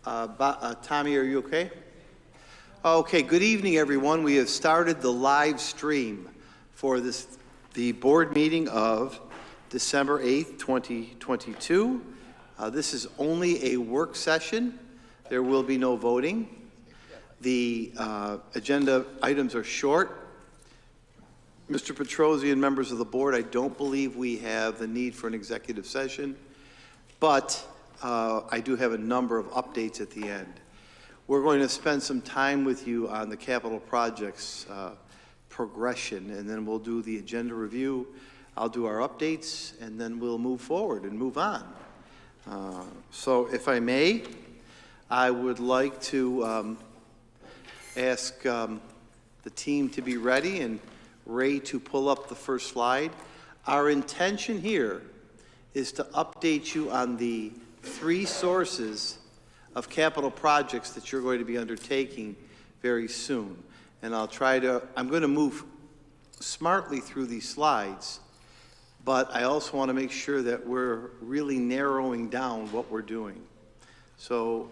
Tommy, are you okay? Okay, good evening, everyone. We have started the live stream for the board meeting of December 8th, 2022. This is only a work session. There will be no voting. The agenda items are short. Mr. Petrozzi and members of the board, I don't believe we have the need for an executive session, but I do have a number of updates at the end. We're going to spend some time with you on the capital projects progression, and then we'll do the agenda review. I'll do our updates, and then we'll move forward and move on. So if I may, I would like to ask the team to be ready and Ray to pull up the first slide. Our intention here is to update you on the 3 sources of capital projects that you're going to be undertaking very soon. And I'm going to move smartly through these slides, but I also want to make sure that we're really narrowing down what we're doing. So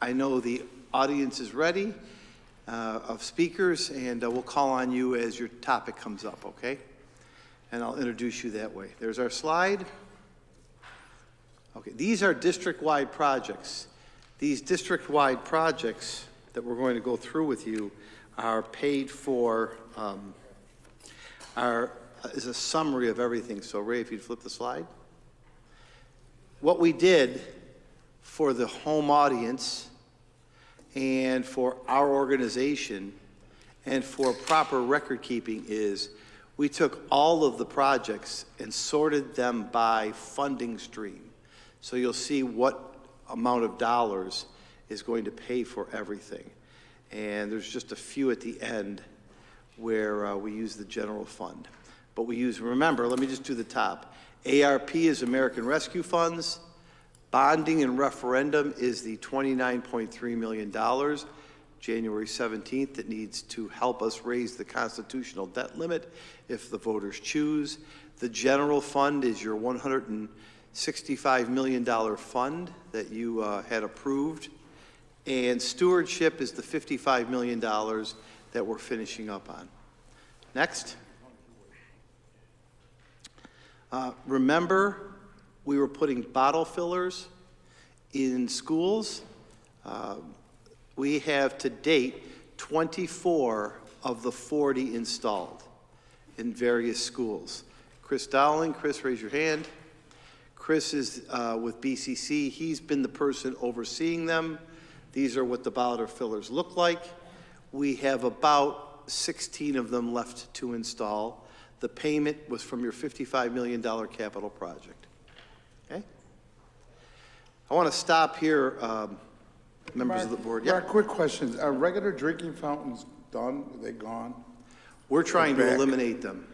I know the audience is ready of speakers, and we'll call on you as your topic comes up, okay? And I'll introduce you that way. There's our slide. Okay, these are district-wide projects. These district-wide projects that we're going to go through with you are paid for, is a summary of everything. So Ray, if you'd flip the slide. What we did for the home audience and for our organization and for proper record keeping is we took all of the projects and sorted them by funding stream. So you'll see what amount of dollars is going to pay for everything. And there's just a few at the end where we use the general fund. But we use, remember, let me just do the top. ARP is American Rescue Funds. Bonding and referendum is the $29.3 million, January 17th, that needs to help us raise the constitutional debt limit if the voters choose. The general fund is your $165 million fund that you had approved. And stewardship is the $55 million that we're finishing up on. Next. Remember, we were putting bottle fillers in schools. We have to date 24 of the 40 installed in various schools. Chris Dowling, Chris, raise your hand. Chris is with BCC. He's been the person overseeing them. These are what the bottle fillers look like. We have about 16 of them left to install. The payment was from your $55 million capital project. Okay? I want to stop here, members of the board. Yeah, quick questions. Are regular drinking fountains done? Are they gone? We're trying to eliminate them.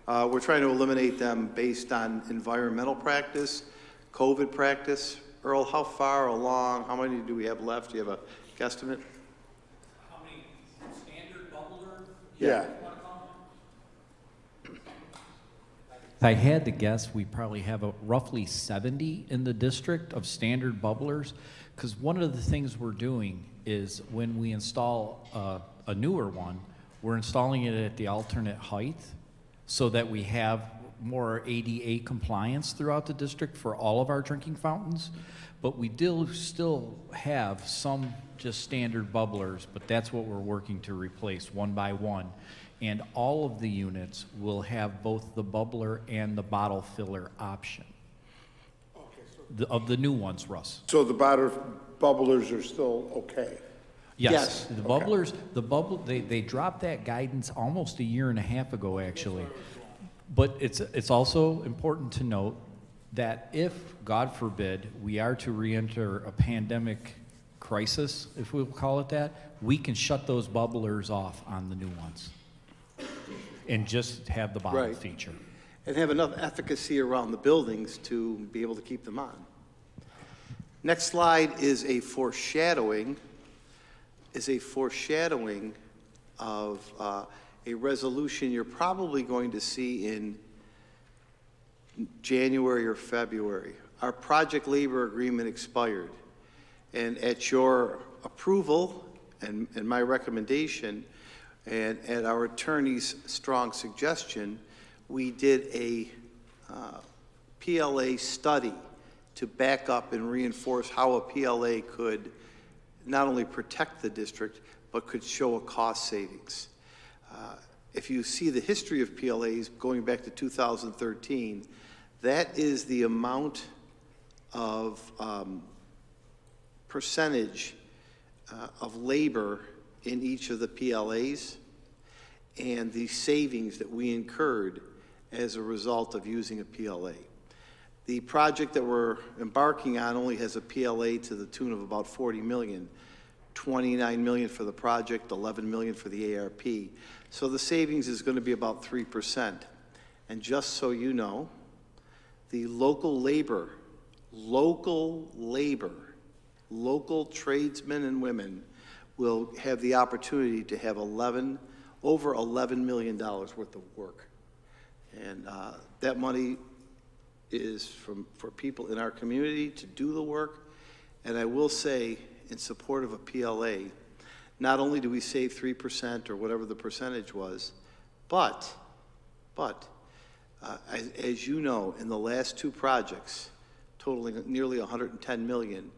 We're trying to eliminate them based on environmental practice, COVID practice. Earl, how far along, how many do we have left? Do you have a guesstimate? How many standard bubbler? Yeah. If I had to guess, we probably have roughly 70 in the district of standard bubblers, because one of the things we're doing is when we install a newer one, we're installing it at the alternate height so that we have more ADA compliance throughout the district for all of our drinking fountains. But we do still have some just standard bubblers, but that's what we're working to replace one by one. And all of the units will have both the bubbler and the bottle filler option. Okay, of the new ones, Russ. So the bubblers are still okay? Yes. The bubblers, they dropped that guidance almost a year and a half ago, actually. But it's also important to note that if, God forbid, we are to re-enter a pandemic crisis, if we'll call it that, we can shut those bubblers off on the new ones and just have the bottle feature. And have enough efficacy around the buildings to be able to keep them on. Next slide is a foreshadowing of a resolution you're probably going to see in January or February. Our project labor agreement expired, And at your approval and my recommendation, and at our attorney's strong suggestion, we did a PLA study to back up and reinforce how a PLA could not only protect the district, but could show a cost savings. If you see the history of PLAs going back to 2013, that is the amount of percentage of labor in each of the PLAs and the savings that we incurred as a result of using a PLA. The project that we're embarking on only has a PLA to the tune of about 40 million, 29 million for the project, 11 million for the ARP. So the savings is going to be about 3%. And just so you know, the local tradesmen and women will have the opportunity to have over $11 million worth of work. And that money is for people in our community to do the work. And I will say, in support of a PLA, not only do we save 3% or whatever the percentage was, but as you know, in the last two projects, totaling nearly 110 million,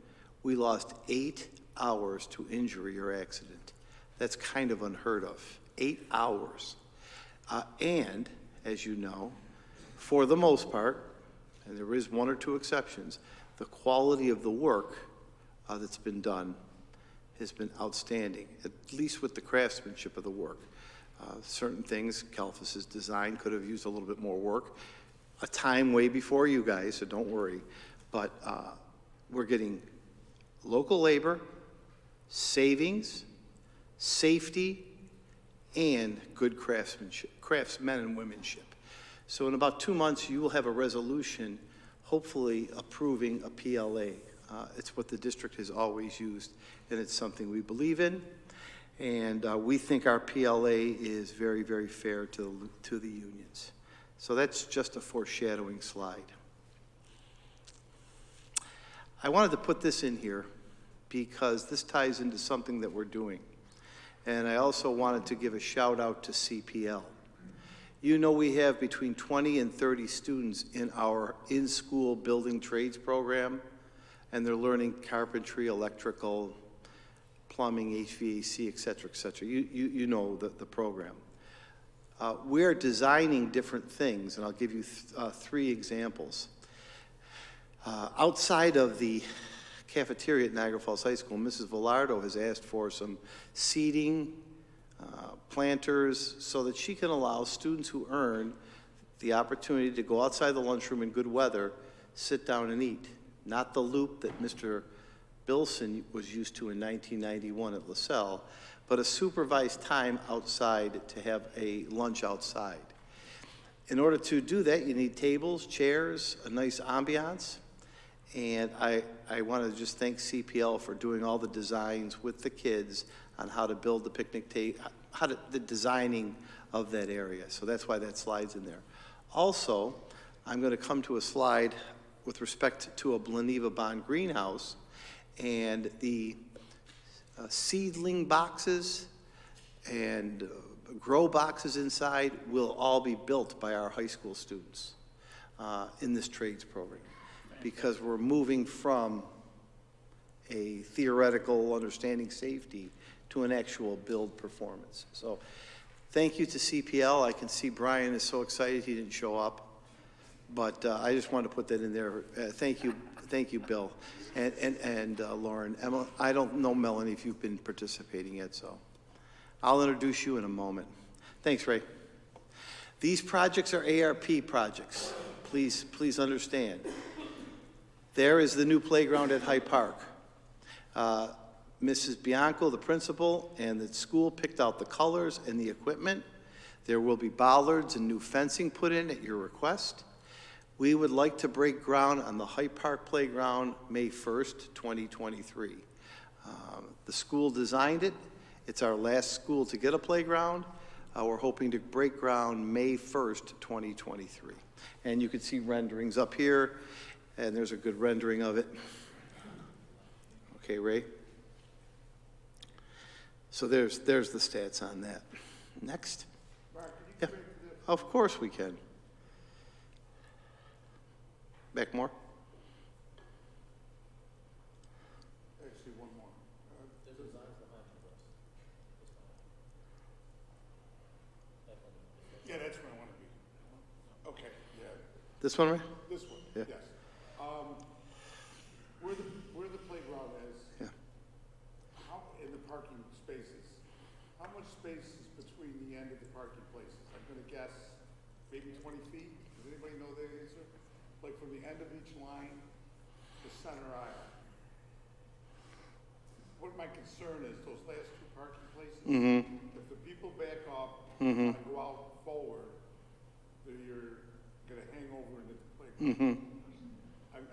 we lost 8 hours to injury or accident. That's kind of unheard of. 8 hours. And, as you know, for the most part, and there is one or two exceptions, the quality of the work that's been done has been outstanding, at least with the craftsmanship of the work. Certain things, Kelfis's design could have used a little bit more work, a time way before you guys, so don't worry. But we're getting local labor, savings, safety, and good craftsmanship, craftsmen and womenship. So in about 2 months, you will have a resolution, hopefully approving a PLA. It's what the district has always used, and it's something we believe in. And we think our PLA is very, very fair to the unions. So that's just a foreshadowing slide. I wanted to put this in here because this ties into something that we're doing. And I also wanted to give a shout out to CPL. You know, we have between 20 and 30 students in our in-school building trades program, and they're learning carpentry, electrical, plumbing, HVAC, et cetera, et cetera. You know the program. We're designing different things, and I'll give you 3 examples. Outside of the cafeteria at Niagara Falls High School, Mrs. Villardo has asked for some seating, planters, so that she can allow students who earn the opportunity to go outside the lunchroom in good weather, sit down and eat. Not the loop that Mr. Bilson was used to in 1991 at LaSalle, but a supervised time outside to have a lunch outside. In order to do that, you need tables, chairs, a nice ambiance. And I want to just thank CPL for doing all the designs with the kids on how to build the picnic table, the designing of that area. So that's why that slide's in there. Also, I'm going to come to a slide with respect to a Bleneva Bond greenhouse, and the seedling boxes and grow boxes inside will all be built by our high school students in this trades program, because we're moving from a theoretical understanding safety to an actual build performance. So thank you to CPL. I can see Brian is so excited he didn't show up, but I just wanted to put that in there. Thank you, Bill, and Lauren. Emma, I don't know, Melanie, if you've been participating yet, so I'll introduce you in a moment. Thanks, Ray. These projects are ARP projects. Please understand. There is the new playground at Hyde Park. Mrs. Bianco, the principal, and the school picked out the colors and the equipment. There will be bollards and new fencing put in at your request. We would like to break ground on the Hyde Park playground May 1st, 2023. The school designed it. It's our last school to get a playground. We're hoping to break ground May 1st, 2023. And you can see renderings up here, and there's a good rendering of it. Okay, Ray? So there's the stats on that. Next. Yeah, of course we can. Back more? Actually, one more. Yeah, that's where I want to be. Okay, yeah, This one, Ray? this one, Yeah. yes. Where the playground is, Yeah. how, in the parking spaces, how much space is between the end of the parking places? I'm gonna guess maybe 20 feet? Does anybody know the answer? Like from the end of each line to center aisle? What my concern is, those last two parking places, if the people back up and go out forward, then you're gonna hang over into the playground.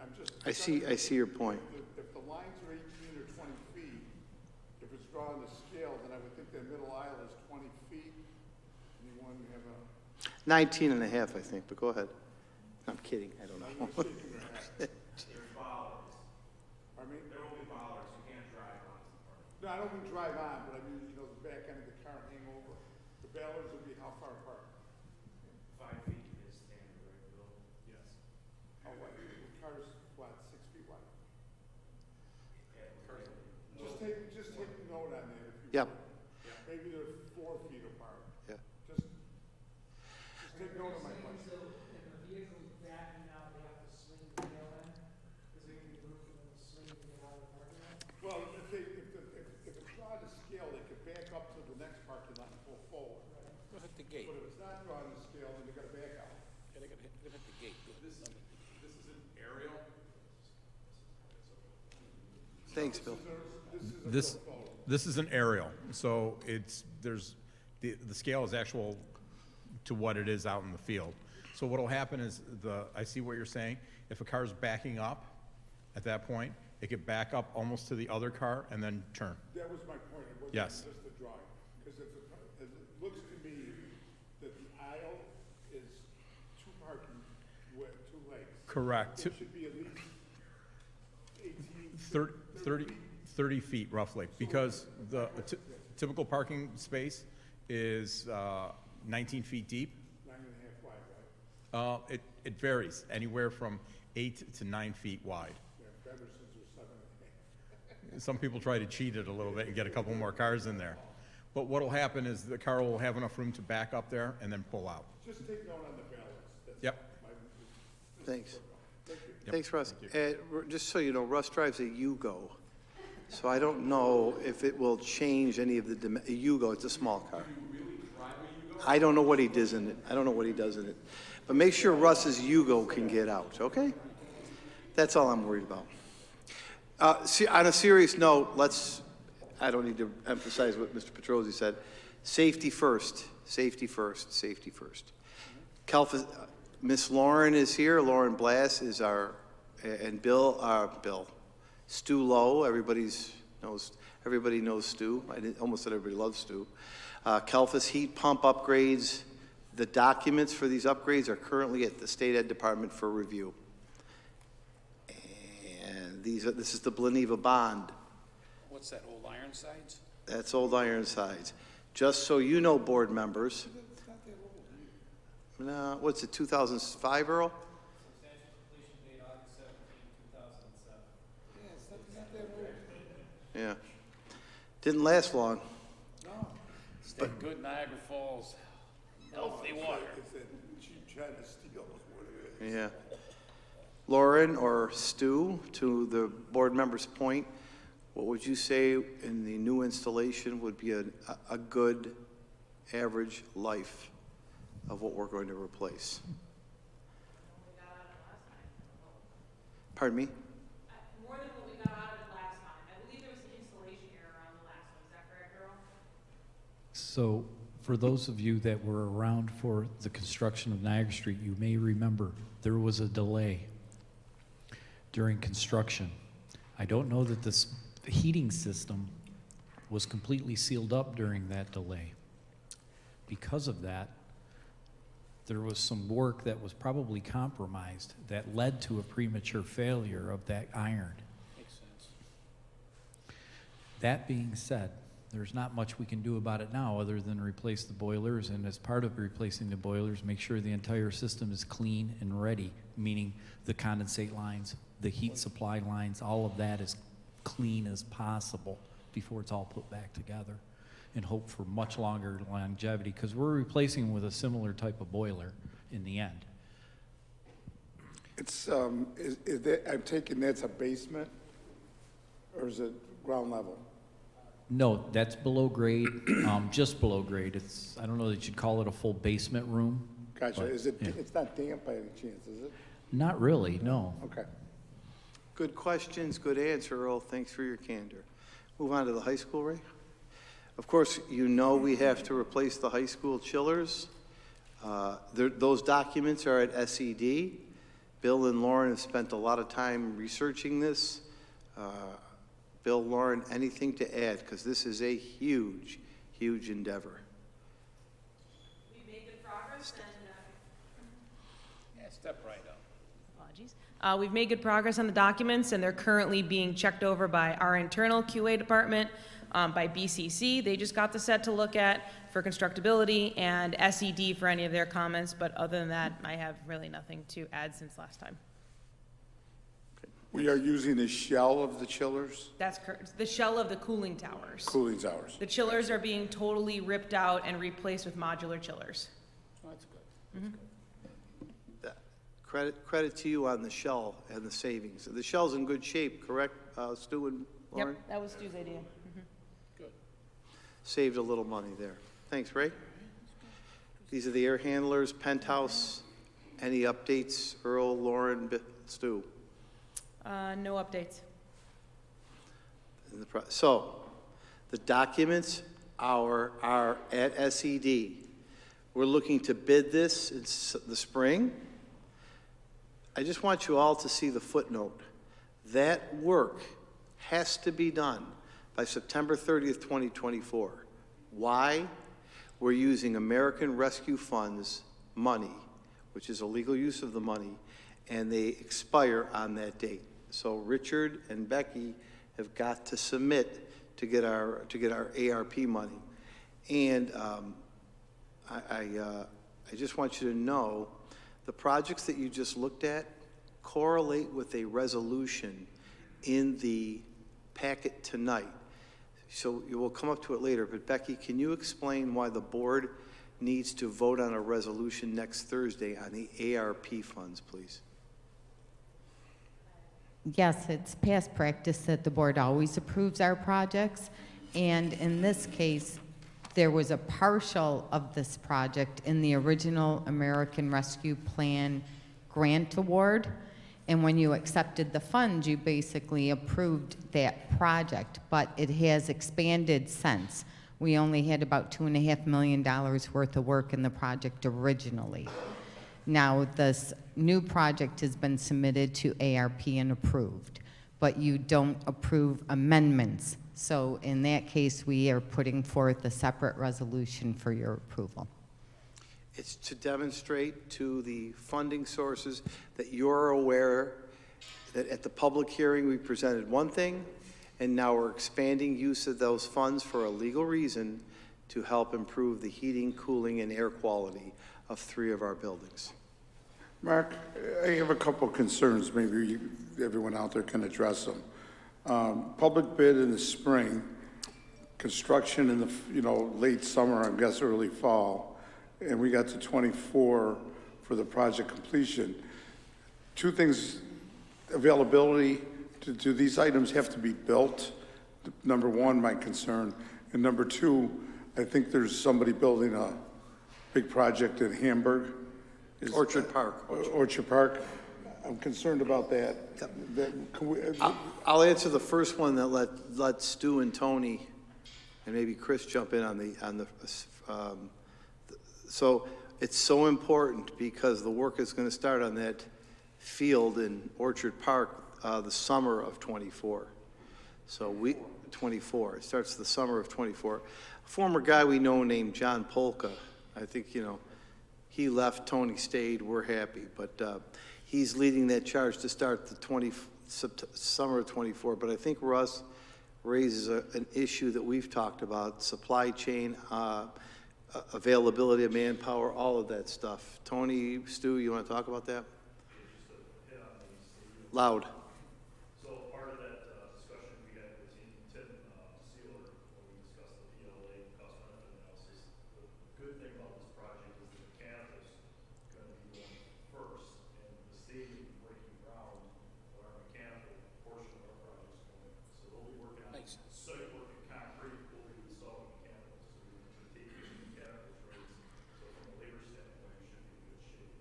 I'm just. I see your point. If the lines are 18 or 20 feet, if it's drawn to scale, then I would think that middle aisle is 20 feet. And you want to have a, 19 and a half, I think, but go ahead. I'm kidding, I don't I'm know. not shaking their head. There's bollards. I mean, There will be bollards. You can't drive on the park. no, I don't mean drive on, but I mean, the back end of the car hang over. The ballards would be how far apart? 5 feet is standard, right, Bill? Yes. Oh, what, the car's, what, 6 feet wide? Just take a note on that if you. Yep. would. Maybe they're 4 feet apart. Yeah. Just take note of my question. So if the vehicle's backing out, they have to swing the tail end? Is there gonna be room for them to swing to get out of the parking lot? Well, if it's drawn to scale, they could back up to the next parking lot and pull forward. Go hit the gate. But if it's not drawn to scale, then they gotta back out. Yeah, they gotta hit the gate. This is an aerial. Thanks, Bill. This is an aerial, so the scale is actual to what it is out in the field. So what'll happen is I see what you're saying, if a car's backing up at that point, it could back up almost to the other car and then turn. That was my point, it wasn't Yes. just the drawing. Because it looks to me that the aisle is two parking, two lanes. Correct. It should be at least 18, 30 feet roughly, because the typical parking space is 19 feet deep. 9.5 wide, right? It varies, anywhere from 8 to 9 feet wide. Yeah, Beversons are 7.5. Some people try to cheat it a little bit and get a couple more cars in there. But what'll happen is the car will have enough room to back up there and then pull out. Just take note on the balance. That's Yep. Thanks. Thank you. Thanks, Russ. Just so you know, Russ drives a Yugo, so I don't know if it will change any of the, a Yugo, it's a small car. I don't know what he does in it. But make sure Russ's Yugo can get out, okay? That's all I'm worried about. On a serious note, I don't need to emphasize what Mr. Petrozzi said. Safety first, safety first, safety first. Miss Lauren is here. Lauren Blass is and Bill. Stu Lowe, everybody knows Stu. Almost said everybody loves Stu. Kelfis heat pump upgrades. The documents for these upgrades are currently at the State Ed Department for review. And this is the Bleneva bond. What's that, Old Ironsides? That's Old Ironsides. Just so you know, board members. No, what's it, 2005, Earl? Substantial completion date August 17, 2007. Yeah. Didn't last long. Stay good Niagara Falls, healthy water. It's that cheap China steel is what it is. Yeah. Lauren or Stu, to the board member's point, what would you say in the new installation would be a good average life of what we're going to replace? Pardon me? More than what we got out of it last time. I believe there was an installation error on the last one. Is that correct, Earl? So for those of you that were around for the construction of Niagara Street, you may remember there was a delay during construction. I don't know that the heating system was completely sealed up during that delay. Because of that, there was some work that was probably compromised that led to a premature failure of that iron. Makes sense. That being said, there's not much we can do about it now other than replace the boilers, and as part of replacing the boilers, make sure the entire system is clean and ready, meaning the condensate lines, the heat supply lines, all of that is clean as possible before it's all put back together, and hope for much longer longevity, because we're replacing with a similar type of boiler in the end. It's, is that, I'm taking that's a basement, or is it ground level? No, that's below grade, just below grade. It's, I don't know that you'd call it a full basement room. Gotcha, but, is it, yeah. it's not damp by any chance, is it? Not really, no. Okay. Good questions, good answer, Earl. Thanks for your candor. Move on to the high school, Ray. Of course, you know we have to replace the high school chillers. Those documents are at SED. Bill and Lauren have spent a lot of time researching this. Bill, Lauren, anything to add? Because this is a huge, huge endeavor. We've made good progress and, Yeah, step right up. apologies. We've made good progress on the documents, and they're currently being checked over by our internal QA department, by BCC. They just got the set to look at for constructability, and SED for any of their comments, but other than that, I have really nothing to add since last time. We are using the shell of the chillers, That's the shell of the cooling towers. cooling towers. The chillers are being totally ripped out and replaced with modular chillers. Oh, that's good. Credit to you on the shell and the savings. The shell's in good shape, correct, Stu and Lauren? Yep, that was Stu's idea. Good. Saved a little money there. Thanks, Ray. These are the air handlers, penthouse. Any updates, Earl, Lauren, Stu? No updates. So, the documents are at SED. We're looking to bid this in the spring. I just want you all to see the footnote. That work has to be done by September 30th, 2024. Why? We're using American Rescue Fund's money, which is a legal use of the money, and they expire on that date. So Richard and Becky have got to submit to get our ARP money. And I just want you to know, the projects that you just looked at correlate with a resolution in the packet tonight. So you will come up to it later, but Becky, can you explain why the board needs to vote on a resolution next Thursday on the ARP funds, please? Yes, it's past practice that the board always approves our projects, and in this case, there was a partial of this project in the original American Rescue Plan grant award, and when you accepted the funds, you basically approved that project, but it has expanded since. We only had about $2.5 million worth of work in the project originally. Now, this new project has been submitted to ARP and approved, but you don't approve amendments. So in that case, we are putting forth a separate resolution for your approval. It's to demonstrate to the funding sources that you're aware that at the public hearing, we presented one thing, and now we're expanding use of those funds for a legal reason to help improve the heating, cooling, and air quality of 3 of our buildings. Mark, I have a couple concerns, maybe everyone out there can address them. Public bid in the spring, construction in the, late summer, I guess early fall, and we got to 24 for the project completion. 2 things, availability, do these items have to be built? Number 1, my concern, and number 2, I think there's somebody building a big project in Hamburg. Orchard Park. Orchard Park. I'm concerned about that. Can we, I'll answer the first one, that let Stu and Tony and maybe Chris jump in on the so it's so important because the work is going to start on that field in Orchard Park the summer of 24. So 24. It starts the summer of 24. A former guy we know named John Polka, I think, he left, Tony stayed, we're happy. But he's leading that charge to start the summer of 24. But I think Russ, raises an issue that we've talked about, supply chain, availability of manpower, all of that stuff. Tony, Stu, you want to talk about that? Loud. So part of that discussion we had with Tim Sealer when we discussed the PLA cost benefit analysis, the good thing about this project is the mechanicals going to be going first, and the state will be breaking ground on our mechanical portion of our project is going. So they'll be working on Makes sense. site work and concrete, we'll be installing mechanicals. So we're going to take these mechanicals rates. So from a labor standpoint, we should be in good shape.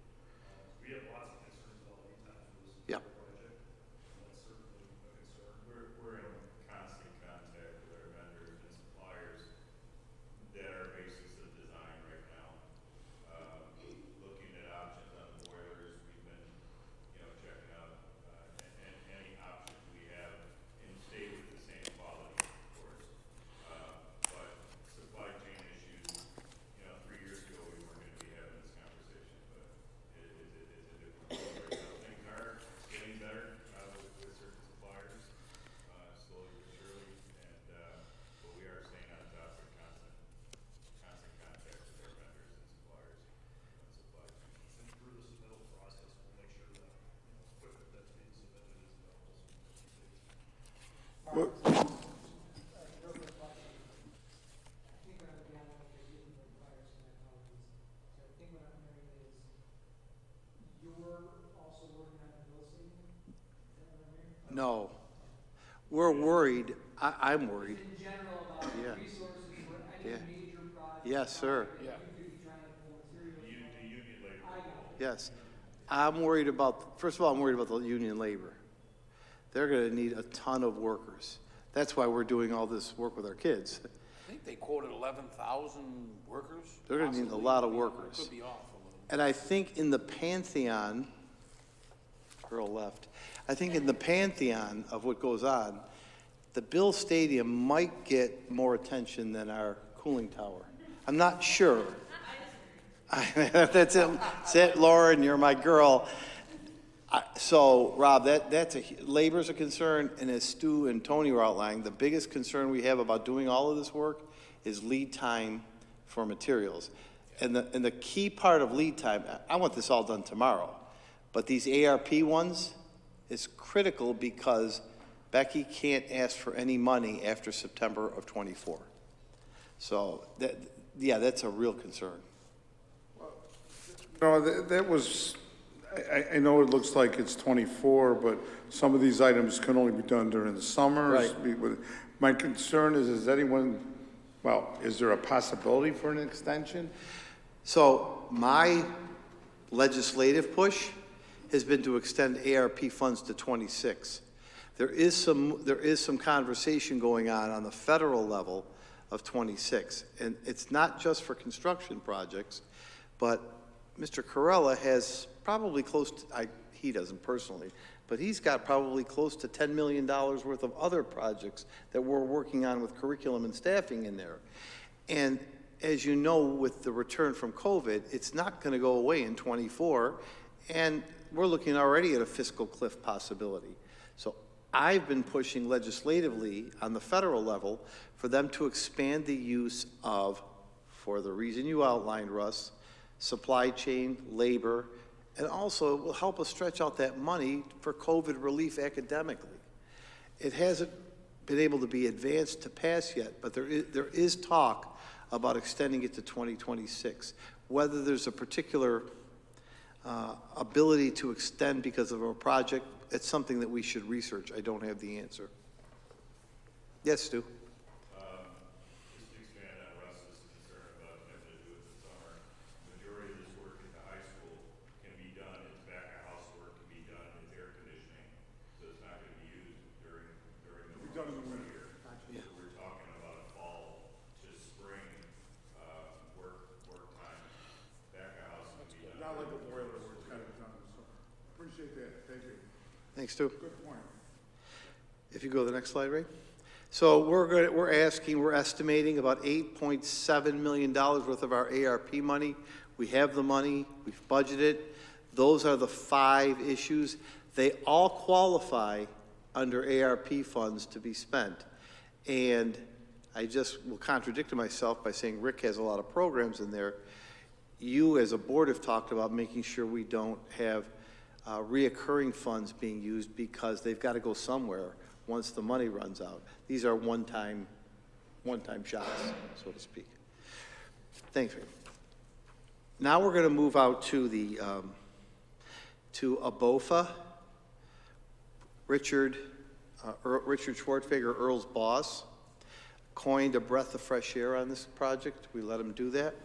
We have lots of concerns about lead times for this. Yeah. Project. That's certainly a concern. We're in constant contact with our vendors and suppliers that are basis of design right now. Looking at options on the boilers, we've been, checking out, and any options we have and stay with the same quality, of course. But supply chain issues, 3 years ago, we weren't gonna be having this conversation, but it's a different world right now. Things are getting better, with certain suppliers, slowly but surely, but we are staying on top of constant contact with our vendors and suppliers on supply chain. And through the submittal process, we'll make sure that, equipment that's being submitted is available. Well, I think what I'm gathering is you're looking for fires and technologies. So I think what I'm hearing is you're also working on the bill saving? Is that what I'm hearing? No. We're worried, I'm worried. In general about Yeah. resources for Yeah. any major project. Yes, sir. that you could be trying to pull materials The union labor. I got it. Yes. I'm worried about, first of all, I'm worried about the union labor. They're going to need a ton of workers. That's why we're doing all this work with our kids. I think they quoted 11,000 workers. They're gonna need a possibly. lot of Could be- workers. Could be off a little. And I think in the pantheon, Earl left, I think in the pantheon of what goes on, the Bill Stadium might get more attention than our cooling tower. I'm not sure. That's it. That's it, Lauren, you're my girl. So, Rob, labor's a concern, and as Stu and Tony were outlining, the biggest concern we have about doing all of this work is lead time for materials. And the key part of lead time, I want this all done tomorrow, but these ARP ones is critical because Becky can't ask for any money after September of '24. So, that's a real concern. No, that was, I know it looks like it's 24, but some of these items can only be done during the summers. Right. My concern is is there a possibility for an extension? So my legislative push has been to extend ARP funds to '26. There is some conversation going on the federal level of '26, and it's not just for construction projects, but Mr. Corella has probably he doesn't personally, but he's got probably close to $10 million worth of other projects that we're working on with curriculum and staffing in there. And as you know, with the return from COVID, it's not going to go away in '24, and we're looking already at a fiscal cliff possibility. So I've been pushing legislatively on the federal level for them to expand the use of, for the reason you outlined, Russ, supply chain, labor, and also it will help us stretch out that money for COVID relief academically. It hasn't been able to be advanced to pass yet, but there is talk about extending it to 2026. Whether there's a particular ability to extend because of a project, it's something that we should research. I don't have the answer. Yes, Stu? Just to expand on Russ's concern about having to do it this summer, majority of this work at the high school can be done, it's back of house work can be done, it's air conditioning, so it's not gonna be used during the winter. Yeah. So we're talking about a fall to spring, work time, back of house can be done. Not like a boiler where it's kind of done, so appreciate that, thank you. Thanks, Stu. Good point. If you go to the next slide, Ray. So we're estimating about $8.7 million worth of our ARP money. We have the money, we've budgeted. Those are the 5 issues. They all qualify under ARP funds to be spent. And I just will contradict myself by saying Rick has a lot of programs in there. You, as a board, have talked about making sure we don't have reoccurring funds being used because they've got to go somewhere once the money runs out. These are one-time shots, so to speak. Thanks, Rick. Now we're going to move out to the to ABOFA. Richard Schwartzberger, Earl's boss, coined a breath of fresh air on this project. We let him do that.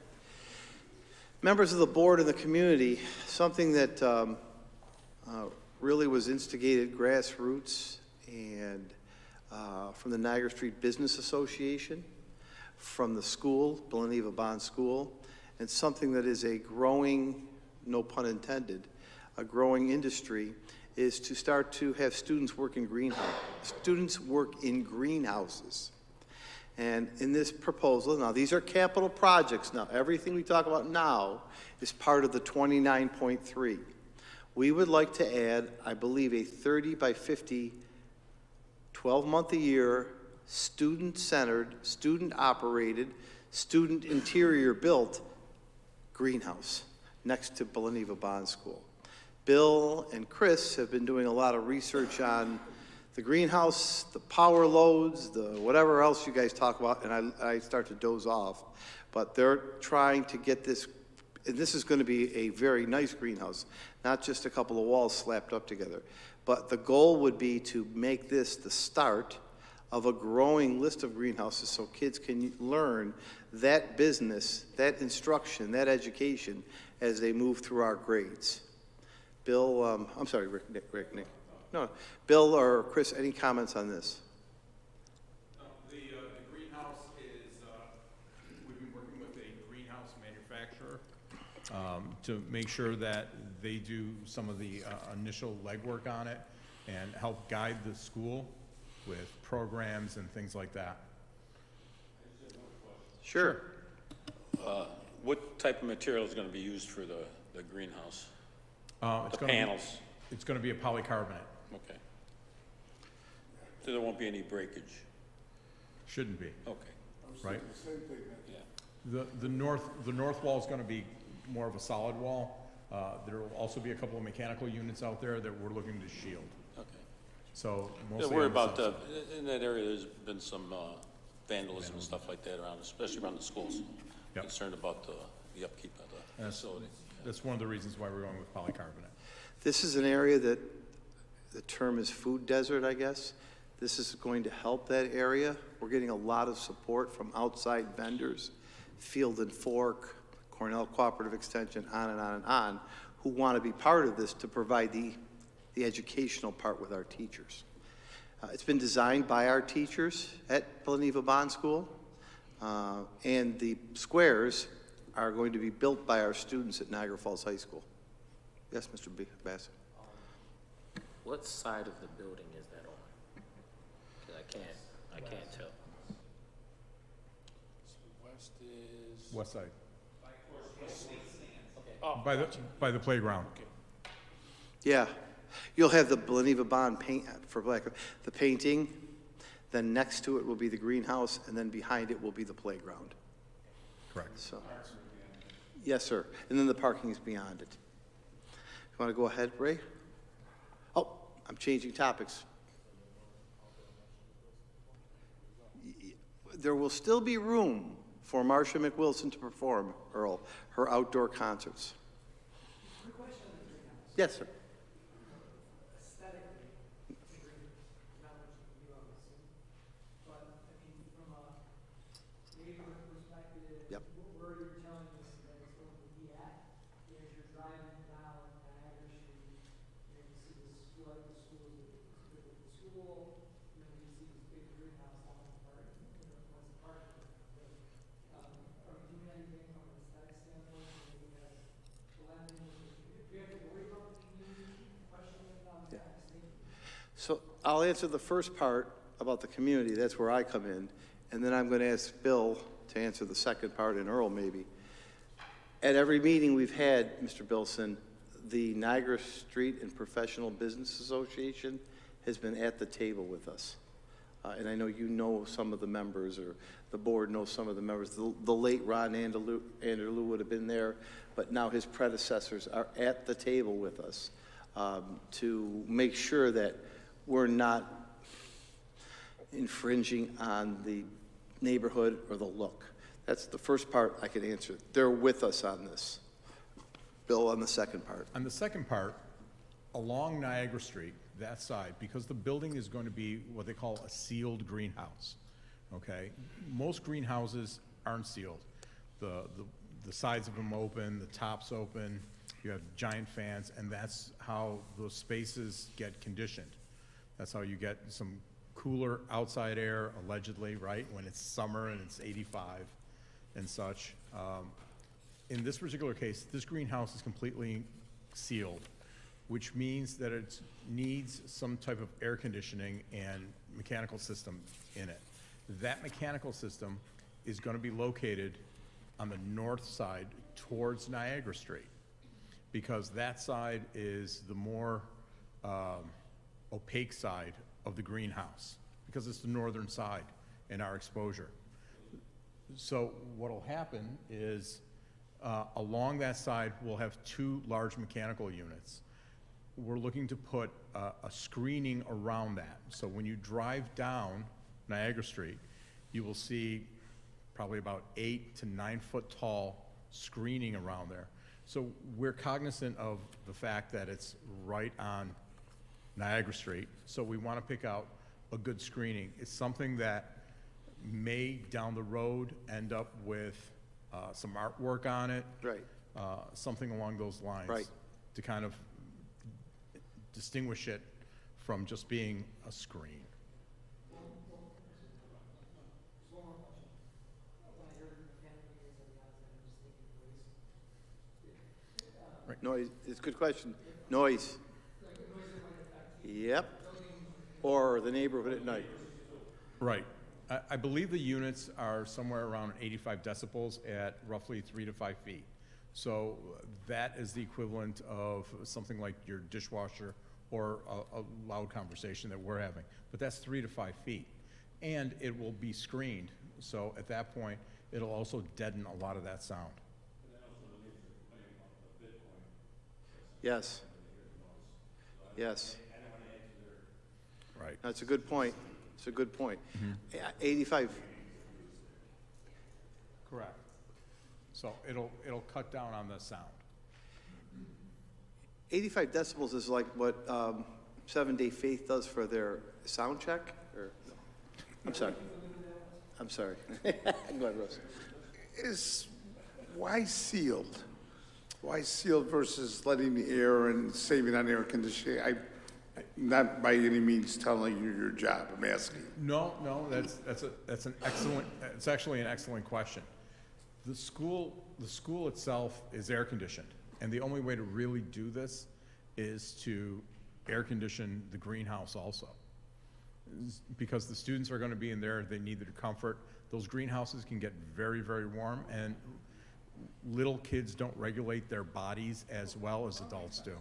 Members of the board and the community, something that really was instigated grassroots and from the Niagara Street Business Association, from the school, Belliniva Bond School, and something that is a growing, no pun intended, a growing industry, is to start to have students work in greenhouses. And in this proposal, now these are capital projects now. Everything we talk about now is part of the 29.3. We would like to add, I believe, a 30 by 50, 12-month a year, student-centered, student-operated, student interior built greenhouse next to Belliniva Bond School. Bill and Chris have been doing a lot of research on the greenhouse, the power loads, the whatever else you guys talk about, and I start to doze off. But they're trying to get this, and this is going to be a very nice greenhouse, not just a couple of walls slapped up together. But the goal would be to make this the start of a growing list of greenhouses so kids can learn that business, that instruction, that education as they move through our grades. Bill, I'm sorry, Rick, Nick. No, Bill or Chris, any comments on this? The greenhouse is, we've been working with a greenhouse manufacturer to make sure that they do some of the initial legwork on it and help guide the school with programs and things like that. Sure. What type of material is gonna be used for the greenhouse? It's The gonna be- panels? It's gonna be a polycarbonate. Okay. So there won't be any breakage? Shouldn't be, Okay, right? The same thing, yeah. The north wall is gonna be more of a solid wall. There will also be a couple of mechanical units out there that we're looking to shield. Okay. So Yeah, mostly. worry on the about, south in that area, there's been some vandalism and stuff like that around, especially around the schools. Yep. Concerned about the upkeep of the Yes. facility. That's one of the reasons why we're going with polycarbonate. This is an area that the term is food desert, I guess. This is going to help that area. We're getting a lot of support from outside vendors, Field and Fork, Cornell Cooperative Extension, on and on and on, who want to be part of this to provide the educational part with our teachers. It's been designed by our teachers at Belliniva Bond School, and the squares are going to be built by our students at Niagara Falls High School. Yes, Mr. Bassett? What side of the building is that on? 'Cause I can't tell. West is. West side, Oh, by the playground. Yeah. You'll have the Belliniva Bond paint, for black, the painting, then next to it will be the greenhouse, and then behind it will be the playground. Correct. So, yes, sir. And then the parking is beyond it. You want to go ahead, Ray? Oh, I'm changing topics. There will still be room for Marcia McWilson to perform, Earl, her outdoor concerts. Yes, sir. Aesthetically, it's green, not much you can do, obviously. But, I mean, from a neighborhood perspective, Yep. where you're telling us that it's going to be at, as you're driving down Niagara Street, you see the school, like the school, the school, you see this big greenhouse down in the park, once the park is done. Are we doing anything from an aesthetic standpoint, maybe as blending, do you have to worry about the community question on Yeah. that statement? So I'll answer the first part about the community. That's where I come in. And then I'm going to ask Bill to answer the second part, and Earl maybe. At every meeting we've had, Mr. Bilson, the Niagara Street and Professional Business Association has been at the table with us. and I know you know some of the members, or the board knows some of the members. The late Ron Anderlew would have been there, but now his predecessors are at the table with us to make sure that we're not infringing on the neighborhood or the look. That's the first part I could answer. They're with us on this. Bill, on the second part. On the second part, along Niagara Street, that side, because the building is going to be what they call a sealed greenhouse, okay? Most greenhouses aren't sealed. The sides of them open, the top's open, you have giant fans, and that's how those spaces get conditioned. That's how you get some cooler outside air, allegedly, right, when it's summer and it's 85 and such. In this particular case, this greenhouse is completely sealed, which means that it needs some type of air conditioning and mechanical system in it. That mechanical system is going to be located on the north side towards Niagara Street, because that side is the more opaque side of the greenhouse, because it's the northern side in our exposure. So what'll happen is along that side, we'll have two large mechanical units. We're looking to put a screening around that. So when you drive down Niagara Street, you will see probably about 8 to 9 foot tall screening around there. So we're cognizant of the fact that it's right on Niagara Street, so we want to pick out a good screening. It's something that may down the road end up with some artwork on it, Right. something along those lines, Right. to kind of distinguish it from just being a screen. Noise, it's a good question. Noise. Yep. Or the neighborhood at night. Right. I believe the units are somewhere around 85 decibels at roughly 3 to 5 feet. So that is the equivalent of something like your dishwasher or a loud conversation that we're having. But that's 3 to 5 feet. And it will be screened. So at that point, it'll also deaden a lot of that sound. Yes. Yes. Right. That's a good point. It's a good point. 85. Correct. So it'll cut down on the sound. 85 decibels is like what 7 Day Faith does for their sound check? Or, no. I'm sorry. I'm sorry. Go ahead, Russ. Why sealed? Why sealed versus letting the air and saving on air conditioning? I'm not by any means telling you your job, I'm asking. No, that's an excellent, it's actually an excellent question. The school itself is air conditioned, and the only way to really do this is to air condition the greenhouse also. Because the students are going to be in there, they need their comfort. Those greenhouses can get very, very warm, and little kids don't regulate their bodies as well as adults do.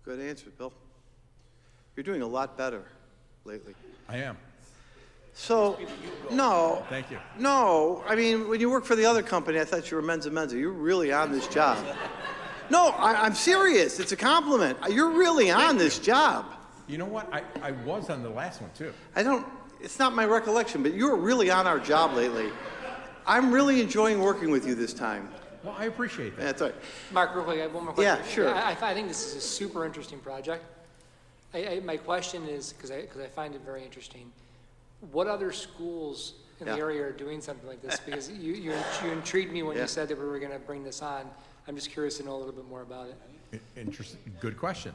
Good answer, Bill. You're doing a lot better lately. I am. So, no. Thank you. No, I mean, when you work for the other company, I thought you were Menza Menza. You're really on this job. No, I'm serious. It's a compliment. You're really on this job. You know what? I was on the last one, too. It's not my recollection, but you're really on our job lately. I'm really enjoying working with you this time. Well, I appreciate that. That's all right. Mark, real quick, I have one more question. Yeah, sure. I think this is a super interesting project. My question is, because I find it very interesting, what other schools in the area are doing something like this? Because you intrigued me when you said that we were going to bring this on. I'm just curious to know a little bit more about it. Interesting. Good question.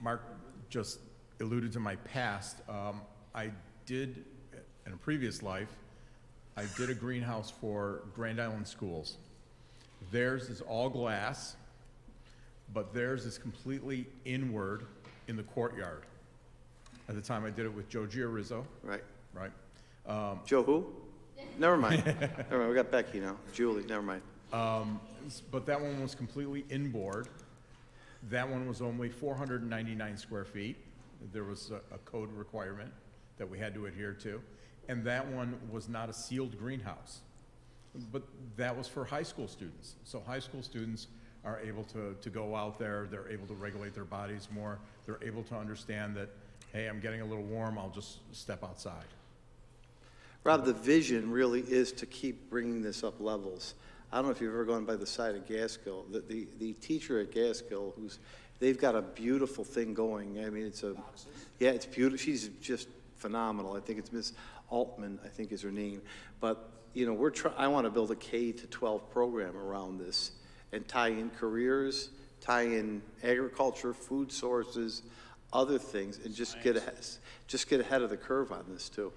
Mark just alluded to my past. I did, in a previous life, I did a greenhouse for Grand Island schools. Theirs is all glass, but theirs is completely inward in the courtyard. At the time, I did it with Joe Giarizzo. Right. Right. Joe who? Never mind. Never mind. We got Becky now. Julie, never mind. But that one was completely inboard. That one was only 499 square feet. There was a code requirement that we had to adhere to, and that one was not a sealed greenhouse. But that was for high school students. So high school students are able to go out there, they're able to regulate their bodies more, they're able to understand that, hey, I'm getting a little warm, I'll just step outside. Rob, the vision really is to keep bringing this up levels. I don't know if you've ever gone by the side of Gaskill. The teacher at Gaskill, they've got a beautiful thing going. I mean, yeah, it's beautiful. She's just phenomenal. I think it's Miss Altman, I think is her name. But, you know, I want to build a K-12 program around this and tie in careers, tie in agriculture, food sources, other things, and just get ahead of the curve on this too.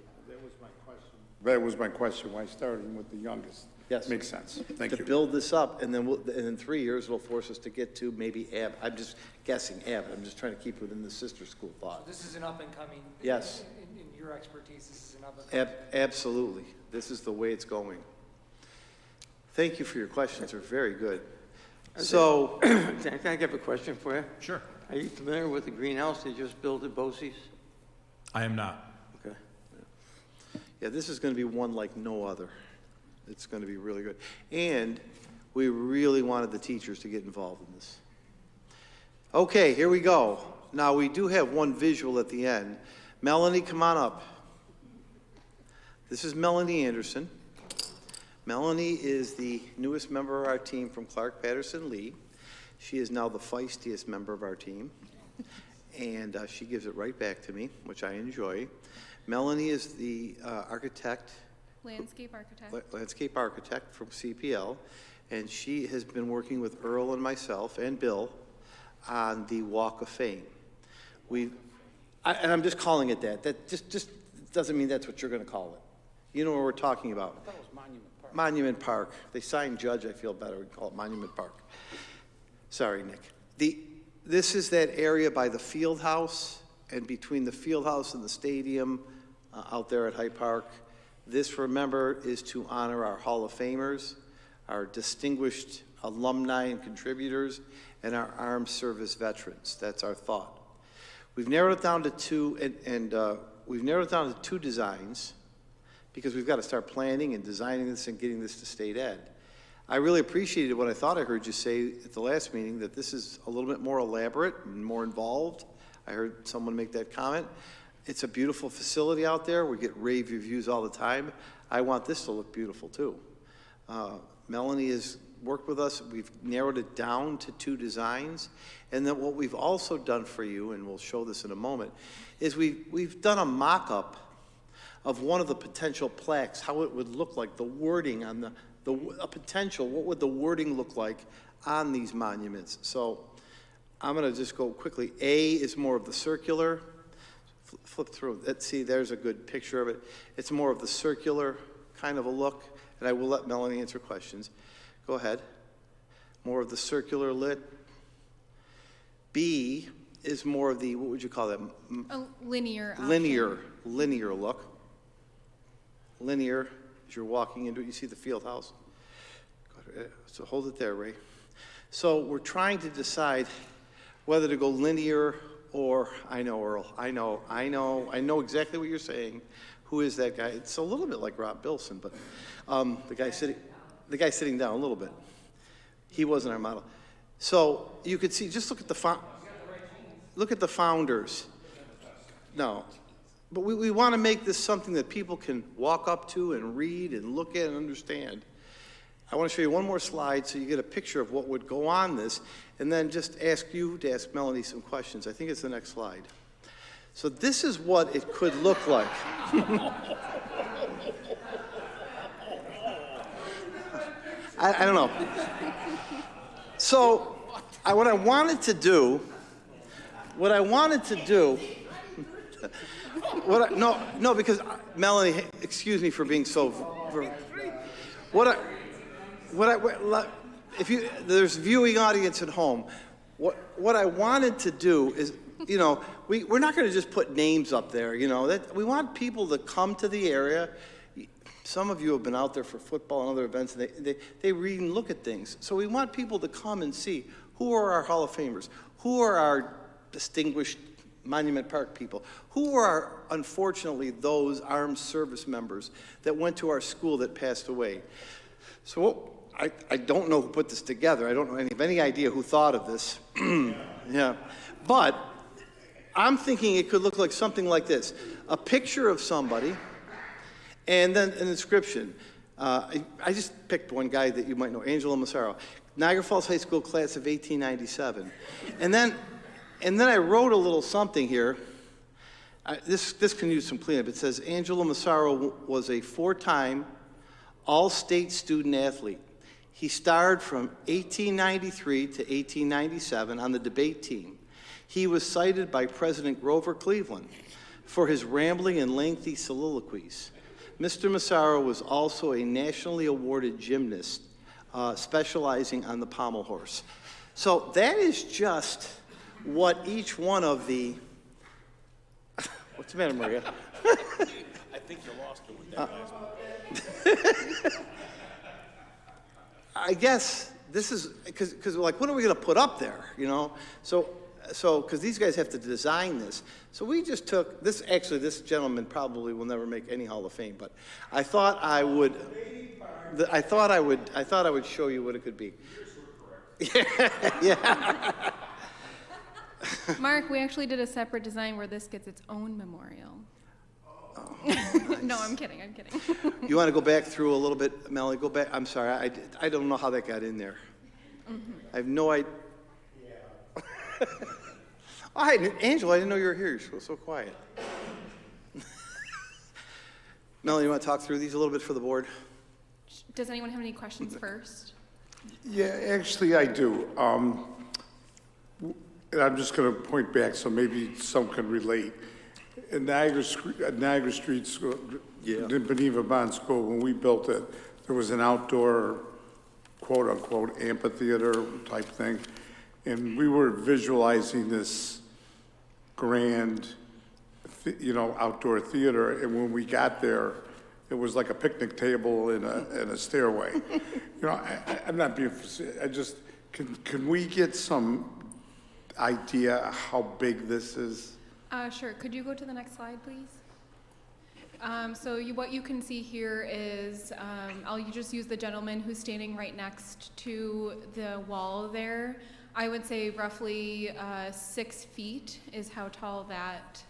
That was my question, why starting with the youngest? Yes. Makes sense. Thank you. To build this up, and then in 3 years, it'll force us to get to maybe Abbott. I'm just guessing Abbott. I'm just trying to keep within the sister school thought. This is an up and coming. Yes. In your expertise, this is an up and coming. Absolutely. This is the way it's going. Thank you for your questions. They're very good. So, Can I give a question for you? Sure. Are you familiar with the greenhouse they just built at Bosse's? I am not. Okay. yeah, this is going to be one like no other. It's going to be really good. And we really wanted the teachers to get involved in this. Okay, here we go. Now, we do have one visual at the end. Melanie, come on up. This is Melanie Anderson. Melanie is the newest member of our team from Clark Patterson Lee. She is now the feistiest member of our team. And she gives it right back to me, which I enjoy. Melanie is the landscape architect from CPL, and she has been working with Earl and myself and Bill on the Walk of Fame. And I'm just calling it that. That just doesn't mean that's what you're going to call it. You know what we're talking about. I thought it was Monument Park. Monument Park. They signed Judge, I feel better. We call it Monument Park. Sorry, Nick. This is that area by the field house and between the field house and the stadium out there at Hyde Park. This, remember, is to honor our Hall of Famers, our distinguished alumni and contributors, and our armed service veterans. That's our thought. We've narrowed it down to two, we've narrowed it down to two designs because we've got to start planning and designing this and getting this to state ed. I really appreciated what I thought I heard you say at the last meeting, that this is a little bit more elaborate and more involved. I heard someone make that comment. It's a beautiful facility out there. We get rave reviews all the time. I want this to look beautiful too. Melanie has worked with us. We've narrowed it down to two designs. And then what we've also done for you, and we'll show this in a moment, is we've done a mock-up of one of the potential plaques, how it would look like, the wording on a potential, what would the wording look like on these monuments. So I'm going to just go quickly. A is more of the circular. Flip through. Let's see, there's a good picture of it. It's more of the circular kind of a look, and I will let Melanie answer questions. Go ahead. More of the circular lit. B is more of the, what would you call that? A linear option. Linear look. Linear, as you're walking into it, you see the field house. So hold it there, Ray. So we're trying to decide whether to go linear or, I know, Earl, I know exactly what you're saying. Who is that guy? It's a little bit like Rob Bilson, but the guy sitting down a little bit. He wasn't our model. So you could see, just look at the founders. No, but we want to make this something that people can walk up to and read and look at and understand. I want to show you one more slide so you get a picture of what would go on this, and then just ask you to ask Melanie some questions. I think it's the next slide. So this is what it could look like. I don't know. So what I wanted to do, because Melanie, excuse me for being so, there's viewing audience at home. What I wanted to do is, you know, we're not going to just put names up there, you know, that we want people to come to the area. Some of you have been out there for football and other events, and they read and look at things. So we want people to come and see who are our Hall of Famers, who are our distinguished Monument Park people, who are unfortunately those armed service members that went to our school that passed away. So I don't know who put this together. I don't have any idea who thought of this. Yeah, but I'm thinking it could look like something like this: a picture of somebody, and then an inscription. I just picked one guy that you might know, Angelo Massaro, Niagara Falls High School class of 1897, and then I wrote a little something here. This can use some cleanup. It says Angelo Massaro was a 4-time all-state student athlete. He starred from 1893 to 1897 on the debate team. He was cited by President Grover Cleveland for his rambling and lengthy soliloquies. Mr. Massaro was also a nationally awarded gymnast, specializing on the pommel horse. So that is just what each one of the... What's the matter, Maria? I think you lost it with that last one. I guess this is, because like, what are we going to put up there, you know? So, because these guys have to design this. So we just took, this gentleman probably will never make any Hall of Fame, but I thought I would show you what it could be. Yeah. Mark, we actually did a separate design where this gets its own memorial. Nice. No, I'm kidding. You want to go back through a little bit, Melanie? Go back. I'm sorry. I don't know how that got in there. Mm-hmm. I have no idea. Oh, hi, Angela. I didn't know you were here. You're so quiet. Melanie, you want to talk through these a little bit for the board? Does anyone have any questions first? Yeah, actually I do. And I'm just going to point back so maybe some can relate. In Niagara Street School, in Beneva Bond School, when we built it, there was an outdoor, quote-unquote, amphitheater type thing. And we were visualizing this grand, outdoor theater. And when we got there, it was like a picnic table in a stairway. I'm not being, can we get some idea how big this is? Sure. Could you go to the next slide, please? What you can see here is, I'll just use the gentleman who's standing right next to the wall there. I would say roughly 6 feet is how tall that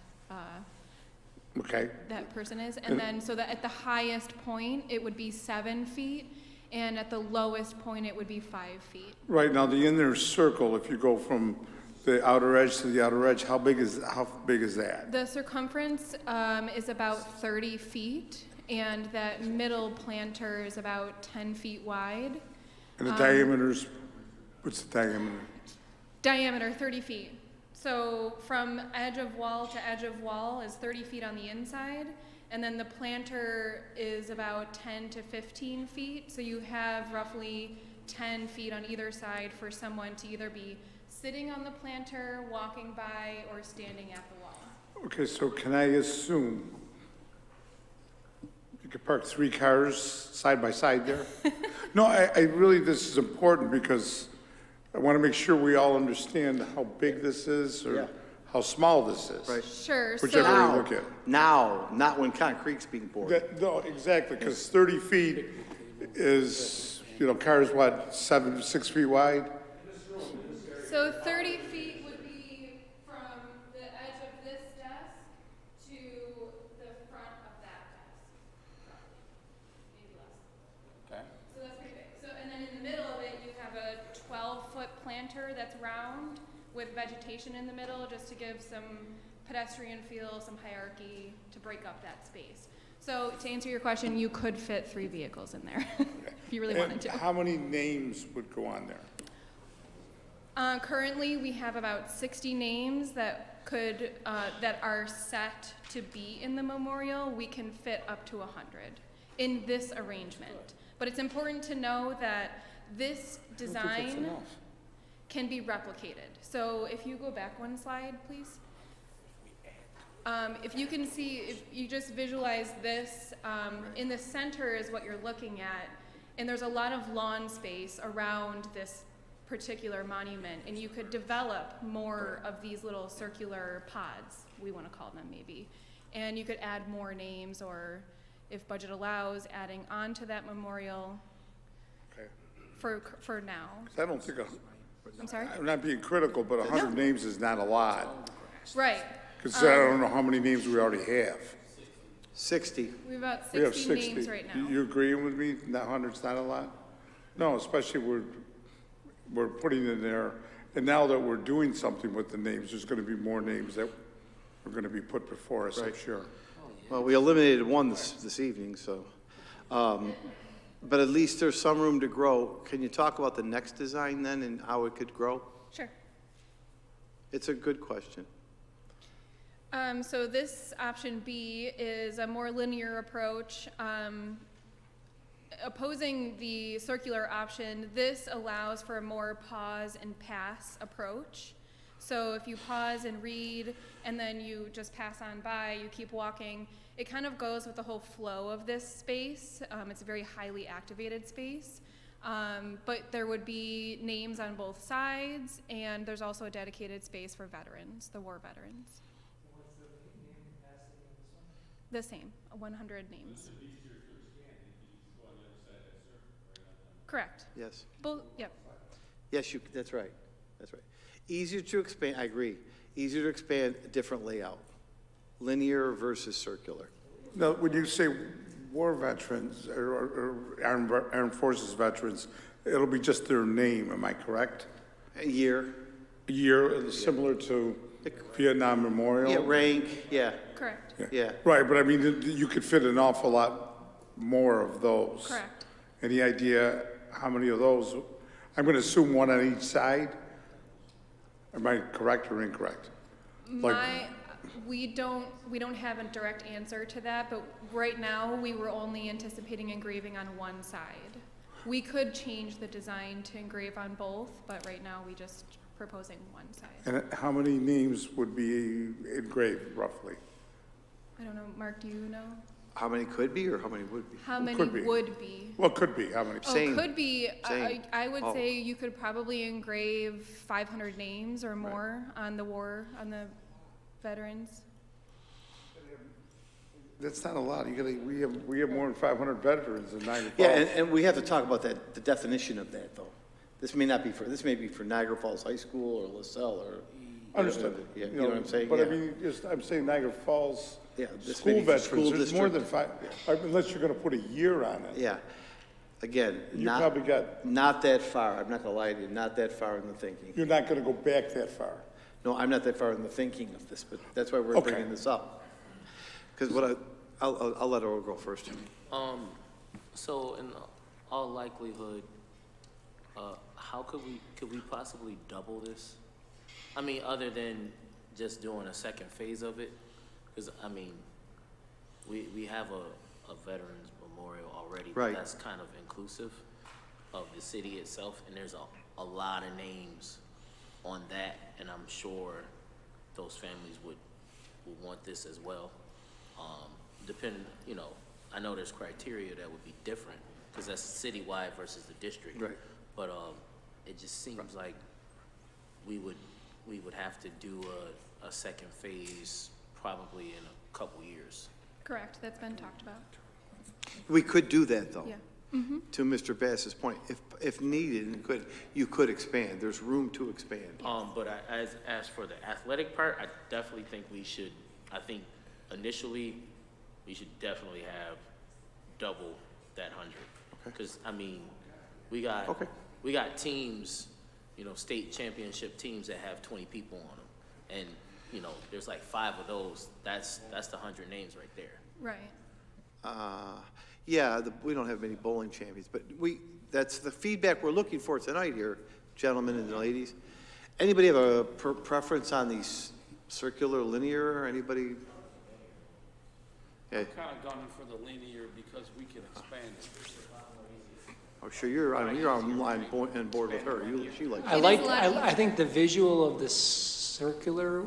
that person is. And then, so that at the highest point, it would be 7 feet, and at the lowest point, it would be 5 feet. Right, now the inner circle, if you go from the outer edge to the outer edge, how big is that? The circumference is about 30 feet, and that middle planter is about 10 feet wide. And the diameter's, what's the diameter? Diameter, 30 feet. So from edge of wall to edge of wall is 30 feet on the inside, and then the planter is about 10 to 15 feet. So you have roughly 10 feet on either side for someone to either be sitting on the planter, walking by, or standing at the wall. Okay, so can I assume you could park 3 cars side by side there? No, I really, this is important because I want to make sure we all understand how big this is or how small this is. Right. Sure. Whichever way you look at it. Now, not when concrete's being poured. No, exactly, because 30 feet is, cars, 6 feet wide? So 30 feet would be from the edge of this desk to the front of that desk, maybe less. Okay. So that's pretty big. So, and then in the middle of it, you have a 12-foot planter that's round with vegetation in the middle, just to give some pedestrian feel, some hierarchy, to break up that space. So to answer your question, you could fit 3 vehicles in there if you really wanted to. How many names would go on there? Currently, we have about 60 names that that are set to be in the memorial. We can fit up to 100 in this arrangement. But it's important to know that this design can be replicated. So if you go back one slide, please. If you can see, if you just visualize this, in the center is what you're looking at, and there's a lot of lawn space around this particular monument, and you could develop more of these little circular pods, we want to call them maybe. And you could add more names, or if budget allows, adding on to that memorial Okay. for now. 'Cause I don't think, I'm sorry? I'm not being critical, but 100 names is not a lot. Right. Because I don't know how many names we already have. 60. We have about We have 60 60. names right now. You agreeing with me? Not 100's not a lot? No, especially we're putting in there, and now that we're doing something with the names, there's gonna be more names that are gonna be put before us, I'm Right. sure. Well, we eliminated one this evening, so. But at least there's some room to grow. Can you talk about the next design then and how it could grow? Sure. It's a good question. So this option B is a more linear approach. Opposing the circular option, this allows for a more pause and pass approach. So if you pause and read and then you just pass on by, you keep walking, it kind of goes with the whole flow of this space. It's a very highly activated space. But there would be names on both sides, and there's also a dedicated space for veterans, the war veterans. What's the name capacity on this one? The same, 100 names. Correct. Yes. Yep. Yes, that's right. That's right. Easier to expand, I agree. Easier to expand, a different layout. Linear versus circular. Now, when you say war veterans or armed forces veterans, it'll be just their name, am I correct? A year. A year, similar to Vietnam Memorial? Yeah, rank, yeah. Correct. Yeah. Right, but I mean, you could fit an awful lot more of those. Correct. Any idea how many of those? I'm going to assume one on each side. Am I correct or incorrect? We don't have a direct answer to that, but right now we were only anticipating engraving on one side. We could change the design to engrave on both, but right now we just proposing one side. And how many names would be engraved roughly? I don't know, Mark, do you know? How many could be or how many would be? How many Could be. would be? Well, could be, how many? Oh, Same. could be, Same. I would Oh. say you could probably engrave 500 names or more on the veterans. That's not a lot. We have more than 500 veterans in Niagara Falls. Yeah, and we have to talk about that, the definition of that, though. This may be for Niagara Falls High School or LaSalle or. Understood. Yeah, you know what I'm saying? But I Yeah. mean, I'm saying Niagara Falls Yeah, this school may be for veterans, school there's more than district. unless you're gonna put a year on it. Yeah. Again, You probably got, not that far. I'm not gonna lie to you, not that far in the thinking. you're not gonna go back that far. No, I'm not that far in the thinking of this, but that's why we're Okay. bringing this up. Because I'll let Earl go first. So in all likelihood, how could we possibly double this? I mean, other than just doing a second phase of it, because I mean, we have a veterans memorial already. Right. That's kind of inclusive of the city itself, and there's a lot of names on that, and I'm sure those families would want this as well. Depending, I know there's criteria that would be different, because that's citywide versus the district. Right. But it just seems like we would have to do a second phase probably in a couple years. Correct, that's been talked about. We could do that, though. Yeah. To Mr. Bass's point, if needed, you could expand. There's room to expand. But as for the athletic part, I definitely think initially, we should definitely have double that 100. Because, I mean, we got teams, state championship teams that have 20 people on them. And, there's like 5 of those. That's the 100 names right there. Right. Yeah, we don't have many bowling champions, but that's the feedback we're looking for tonight here, gentlemen and ladies. Anybody have a preference on these circular, linear, or anybody? Okay. I'm kind of gunning for the linear because we can expand it. Oh, sure, you're on line and board with her. She likes it. I think the visual of the circular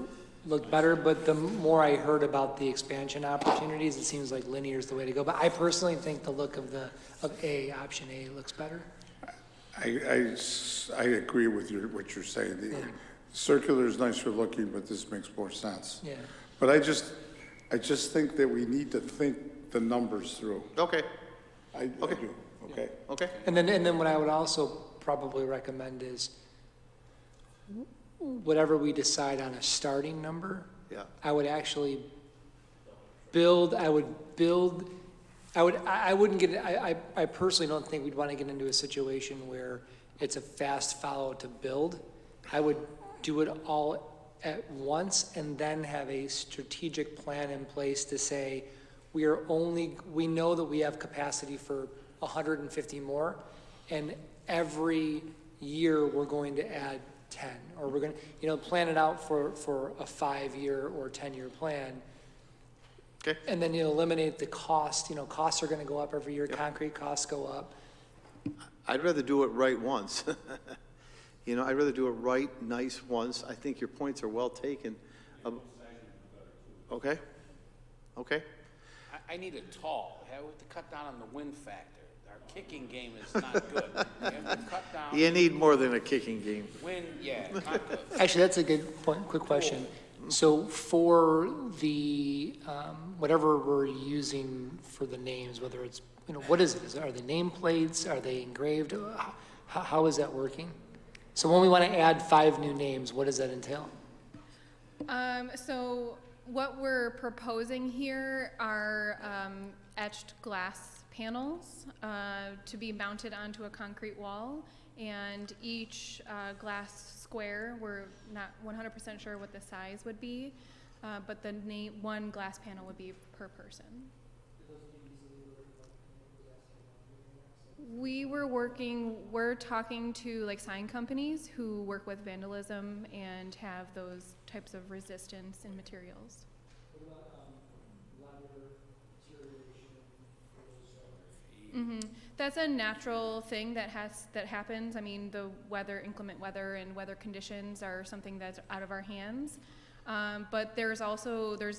looked better, but the more I heard about the expansion opportunities, it seems like linear is the way to go. But I personally think the look of option A looks better. I agree with what you're saying. The circular is nicer looking, but this makes more sense. Yeah. But I just think that we need to think the numbers through. Okay, I do, okay? okay. And then what I would also probably recommend is whatever we decide on a starting number, Yeah. I would actually I personally don't think we'd want to get into a situation where it's a fast follow to build. I would do it all at once and then have a strategic plan in place to say, we know that we have capacity for 150 more, and every year we're going to add 10, or we're going to, plan it out for a 5-year or 10-year plan. Okay. And then you eliminate the cost. Costs are going to go up every year. Yep. Concrete costs go up. I'd rather do it right once. I'd rather do it right, nice once. I think your points are well taken. Okay. Okay. I need it tall. We have to cut down on the wind factor. Our kicking game is not good. We have to cut down. You need more than a kicking game. Wind, yeah, not good. Actually, that's a good point. Quick question. So for the, whatever we're using for the names, whether it's, what is it? Are they nameplates? Are they engraved? How is that working? So when we want to add 5 new names, what does that entail? So what we're proposing here are etched glass panels to be mounted onto a concrete wall, and each glass square, we're not 100% sure what the size would be, but the one glass panel would be per person. We're talking to like sign companies who work with vandalism and have those types of resistance in materials. Mm-hmm. That's a natural thing that happens. I mean, the inclement weather and weather conditions are something that's out of our hands. But there's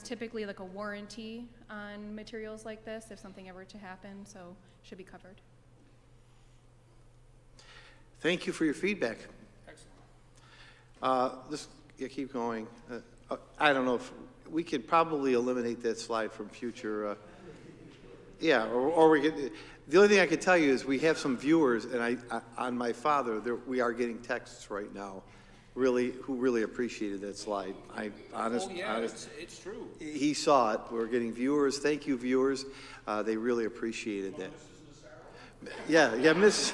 typically like a warranty on materials like this if something ever to happen, so should be covered. Thank you for your feedback. Excellent. Keep going. I don't know if we could probably eliminate that slide from future. Or we could. The only thing I could tell you is we have some viewers, and on my father, we are getting texts right now, who really appreciated that slide. It's true. He saw it. We're getting viewers. Thank you, viewers. They really appreciated that. Yeah, Miss.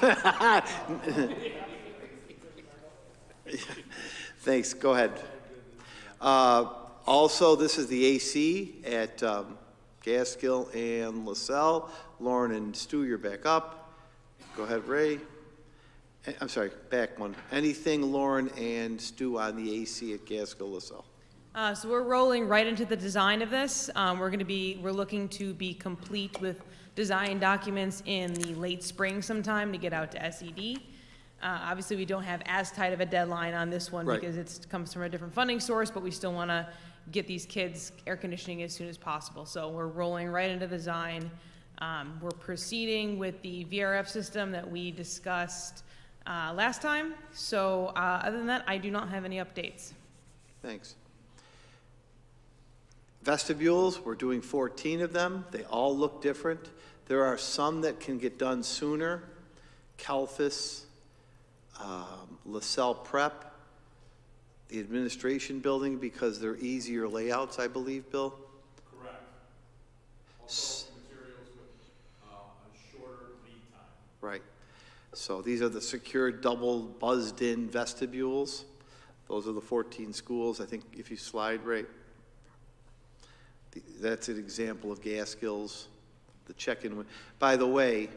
Thanks. Go ahead. Also, this is the AC at Gaskill and LaSalle. Lauren and Stu, you're back up. Go ahead, Ray. I'm sorry, back one. Anything, Lauren and Stu, on the AC at Gaskill, LaSalle? So we're rolling right into the design of this. We're looking to be complete with design documents in the late spring sometime to get out to SED. Obviously, we don't have as tight of a deadline on this one because it comes from a different funding source, but we still want to get these kids air conditioning as soon as possible. So we're rolling right into the design. We're proceeding with the VRF system that we discussed last time. So other than that, I do not have any updates. Thanks. Vestibules, we're doing 14 of them. They all look different. There are some that can get done sooner. Calfus, LaSalle Prep, the administration building, because they're easier layouts, I believe, Bill? Correct. Also materials with a shorter lead time. Right. So these are the secure double buzzed-in vestibules. Those are the 14 schools. I think if you slide right, that's an example of Gaskills, the check-in. By the way,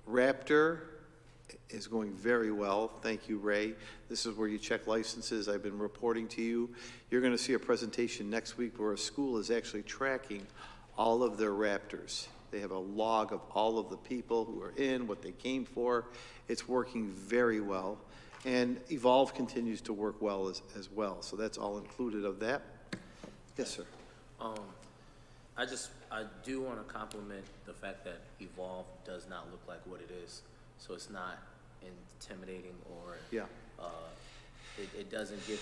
Raptor is going very well. Thank you, Ray. This is where you check licenses. I've been reporting to you. You're going to see a presentation next week where a school is actually tracking all of their Raptors. They have a log of all of the people who are in, what they came for. It's working very well. And Evolve continues to work well as well. So that's all included of that. Yes, sir. I do want to compliment the fact that Evolve does not look like what it is. so it's not intimidating or, Yeah. it doesn't give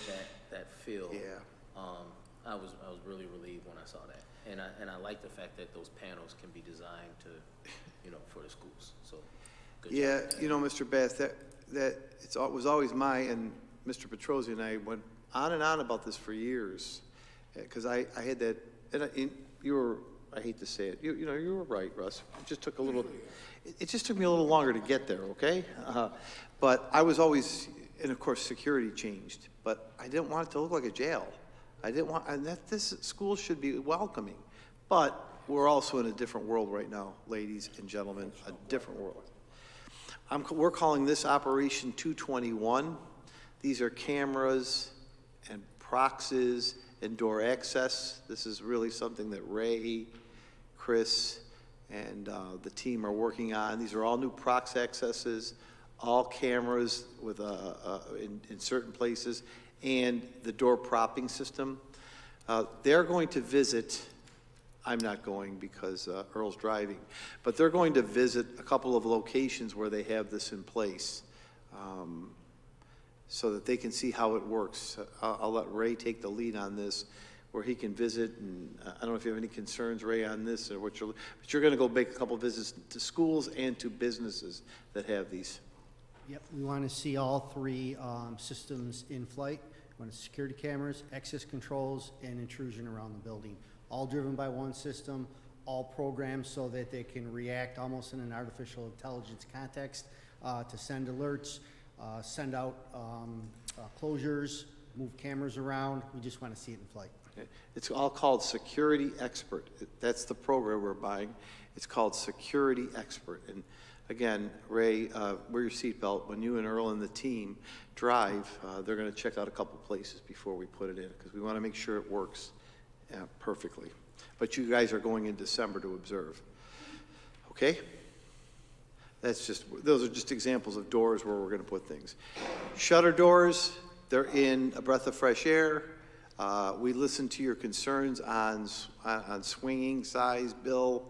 that feel. Yeah. I was really relieved when I saw that. And I like the fact that those panels can be designed to, for the schools, so. Good Yeah, job. Mr. Bass, was always and Mr. Petrosi and I went on and on about this for years. Because I had that, and you were, I hate to say it, you were right, Russ. It just took me a little longer to get there, okay? But I was always, and of course, security changed, but I didn't want it to look like a jail. This school should be welcoming. But we're also in a different world right now, ladies and gentlemen, a different world. We're calling this Operation 221. These are cameras and proxies and door access. This is really something that Ray, Chris, and the team are working on. These are all new prox accesses, all cameras with in certain places, and the door propping system. They're going to visit, I'm not going because Earl's driving, but they're going to visit a couple of locations where they have this in place, so that they can see how it works. I'll let Ray take the lead on this, where he can visit, and I don't know if you have any concerns, Ray, on this, or but you're gonna go make a couple of visits to schools and to businesses that have these. Yep, we want to see all three systems in flight. We want security cameras, access controls, and intrusion around the building. All driven by one system, all programmed so that they can react almost in an artificial intelligence context to send alerts, send out closures, move cameras around. We just want to see it in flight. Okay. It's all called Security Expert. That's the program we're buying. It's called Security Expert. And again, Ray, wear your seatbelt. When you and Earl and the team drive, they're going to check out a couple places before we put it in, because we want to make sure it works perfectly. But you guys are going in December to observe. Okay? Those are just examples of doors where we're going to put things. Shutter doors, they're in a breath of fresh air. We listened to your concerns on swinging size, Bill.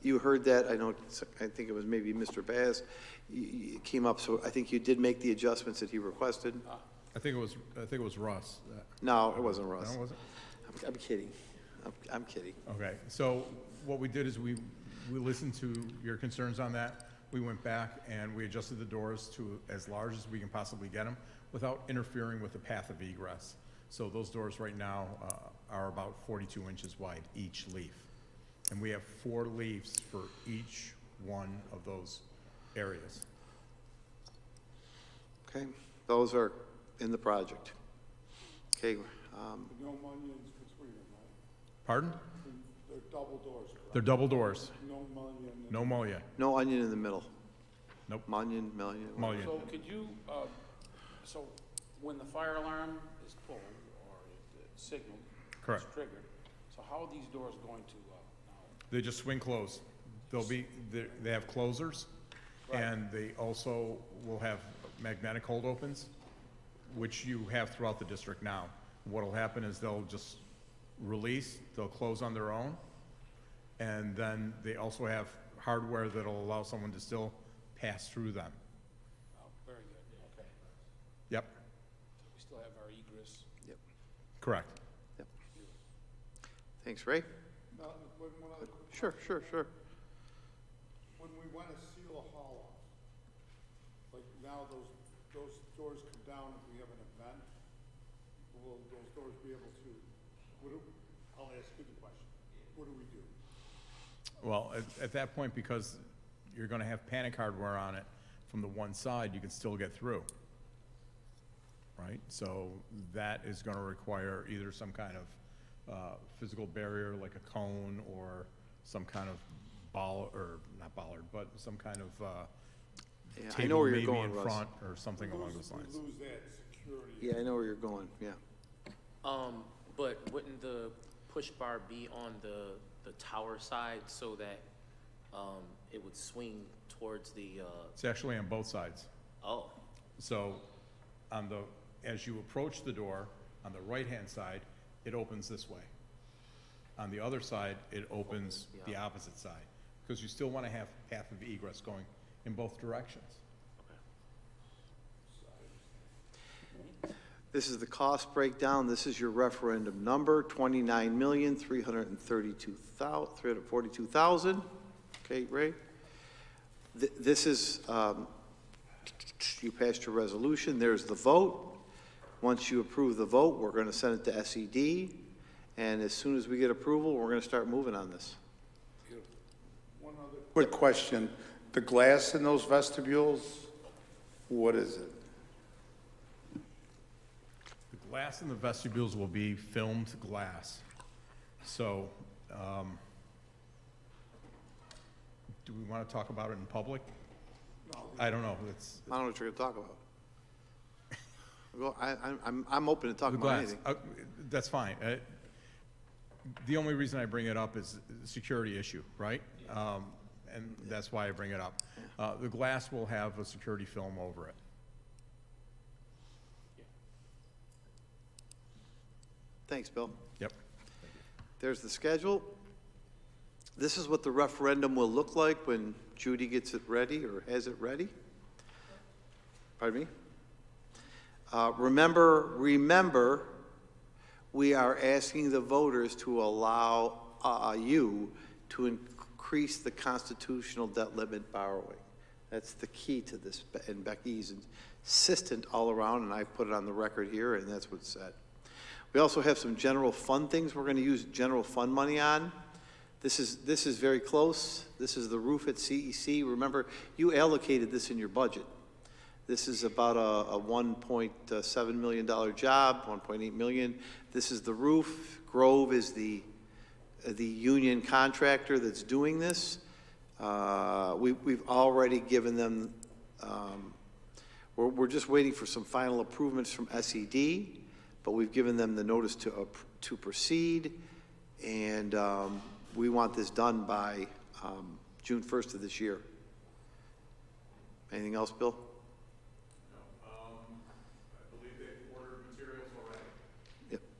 You heard that. I think it was maybe Mr. Bass. It came up, so I think you did make the adjustments that he requested. I think it was Russ. No, it wasn't Russ. No, it wasn't? I'm kidding. I'm kidding. Okay, so what we did is we listened to your concerns on that. We went back and we adjusted the doors to as large as we can possibly get them without interfering with the path of egress. So those doors right now are about 42 inches wide, each leaf. And we have 4 leaves for each one of those areas. Okay, those are in the project. Okay. No mullions between them, right? Pardon? They're double doors, correct? They're double doors. No mullion. No mullion. No onion in the middle. Nope. Mullion. Mullion. So could you, so when the fire alarm is pulled or it's signaled, Correct. it's triggered, so how are these doors going to, now? They just swing closed. They have closers, Right. and they also will have magnetic hold opens, which you have throughout the district now. What'll happen is they'll just release, they'll close on their own, and then they also have hardware that'll allow someone to still pass through them. Oh, very good, okay. Yep, We still have our egress. Yep. correct. Yep. Thanks, Ray. Now, one other quick. Sure. When we want to seal a hall off, like now those doors come down if we have an event, will those doors be able to, I'll ask you the question. What do we do? Well, at that point, because you're gonna have panic hardware on it from the one side, you can still get through. Right? So that is gonna require either some kind of physical barrier, like a cone, or some kind of not bollard, but some kind of Yeah, I know table where you're maybe going, in Russ. front, or something along those lines. We lose that security. Yeah, I know where you're going. Yeah. But wouldn't the push bar be on the tower side so that it would swing towards the? It's actually on both sides. Oh, So as you approach the door, on the right-hand side, it opens this way. On the other side, it opens the opposite side, because you still want to have path of egress going in both directions. This is the cost breakdown. This is your referendum number, $29,342,000. Okay, Ray? This is, you passed your resolution. There's the vote. Once you approve the vote, we're going to send it to SED. And as soon as we get approval, we're going to start moving on this. One other quick question. The glass in those vestibules, what is it? The glass in the vestibules will be filmed glass. So, do we want to talk about it in public? I don't know. I don't know what you're going to talk about. Well, I'm open to talking about anything. That's fine. The only reason I bring it up is the security issue, right? And that's why I bring it up. The glass will have a security film over it. Thanks, Bill. Yep. There's the schedule. This is what the referendum will look like when Judy gets it ready or has it ready. Pardon me? Remember, we are asking the voters to allow you to increase the constitutional debt limit borrowing. That's the key to this, and Becky's insistent all around, and I put it on the record here, and that's what's said. We also have some general fund things we're going to use general fund money on. This is very close. This is the roof at CEC. Remember, you allocated this in your budget. This is about a $1.7 million job, $1.8 million. This is the roof. Grove is the union contractor that's doing this. We've already given them, we're just waiting for some final improvements from SED, but we've given them the notice to proceed, and we want this done by June 1st of this year. Anything else, Bill?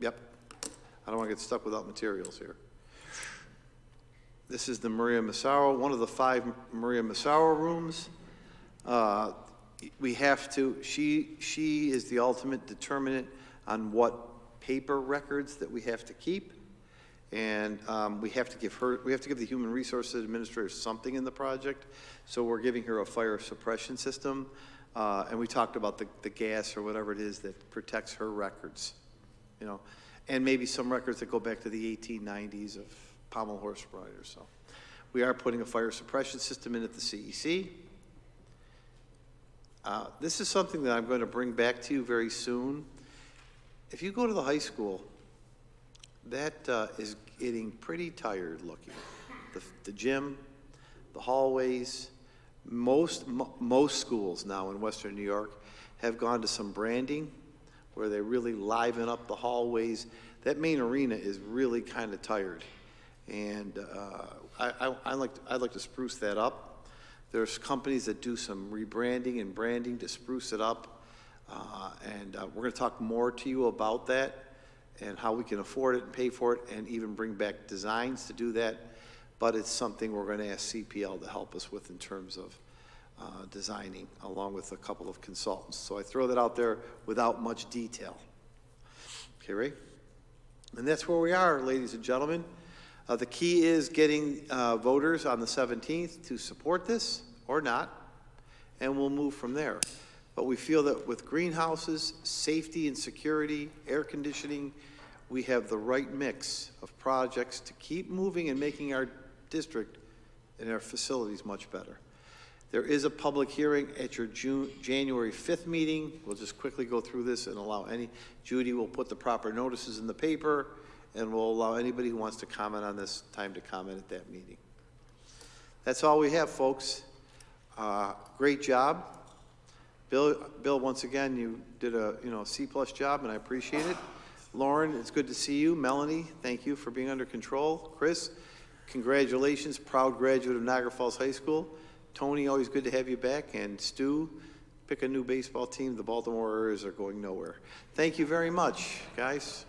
Yep. I don't want to get stuck without materials here. This is the Maria Massaro, one of the 5 Maria Massaro rooms. We have to, she is the ultimate determinant on what paper records that we have to keep. And we have to give the Human Resources Administrator something in the project. So we're giving her a fire suppression system. And we talked about the gas or whatever it is that protects her records. You know, and maybe some records that go back to the 1890s of pommel horse riders. So we are putting a fire suppression system in at the CEC. This is something that I'm going to bring back to you very soon. If you go to the high school, that is getting pretty tired looking. The gym, the hallways, most schools now in Western New York have gone to some branding where they really liven up the hallways. That main arena is really kind of tired. And I'd like to spruce that up. There's companies that do some rebranding and branding to spruce it up. And we're going to talk more to you about that and how we can afford it and pay for it and even bring back designs to do that. But it's something we're going to ask CPL to help us with in terms of designing, along with a couple of consultants. So I throw that out there without much detail. Okay, Ray? And that's where we are, ladies and gentlemen. The key is getting voters on the 17th to support this or not, and we'll move from there. But we feel that with greenhouses, safety and security, air conditioning, we have the right mix of projects to keep moving and making our district and our facilities much better. There is a public hearing at your January 5th meeting. We'll just quickly go through this and allow Judy will put the proper notices in the paper, and we'll allow anybody who wants to comment on this time to comment at that meeting. That's all we have, folks. Great job. Bill, once again, you did a C+ job, and I appreciate it. Lauren, it's good to see you. Melanie, thank you for being under control. Chris, congratulations, proud graduate of Niagara Falls High School. Tony, always good to have you back. And Stu, pick a new baseball team. The Baltimore Orioles are going nowhere. Thank you very much, guys.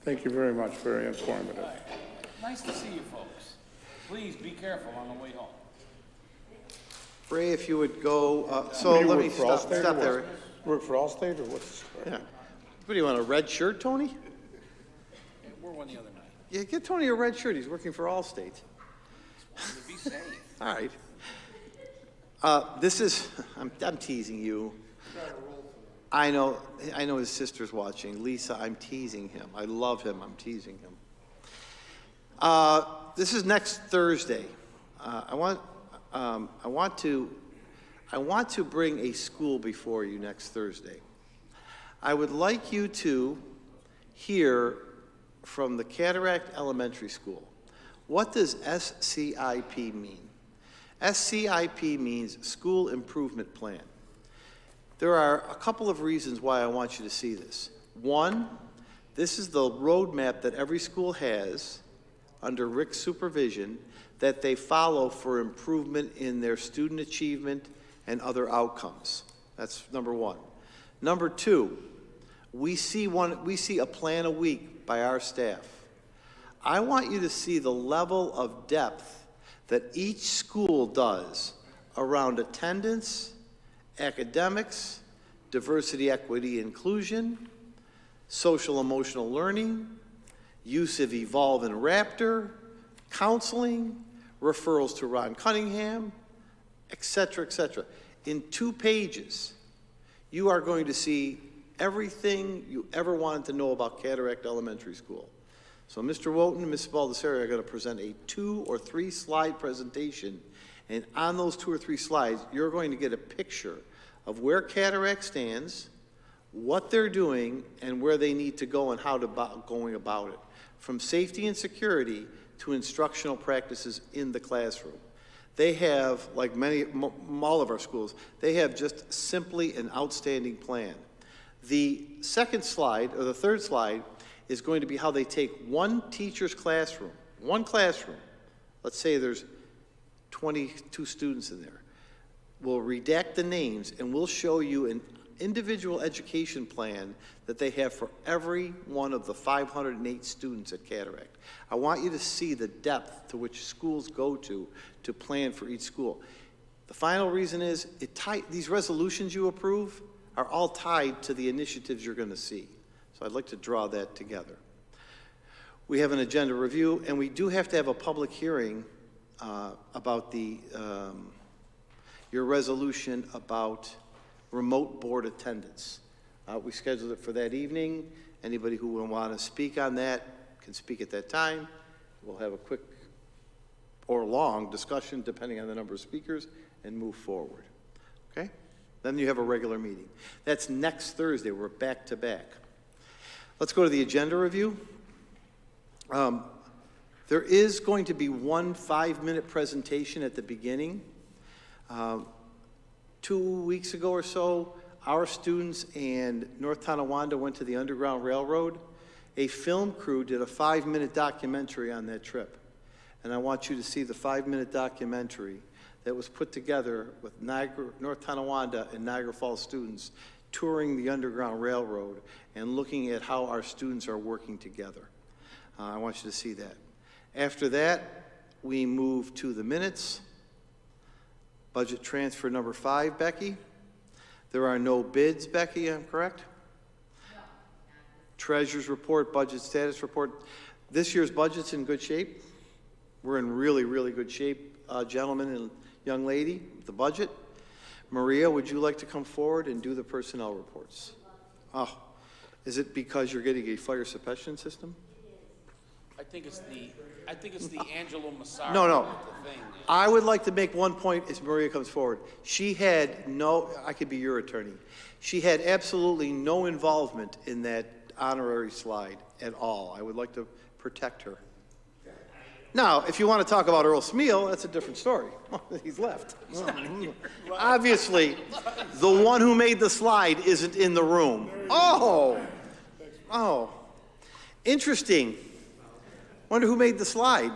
Thank you very much. Very informative. Nice to see you folks. Please be careful on the way home. Ray, if you would go, so let me stop there. Work for Allstate or what's? Yeah. What do you want, a red shirt, Tony? Yeah, wore one the other night. Yeah, get Tony a red shirt. He's working for Allstate. To be safe. All right. This is, I'm teasing you. I know his sister's watching. Lisa, I'm teasing him. I love him. I'm teasing him. This is next Thursday. I want to bring a school before you next Thursday. I would like you to hear from the Cataract Elementary School. What does SCIP mean? SCIP means School Improvement Plan. There are a couple of reasons why I want you to see this. One, this is the roadmap that every school has under Rick's supervision that they follow for improvement in their student achievement and other outcomes. That's number one. Number two, we see a plan a week by our staff. I want you to see the level of depth that each school does around attendance, academics, diversity, equity, inclusion, social emotional learning, use of Evolve and Raptor, counseling, referrals to Ron Cunningham, etc., etc. In 2 pages, you are going to see everything you ever wanted to know about Cataract Elementary School. So Mr. Wooten and Mrs. Baldessari are going to present a 2 or 3 slide presentation, and on those 2 or 3 slides, you're going to get a picture of where Cataract stands, what they're doing, and where they need to go and how to going about it, from safety and security to instructional practices in the classroom. They have, like all of our schools, they have just simply an outstanding plan. The second slide, or the third slide, is going to be how they take one teacher's classroom, let's say there's 22 students in there. We'll redact the names and we'll show you an individual education plan that they have for every one of the 508 students at Cataract. I want you to see the depth to which schools go to plan for each school. The final reason is these resolutions you approve are all tied to the initiatives you're going to see. So I'd like to draw that together. We have an agenda review, and we do have to have a public hearing about your resolution about remote board attendance. We scheduled it for that evening. Anybody who will want to speak on that can speak at that time. We'll have a quick or long discussion, depending on the number of speakers, and move forward. Okay? Then you have a regular meeting. That's next Thursday. We're back to back. Let's go to the agenda review. There is going to be one 5-minute presentation at the beginning. 2 weeks ago or so, our students and North Tonawanda went to the Underground Railroad. A film crew did a 5-minute documentary on that trip. And I want you to see the 5-minute documentary that was put together with North Tonawanda and Niagara Falls students touring the Underground Railroad and looking at how our students are working together. I want you to see that. After that, we move to the minutes. Budget transfer number 5, Becky. There are no bids, Becky, I'm correct? No. Treasurer's report, budget status report. This year's budget's in good shape. We're in really, really good shape, gentlemen and young lady, the budget. Maria, would you like to come forward and do the personnel reports? Oh, is it because you're getting a fire suppression system? I think it's the Angelo Massaro. No. Thing. I would like to make one point as Maria comes forward. She had I could be your attorney. She had absolutely no involvement in that honorary slide at all. I would like to protect her. Now, if you want to talk about Earl Smeal, that's a different story. He's left. Obviously, the one who made the slide isn't in the room. Oh, interesting. Wonder who made the slide.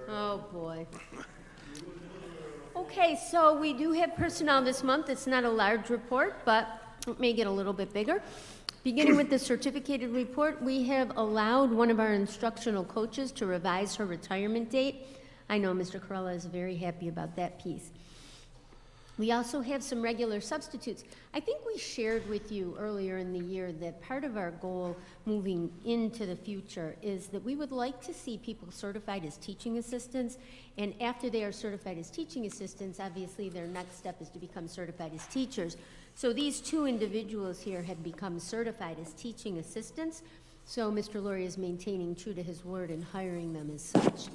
Oh, boy. Okay, so we do have personnel this month. It's not a large report, but it may get a little bit bigger Beginning with the certificated report, we have allowed one of our instructional coaches to revise her retirement date. I know Mr. Corella is very happy about that piece. We also have some regular substitutes. I think we shared with you earlier in the year that part of our goal moving into the future is that we would like to see people certified as teaching assistants, and after they are certified as teaching assistants, obviously their next step is to become certified as teachers. So these two individuals here have become certified as teaching assistants, so Mr. Laurie is maintaining true to his word and hiring them as such.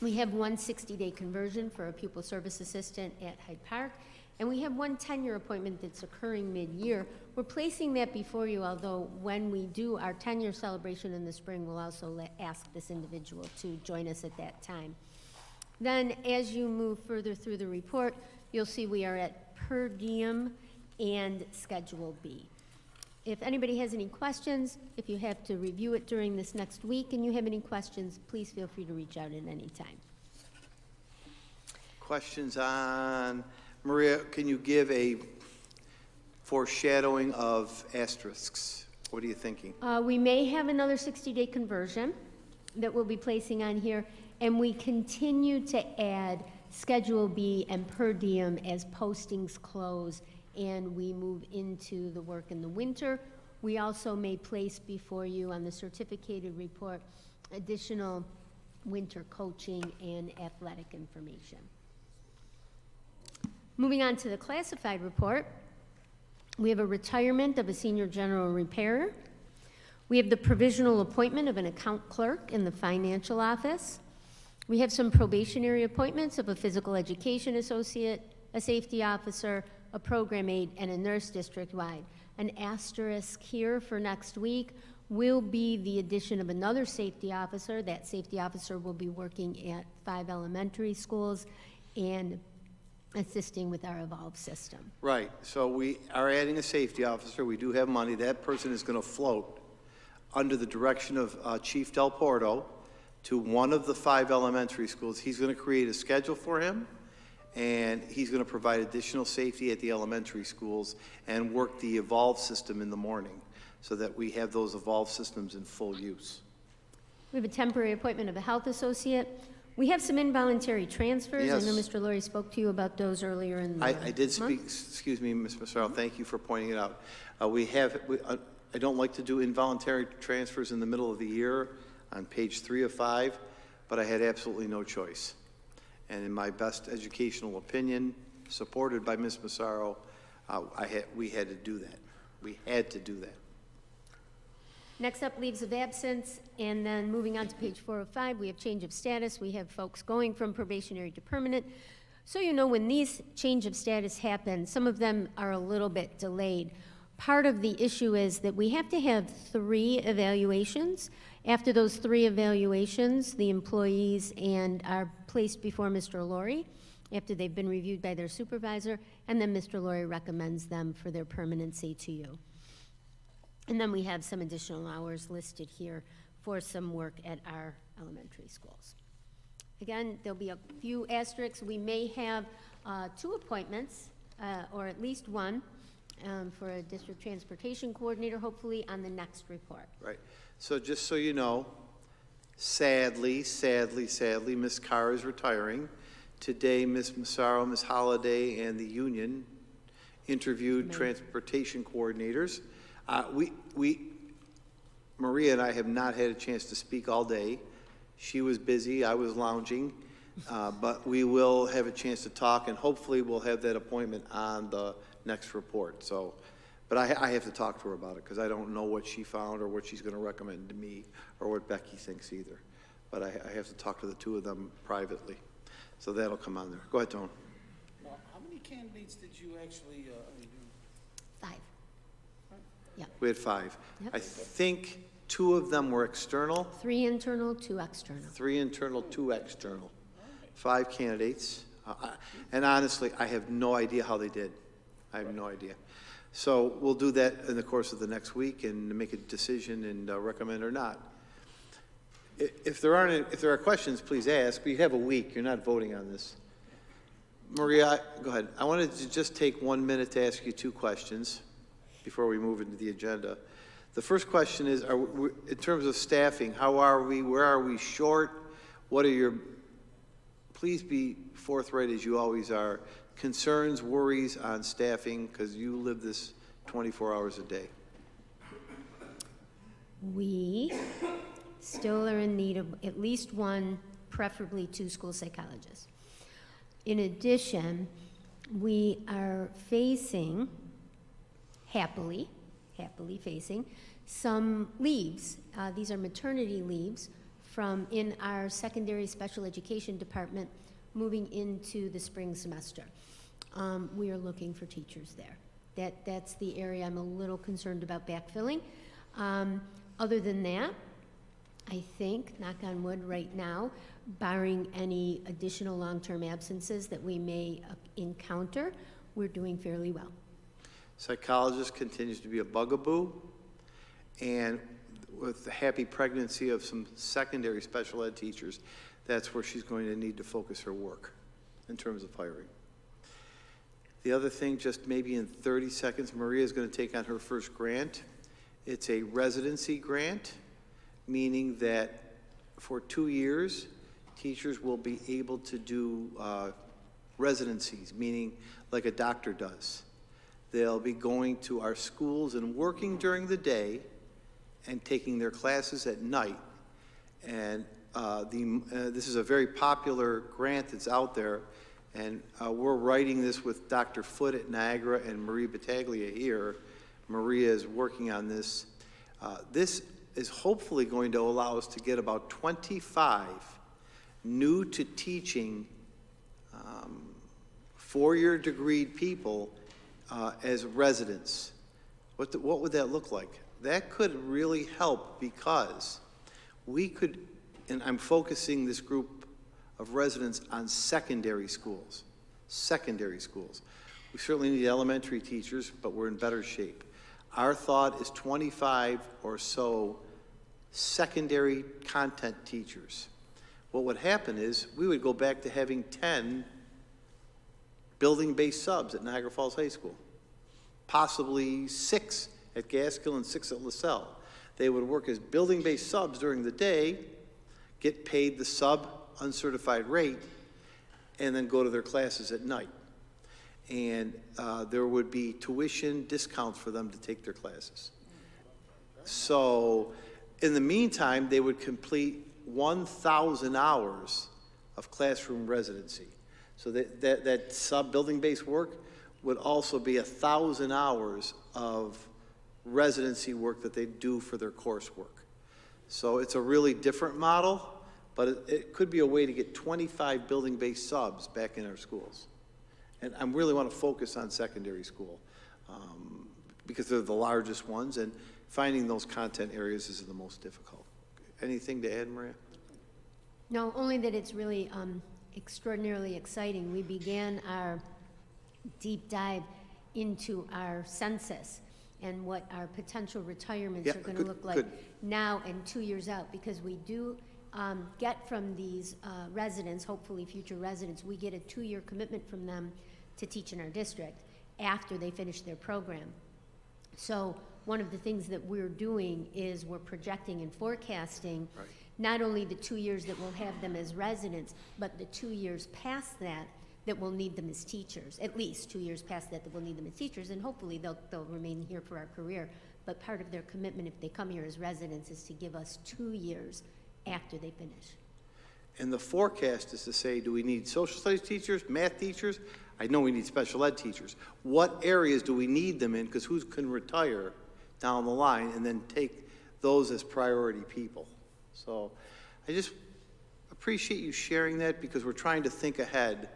We have one 60-day conversion for a pupil service assistant at Hyde Park, and we have one tenure appointment that's occurring mid-year. We're placing that before you, although when we do our tenure celebration in the spring, we'll also ask this individual to join us at that time. Then, as you move further through the report, you'll see we are at per diem and Schedule B. If anybody has any questions, if you have to review it during this next week and you have any questions, please feel free to reach out at any time. Questions on, Maria, can you give a foreshadowing of asterisks? What are you thinking? We may have another 60-day conversion that we'll be placing on here, and we continue to add Schedule B and per diem as postings close and we move into the work in the winter. We also may place before you on the certificated report additional winter coaching and athletic information. Moving on to the classified report, we have a retirement of a senior general repairer. We have the provisional appointment of an account clerk in the financial office. We have some probationary appointments of a physical education associate, a safety officer, a program aide, and a nurse district-wide. An asterisk here for next week will be the addition of another safety officer. That safety officer will be working at 5 elementary schools and assisting with our Evolve system. Right, so we are adding a safety officer. We do have money. That person is going to float under the direction of Chief Del Porto to one of the 5 elementary schools. He's going to create a schedule for him, and he's going to provide additional safety at the elementary schools and work the Evolve system in the morning so that we have those Evolve systems in full use. We have a temporary appointment of a health associate. We have some involuntary transfers. Yes. I know Mr. Laurie spoke to you about those earlier in the I did speak, month. excuse me, Ms. Massaro, thank you for pointing it out. I don't like to do involuntary transfers in the middle of the year on page 3 of 5, but I had absolutely no choice. And in my best educational opinion, supported by Ms. Massaro, we had to do that. We had to do that. Next up, leaves of absence, and then moving on to page 4 of 5, we have change of status. We have folks going from probationary to permanent. So you know when these change of status happen, some of them are a little bit delayed. Part of the issue is that we have to have 3 evaluations. After those 3 evaluations, the employees are placed before Mr. Laurie after they've been reviewed by their supervisor, and then Mr. Laurie recommends them for their permanency to you. And then we have some additional hours listed here for some work at our elementary schools. Again, there'll be a few asterisks. We may have 2 appointments, or at least 1, for a district transportation coordinator, hopefully on the next report. Right. So just so you know, sadly, Ms. Carr is retiring. Today, Ms. Massaro, Ms. Holliday, and the union interviewed transportation coordinators. Maria and I have not had a chance to speak all day. She was busy, I was lounging, but we will have a chance to talk, and hopefully we'll have that appointment on the next report. So, but I have to talk to her about it because I don't know what she found or what she's going to recommend to me or what Becky thinks either. But I have to talk to the 2 of them privately. So that'll come on there. Go ahead, Tone. Well, how many candidates did you actually, 5. Yeah. We had 5. Yep. I think 2 of them were external. 3 internal, 2 external. 3 internal, 2 external. 5 candidates. And honestly, I have no idea how they did. I have no idea. So we'll do that in the course of the next week and make a decision and recommend or not. If there are questions, please ask. You have a week. You're not voting on this. Maria, go ahead. I wanted to just take 1 minute to ask you 2 questions. before we move into the agenda. The first question is, in terms of staffing, how are we? Where are we short? What are your, please be forthright as you always are, concerns, worries on staffing, because you live this 24 hours a day. We still are in need of at least one, preferably 2 school psychologists. In addition, we are facing, happily facing, some leaves. These are maternity leaves from in our secondary special education department moving into the spring semester. We are looking for teachers there. That's the area I'm a little concerned about backfilling. Other than that, I think, knock on wood right now, barring any additional long-term absences that we may encounter, we're doing fairly well. Psychologist continues to be a bugaboo, and with the happy pregnancy of some secondary special ed teachers, that's where she's going to need to focus her work in terms of hiring. The other thing, just maybe in 30 seconds, Maria is going to take on her first grant. It's a residency grant, meaning that for 2 years, teachers will be able to do residencies, meaning like a doctor does. They'll be going to our schools and working during the day and taking their classes at night. And this is a very popular grant that's out there, and we're writing this with Dr. Foote at Niagara and Marie Battaglia here. Maria is working on this. This is hopefully going to allow us to get about 25 new to teaching 4-year degreed people as residents. What would that look like? That could really help, because we could, and I'm focusing this group of residents on secondary schools. Secondary schools. We certainly need elementary teachers, but we're in better shape. Our thought is 25 or so secondary content teachers. What would happen is we would go back to having 10 building-based subs at Niagara Falls High School, possibly 6 at Gaskill and 6 at LaSalle. They would work as building-based subs during the day, get paid the sub uncertified rate, and then go to their classes at night. And there would be tuition discounts for them to take their classes. So in the meantime, they would complete 1,000 hours of classroom residency. So that sub-building-based work would also be 1,000 hours of residency work that they do for their coursework. So it's a really different model, but it could be a way to get 25 building-based subs back in our schools. And I really want to focus on secondary school because they're the largest ones, and finding those content areas is the most difficult. Anything to add, Maria? No, only that it's really extraordinarily exciting. We began our deep dive into our census and what our potential retirements are going to look like now and 2 years out, because we do get from these residents, hopefully future residents, we get a 2-year commitment from them to teach in our district after they finish their program. So one of the things that we're doing is we're projecting and forecasting not only the 2 years that we'll have them as residents, but the 2 years past that we'll need them as teachers, at least 2 years past that we'll need them as teachers, and hopefully they'll remain here for our career. But part of their commitment, if they come here as residents, is to give us 2 years after they finish. And the forecast is to say, do we need social studies teachers, math teachers? I know we need special ed teachers. What areas do we need them in? Because who can retire down the line, and then take those as priority people. So I just appreciate you sharing that, because we're trying to think ahead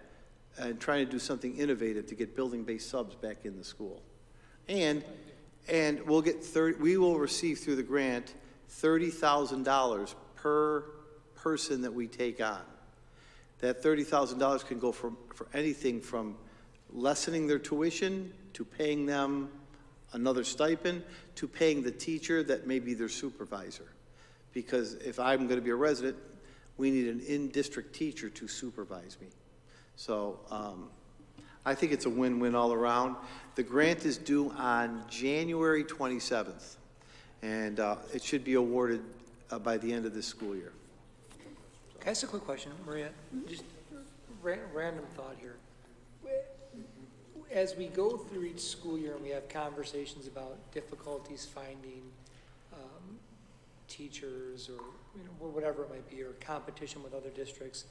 and trying to do something innovative to get building-based subs back in the school. And we'll get we will receive through the grant $30,000 per person that we take on. That $30,000 can go for anything from lessening their tuition to paying them another stipend to paying the teacher that may be their supervisor. Because if I'm going to be a resident, we need an in-district teacher to supervise me. So I think it's a win-win all around. The grant is due on January 27th, and it should be awarded by the end of this school year. Can I ask a quick question, Maria? Just random thought here. As we go through each school year and we have conversations about difficulties finding teachers or whatever it might be, or competition with other districts,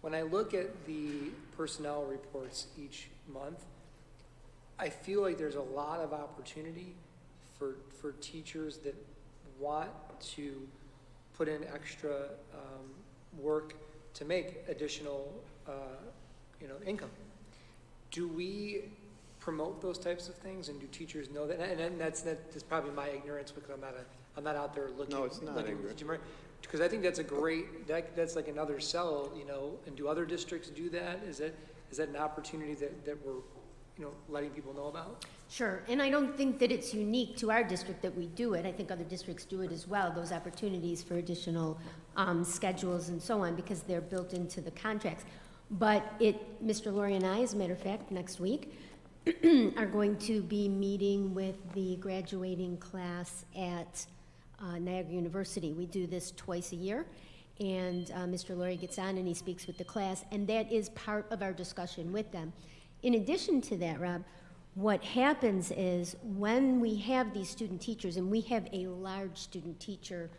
when I look at the personnel reports each month, I feel like there's a lot of opportunity for teachers that want to put in extra work to make additional income. Do we promote those types of things, and do teachers know that? And that's probably my ignorance, because I'm not out there looking. No, it's not ignorant. Because I think that's a great, that's like another sell, and do other districts do that? Is that an opportunity that we're, letting people know about? Sure, and I don't think that it's unique to our district that we do it. I think other districts do it as well, those opportunities for additional schedules and so on, because they're built into the contracts. But Mr. Laurie and I, as a matter of fact, next week, are going to be meeting with the graduating class at Niagara University. We do this twice a year, and Mr. Laurie gets on and he speaks with the class, and that is part of our discussion with them. In addition to that, Rob, what happens is when we have these student teachers, and we have a large student teacher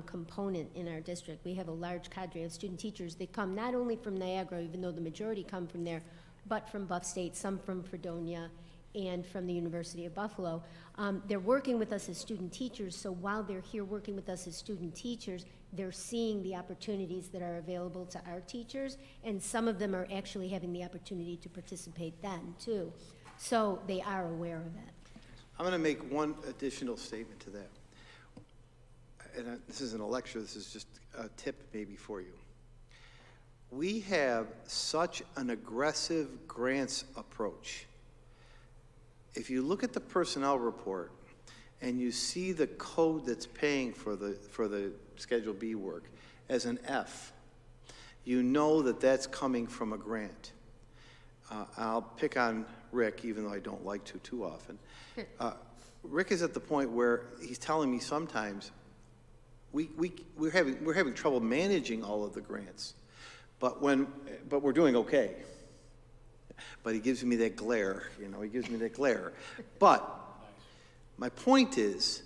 component in our district. We have a large cadre of student teachers. They come not only from Niagara, even though the majority come from there, but from Buff State, some from Fredonia, and from the University of Buffalo. They're working with us as student teachers, so while they're here working with us as student teachers, they're seeing the opportunities that are available to our teachers, and some of them are actually having the opportunity to participate then, too. So they are aware of it. I'm going to make one additional statement to that. And this isn't a lecture, this is just a tip maybe for you. We have such an aggressive grants approach. If you look at the personnel report and you see the code that's paying for the Schedule B work as an F, you know that that's coming from a grant. I'll pick on Rick, even though I don't like to too often. Rick is at the point where he's telling me sometimes we're having trouble managing all of the grants, but we're doing okay. But he gives me that glare, he gives me that glare. But my point is,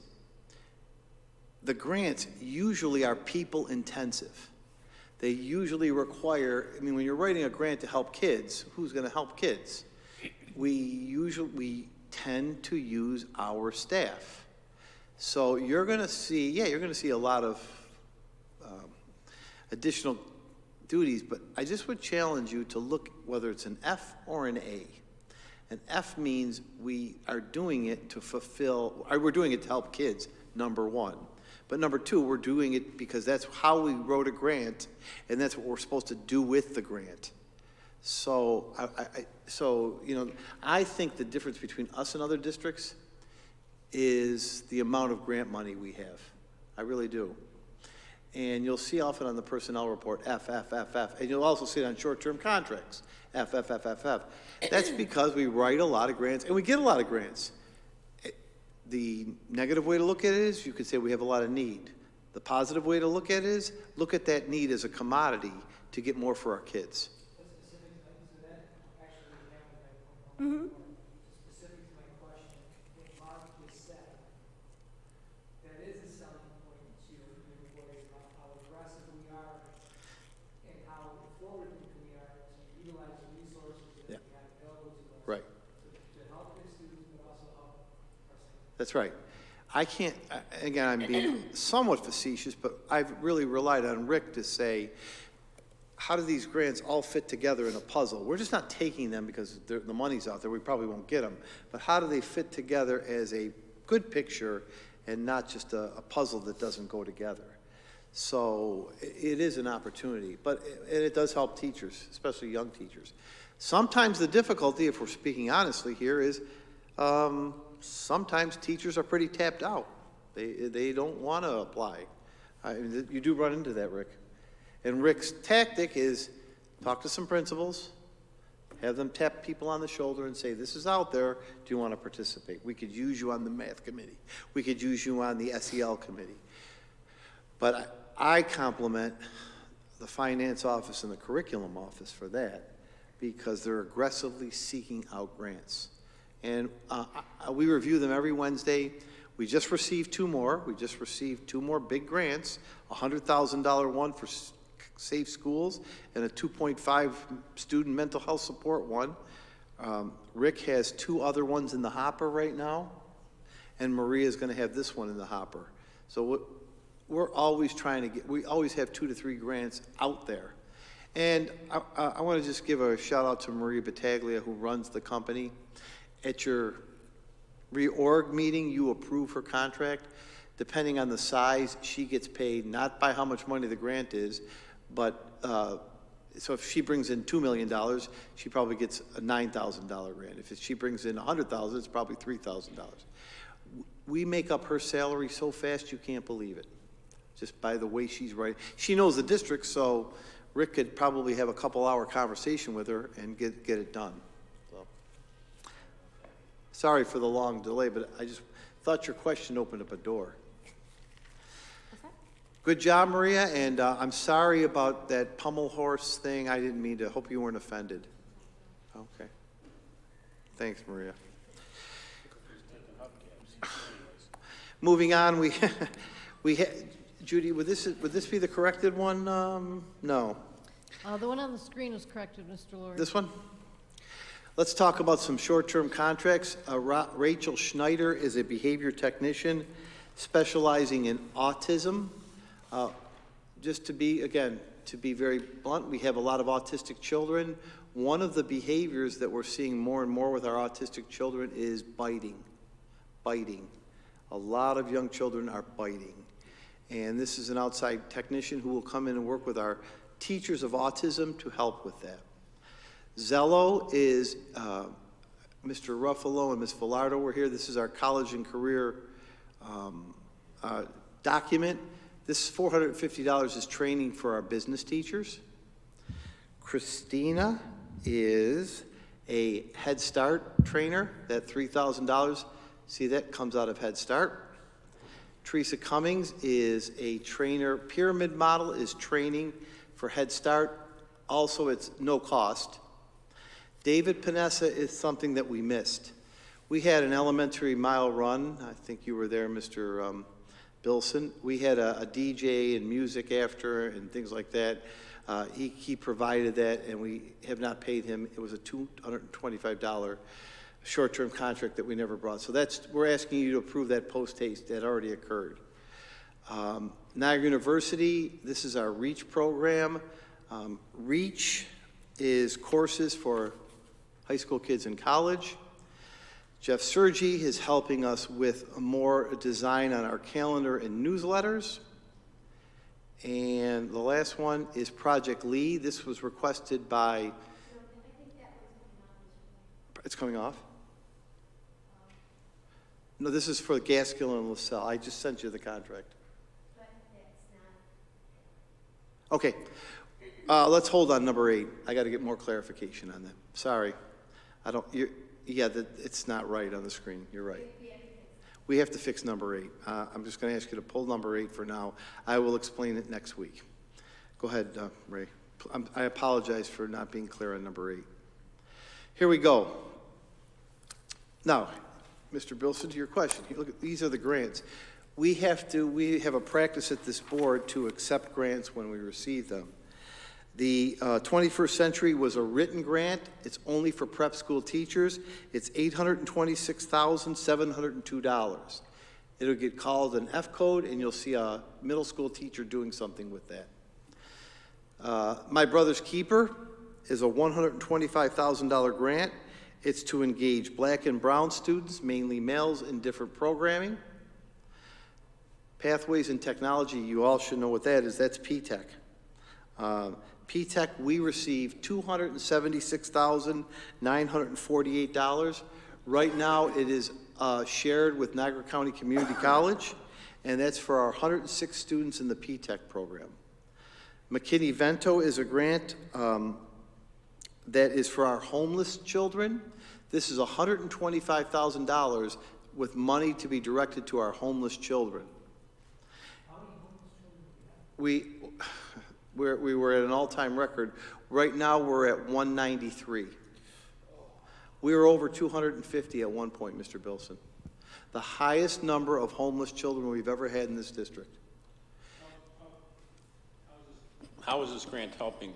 the grants usually are people intensive. They usually require, when you're writing a grant to help kids, who's going to help kids? We tend to use our staff. So you're going to see a lot of additional duties, but I just would challenge you to look whether it's an F or an A. An F means we are doing it to we're doing it to help kids, number one. But number two, we're doing it because that's how we wrote a grant, and that's what we're supposed to do with the grant. So, I think the difference between us and other districts is the amount of grant money we have. I really do. And you'll see often on the personnel report, F, F, F, F. And you'll also see it on short-term contracts, F, F, F, F, F. That's because we write a lot of grants, and we get a lot of grants. The negative way to look at it is you could say we have a lot of need. The positive way to look at it is look at that need as a commodity to get more for our kids. Mm-hmm. Specific to my question, what Mark just said, that is a selling point to your employees about how aggressive we are and how forward-thinking we are to utilize the resources that we have available to us. Right. To help the students, but also help ourselves. That's right. I can't, again, I'm being somewhat facetious, but I've really relied on Rick to say, how do these grants all fit together in a puzzle? We're just not taking them because the money's out there. We probably won't get them. But how do they fit together as a good picture and not just a puzzle that doesn't go together? So it is an opportunity, but it does help teachers, especially young teachers. Sometimes the difficulty, if we're speaking honestly here, is sometimes teachers are pretty tapped out. They don't want to apply. You do run into that, Rick. And Rick's tactic is talk to some principals, Have them tap people on the shoulder and say, this is out there, do you want to participate? We could use you on the math committee. We could use you on the SEL committee. But I compliment the finance office and the curriculum office for that, because they're aggressively seeking out grants. And we review them every Wednesday. We just received two more. We just received two more big grants, a $100,000 one for Safe Schools and a 2.5 student mental health support one. Rick has two other ones in the hopper right now, and Maria's going to have this one in the hopper. So we're always trying to we always have 2 to 3 grants out there. And I want to just give a shout out to Maria Battaglia, who runs the company. At your reorg meeting, you approve her contract. Depending on the size, she gets paid not by how much money the grant is, but so if she brings in $2 million, she probably gets a $9,000 grant. If she brings in $100,000, it's probably $3,000. We make up her salary so fast you can't believe it, just by the way she's writing. She knows the district, so Rick could probably have a couple-hour conversation with her and get it done. So, sorry for the long delay, but I just thought your question opened up a door. Good job, Maria, and I'm sorry about that pommel horse thing. I didn't mean to. Hope you weren't offended. Okay. Thanks, Maria. Moving on, Judy, would this be the corrected one? No. The one on the screen was corrected, Mr. Lord. This one? Let's talk about some short-term contracts. Rachel Schneider is a behavior technician specializing in autism. Just to be very blunt, we have a lot of autistic children. One of the behaviors that we're seeing more and more with our autistic children is biting. A lot of young children are biting. And this is an outside technician who will come in and work with our teachers of autism to help with that. Zello is Mr. Ruffalo and Ms. Villardo were here. This is our college and career document. This $450 is training for our business teachers. Christina is a Head Start trainer. That $3,000, see, that comes out of Head Start. Teresa Cummings is a trainer. Pyramid Model is training for Head Start. Also, it's no cost. David Panessa is something that we missed. We had an elementary mile run. I think you were there, Mr. Bilson. We had a DJ and music after and things like that. He provided that, and we have not paid him. It was a $225 short-term contract that we never brought. So we're asking you to approve that post-haste that already occurred. Niagara University, this is our REACH program. REACH is courses for high school kids in college. Jeff Sergi is helping us with more design on our calendar and newsletters. And the last one is Project Lee. This was requested by... It's coming off? No, this is for Gaskill and LaSalle. I just sent you the contract. Okay. Let's hold on number 8. I got to get more clarification on that. Sorry. It's not right on the screen. You're right. We have to fix number 8. I'm just going to ask you to pull number 8 for now. I will explain it next week. Go ahead, Ray. I apologize for not being clear on number 8. Here we go. Now, Mr. Bilson, to your question. Look, these are the grants. We have a practice at this board to accept grants when we receive them. The 21st Century was a written grant. It's only for prep school teachers. It's $826,702. It'll get called an F code, and you'll see a middle school teacher doing something with that. My Brother's Keeper is a $125,000 grant. It's to engage black and brown students, mainly males, in different programming. Pathways and Technology, you all should know what that is. That's P-TECH. P-TECH, we received $276,948. Right now, it is shared with Niagara County Community College, and that's for our 106 students in the P-TECH program. McKinney-Vento is a grant that is for our homeless children. This is $125,000 with money to be directed to our homeless children. We were at an all-time record. Right now, we're at 193. We were over 250 at one point, Mr. Bilson. The highest number of homeless children we've ever had in this district. How is this grant helping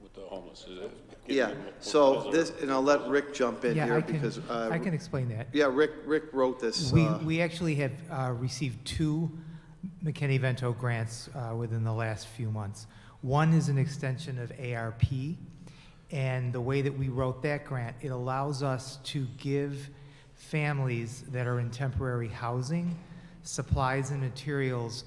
with the homeless? Is it Yeah, giving them so hotels or- this, and I'll let Rick jump in Yeah, here I can, because. I can explain that. Yeah, Rick wrote this. We actually have received 2 McKinney-Vento grants within the last few months. One is an extension of ARP, and the way that we wrote that grant, it allows us to give families that are in temporary housing supplies and materials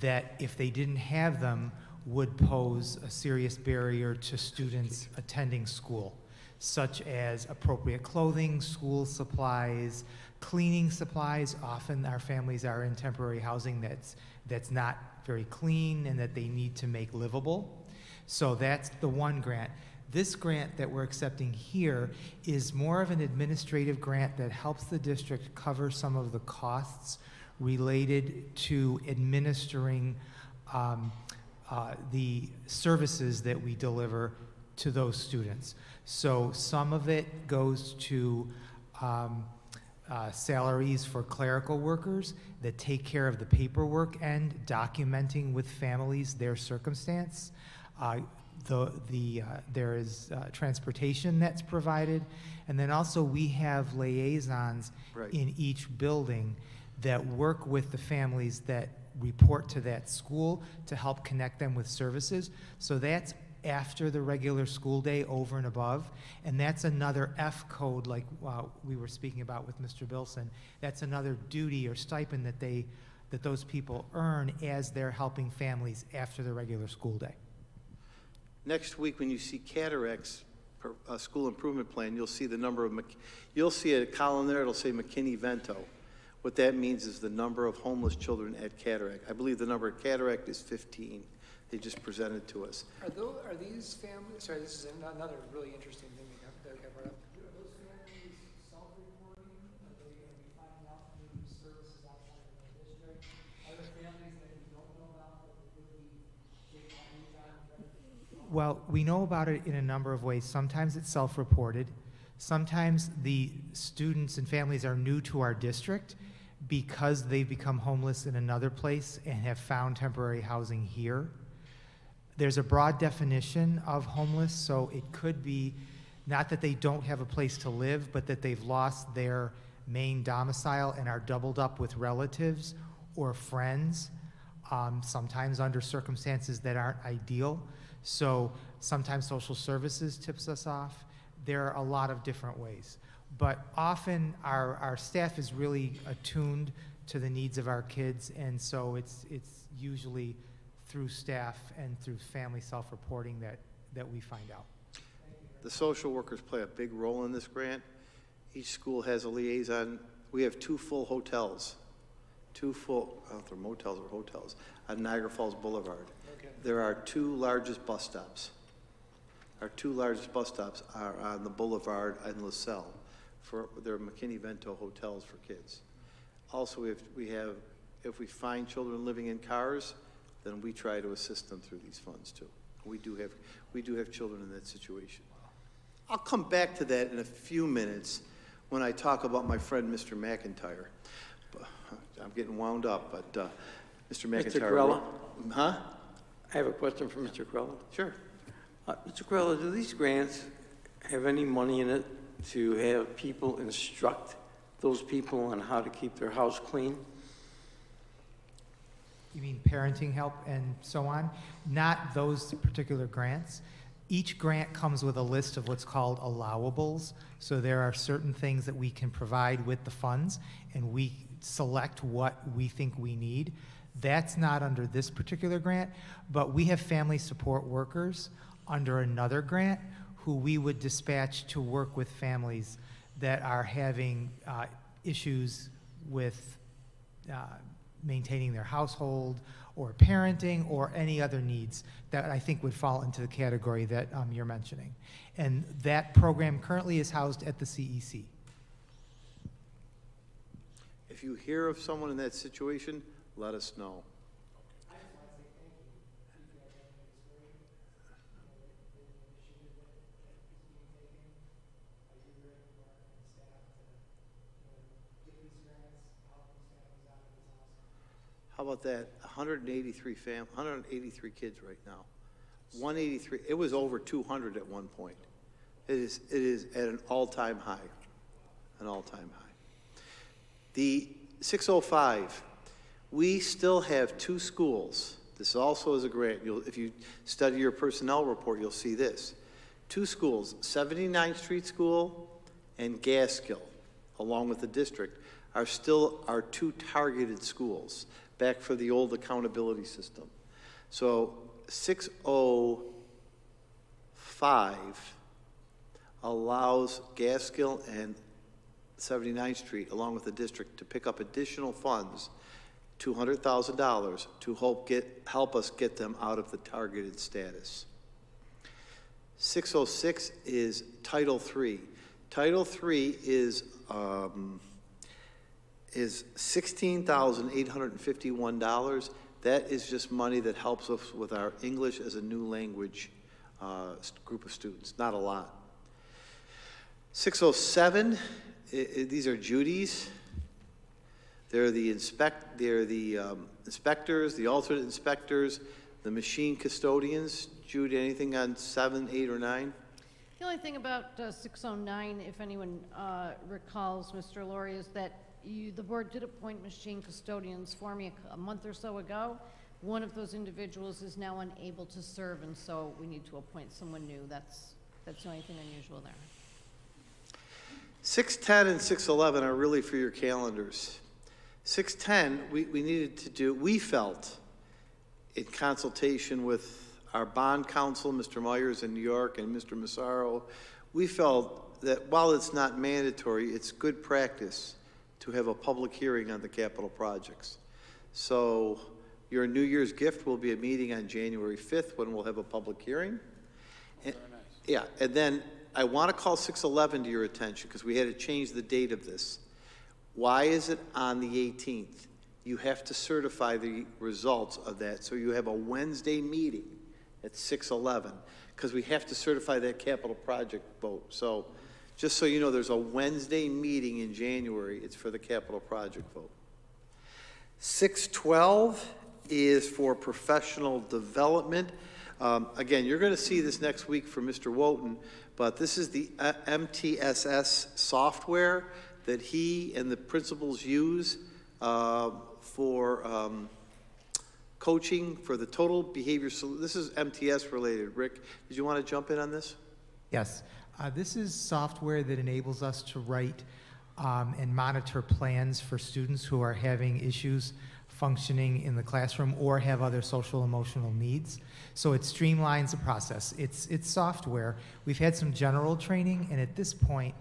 that, if they didn't have them, would pose a serious barrier to students attending school, such as appropriate clothing, school supplies, cleaning supplies. Often our families are in temporary housing that's not very clean and that they need to make livable. So that's the one grant. This grant that we're accepting here is more of an administrative grant that helps the district cover some of the costs related to administering the services that we deliver to those students. So some of it goes to salaries for clerical workers that take care of the paperwork and documenting with families their circumstance. There is transportation that's provided, and then also we have liaisons in each building that work with the families that report to that school to help connect them with services. So that's after the regular school day, over and above, and that's another F code, like we were speaking about with Mr. Bilson. That's another duty or stipend that those people earn as they're helping families after the regular school day. Next week, when you see Cataract's school improvement plan, you'll see the number of, you'll see a column there, it'll say McKinney-Vento. What that means is the number of homeless children at Cataract. I believe the number at Cataract is 15. They just presented to us. Are these families, sorry, this is another really interesting thing that got brought up. Are those families self-reporting? Are they going to be finding out through services outside of the district? Are there families that you don't know about that would really take money on? Well, we know about it in a number of ways. Sometimes it's self-reported. Sometimes the students and families are new to our district because they've become homeless in another place and have found temporary housing here. There's a broad definition of homeless, so it could be not that they don't have a place to live, but that they've lost their main domicile and are doubled up with relatives or friends, sometimes under circumstances that aren't ideal. So sometimes social services tips us off. There are a lot of different ways. But often our staff is really attuned to the needs of our kids, and so it's usually through staff and through family self-reporting that we find out. The social workers play a big role in this grant. Each school has a liaison. We have 2 full hotels, 2 full, I don't know if they're motels or hotels, on Niagara Falls Boulevard. Okay. There are 2 largest bus stops. Our 2 largest bus stops are on the Boulevard and LaSalle. They're McKinney-Vento hotels for kids. Also, if we find children living in cars, then we try to assist them through these funds too. We do have children in that situation. I'll come back to that in a few minutes when I talk about my friend Mr. McIntyre. I'm getting wound up, but Mr. McIntyre. Mr. Corella? Huh? I have a question for Mr. Corella. Sure. Mr. Corella, do these grants have any money in it to have people instruct those people on how to keep their house clean? You mean parenting help and so on? Not those particular grants. Each grant comes with a list of what's called allowables. So there are certain things that we can provide with the funds, and we select what we think we need. That's not under this particular grant, but we have family support workers under another grant who we would dispatch to work with families that are having issues with maintaining their household or parenting or any other needs that I think would fall into the category that you're mentioning. And that program currently is housed at the CEC. If you hear of someone in that situation, let us know. How about that? 183 kids right now. 183. It was over 200 at one point. It is at an all-time high. An all-time high. The 605, we still have 2 schools. This also is a grant. If you study your personnel report, you'll see this. 2 schools, 79th Street School and Gaskill, along with the district, are still our 2 targeted schools, back for the old accountability system. So 605 allows Gaskill and 79th Street, along with the district, to pick up additional funds, $200,000, to help us get them out of the targeted status. 606 is Title III. Title III is $16,851. That is just money that helps us with our English as a new language group of students. Not a lot. 607, these are Judy's. They're the inspectors, the alternate inspectors, the machine custodians. Judy, anything on 7, 8, or 9? The only thing about 609, if anyone recalls, Mr. Laurie, is that the board did appoint machine custodians for me a month or so ago. One of those individuals is now unable to serve, and so we need to appoint someone new. That's the only thing unusual there. 610 and 611 are really for your calendars. 610, we felt, in consultation with our bond counsel, Mr. Myers in New York, and Mr. Massaro, we felt that while it's not mandatory, it's good practice to have a public hearing on the capital projects. So your New Year's gift will be a meeting on January 5th when we'll have a public hearing. And, Very nice. yeah, and then I want to call 611 to your attention because we had to change the date of this. Why is it on the 18th? You have to certify the results of that, so you have a Wednesday meeting at 611 because we have to certify that capital project vote. So just so you know, there's a Wednesday meeting in January. It's for the capital project vote. 612 is for professional development. Again, you're going to see this next week from Mr. Wotton, but this is the MTSS software that he and the principals use for coaching for the total behavior. This is MTS related. Rick, did you want to jump in on this? Yes. This is software that enables us to write and monitor plans for students who are having issues functioning in the classroom or have other social emotional needs. So it streamlines the process. It's software. We've had some general training, and at this point,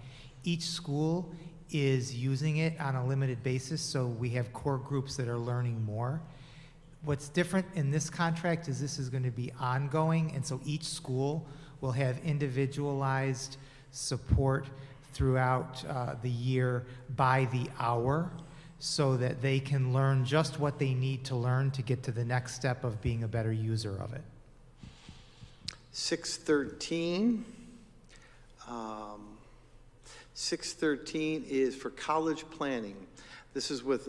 each school is using it on a limited basis, so we have core groups that are learning more. What's different in this contract is this is going to be ongoing, and so each school will have individualized support throughout the year by the hour so that they can learn just what they need to learn to get to the next step of being a better user of it. 613. 613 is for college planning. This is with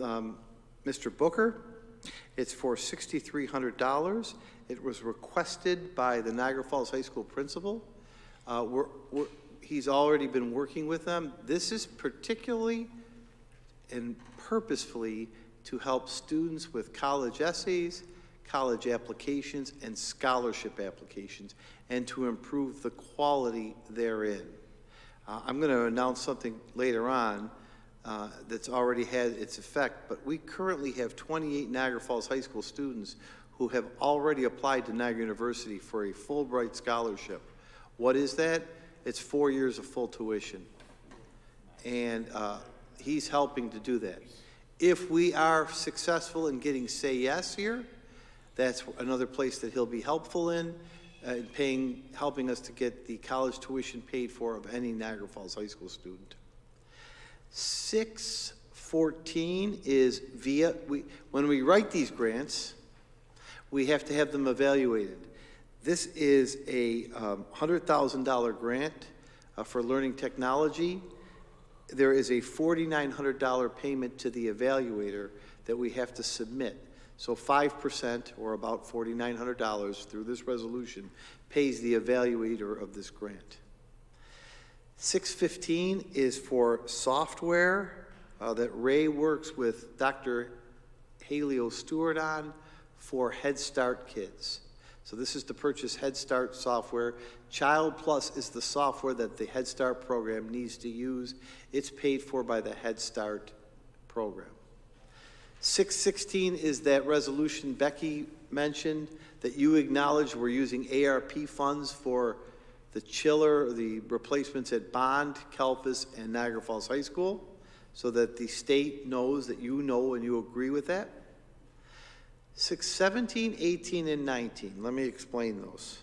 Mr. Booker. It's for $6,300. It was requested by the Niagara Falls High School principal. He's already been working with them. This is particularly and purposefully to help students with college essays, college applications, and scholarship applications, and to improve the quality therein. I'm going to announce something later on that's already had its effect, but we currently have 28 Niagara Falls High School students who have already applied to Niagara University for a Fulbright scholarship. What is that? It's 4 years of full tuition. And he's helping to do that. If we are successful in getting Say Yes here, that's another place that he'll be helpful in helping us to get the college tuition paid for of any Niagara Falls High School student. 614 is when we write these grants, we have to have them evaluated. This is a $100,000 grant for learning technology. There is a $4,900 payment to the evaluator that we have to submit. So 5%, or about $4,900 through this resolution, pays the evaluator of this grant. 615 is for software that Ray works with Dr. Haleo Stewart on for Head Start kids. So this is to purchase Head Start software. Child Plus is the software that the Head Start program needs to use. It's paid for by the Head Start program. 616 is that resolution Becky mentioned that you acknowledge we're using ARP funds for the chiller, the replacements at Bond, Kelpis, and Niagara Falls High School, so that the state knows that you know and you agree with that. 617, 18, and 19. Let me explain those.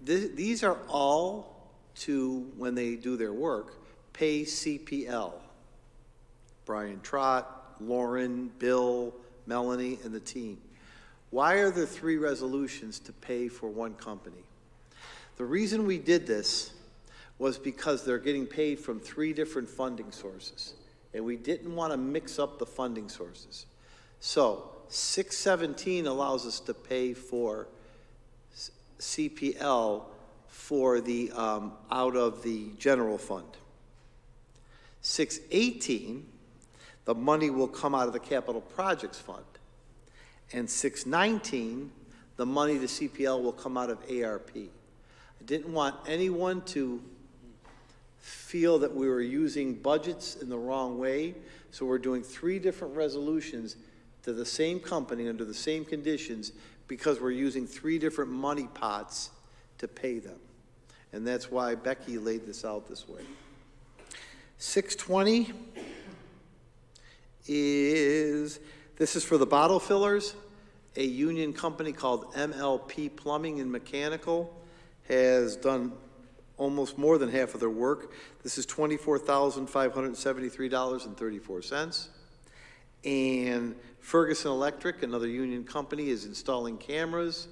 These are all to, when they do their work, pay CPL. Brian Trott, Lauren, Bill, Melanie, and the team. Why are there 3 resolutions to pay for one company? The reason we did this was because they're getting paid from 3 different funding sources, and we didn't want to mix up the funding sources. So 617 allows us to pay for CPL for the out of the general fund. 618, the money will come out of the capital projects fund. And 619, the money to CPL will come out of ARP. I didn't want anyone to feel that we were using budgets in the wrong way, so we're doing 3 different resolutions to the same company under the same conditions because we're using 3 different money pots to pay them. And that's why Becky laid this out this way. 620 this is for the bottle fillers. A union company called MLP Plumbing and Mechanical has done almost more than half of their work. This is $24,573.34. And Ferguson Electric, another union company, is installing cameras.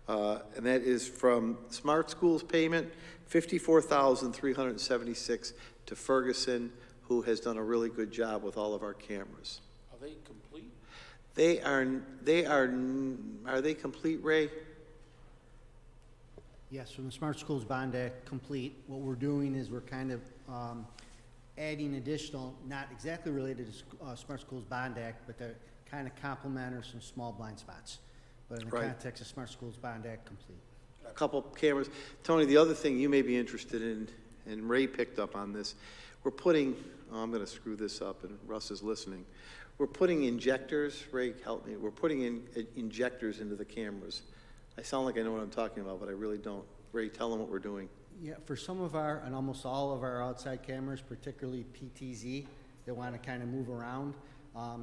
And that is from Smart Schools payment, $54,376 to Ferguson, who has done a really good job with all of our cameras. Are they complete? Are they complete, Ray? Yes, from the Smart Schools Bond Act complete, what we're doing is we're kind of adding additional, not exactly related to Smart Schools Bond Act, but they're kind of complement or some small blind spots. But in the context of Smart Schools Bond Act complete. A couple cameras. Tony, the other thing you may be interested in, and Ray picked up on this, we're putting, I'm going to screw this up, and Russ is listening. We're putting injectors, Ray, help me. We're putting in injectors into the cameras. I sound like I know what I'm talking about, but I really don't. Ray, tell them what we're doing. Yeah, for some of our, and almost all of our outside cameras, particularly PTZ, that want to kind of move around,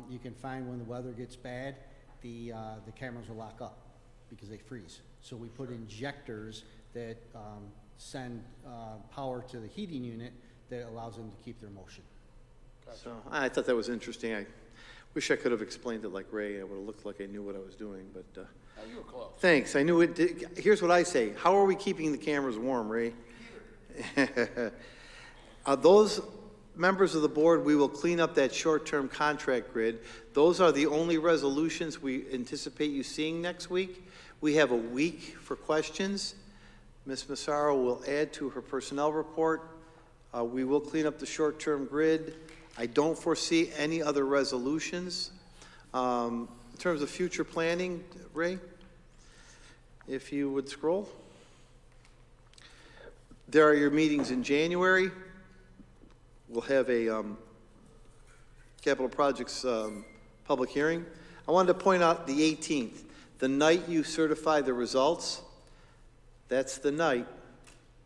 you can find when the weather gets bad, the cameras will lock up because they freeze. So we put injectors that send power to the heating unit that allows them to keep their motion. So I thought that was interesting. I wish I could have explained it like Ray. I would have looked like I knew what I was doing, but You were close. thanks. I knew it. Here's what I say. How are we keeping the cameras warm, Ray? Those members of the board, we will clean up that short-term contract grid. Those are the only resolutions we anticipate you seeing next week. We have a week for questions. Ms. Massaro will add to her personnel report. We will clean up the short-term grid. I don't foresee any other resolutions. In terms of future planning, Ray, if you would scroll. There are your meetings in January. We'll have a capital projects public hearing. I wanted to point out the 18th, the night you certify the results. That's the night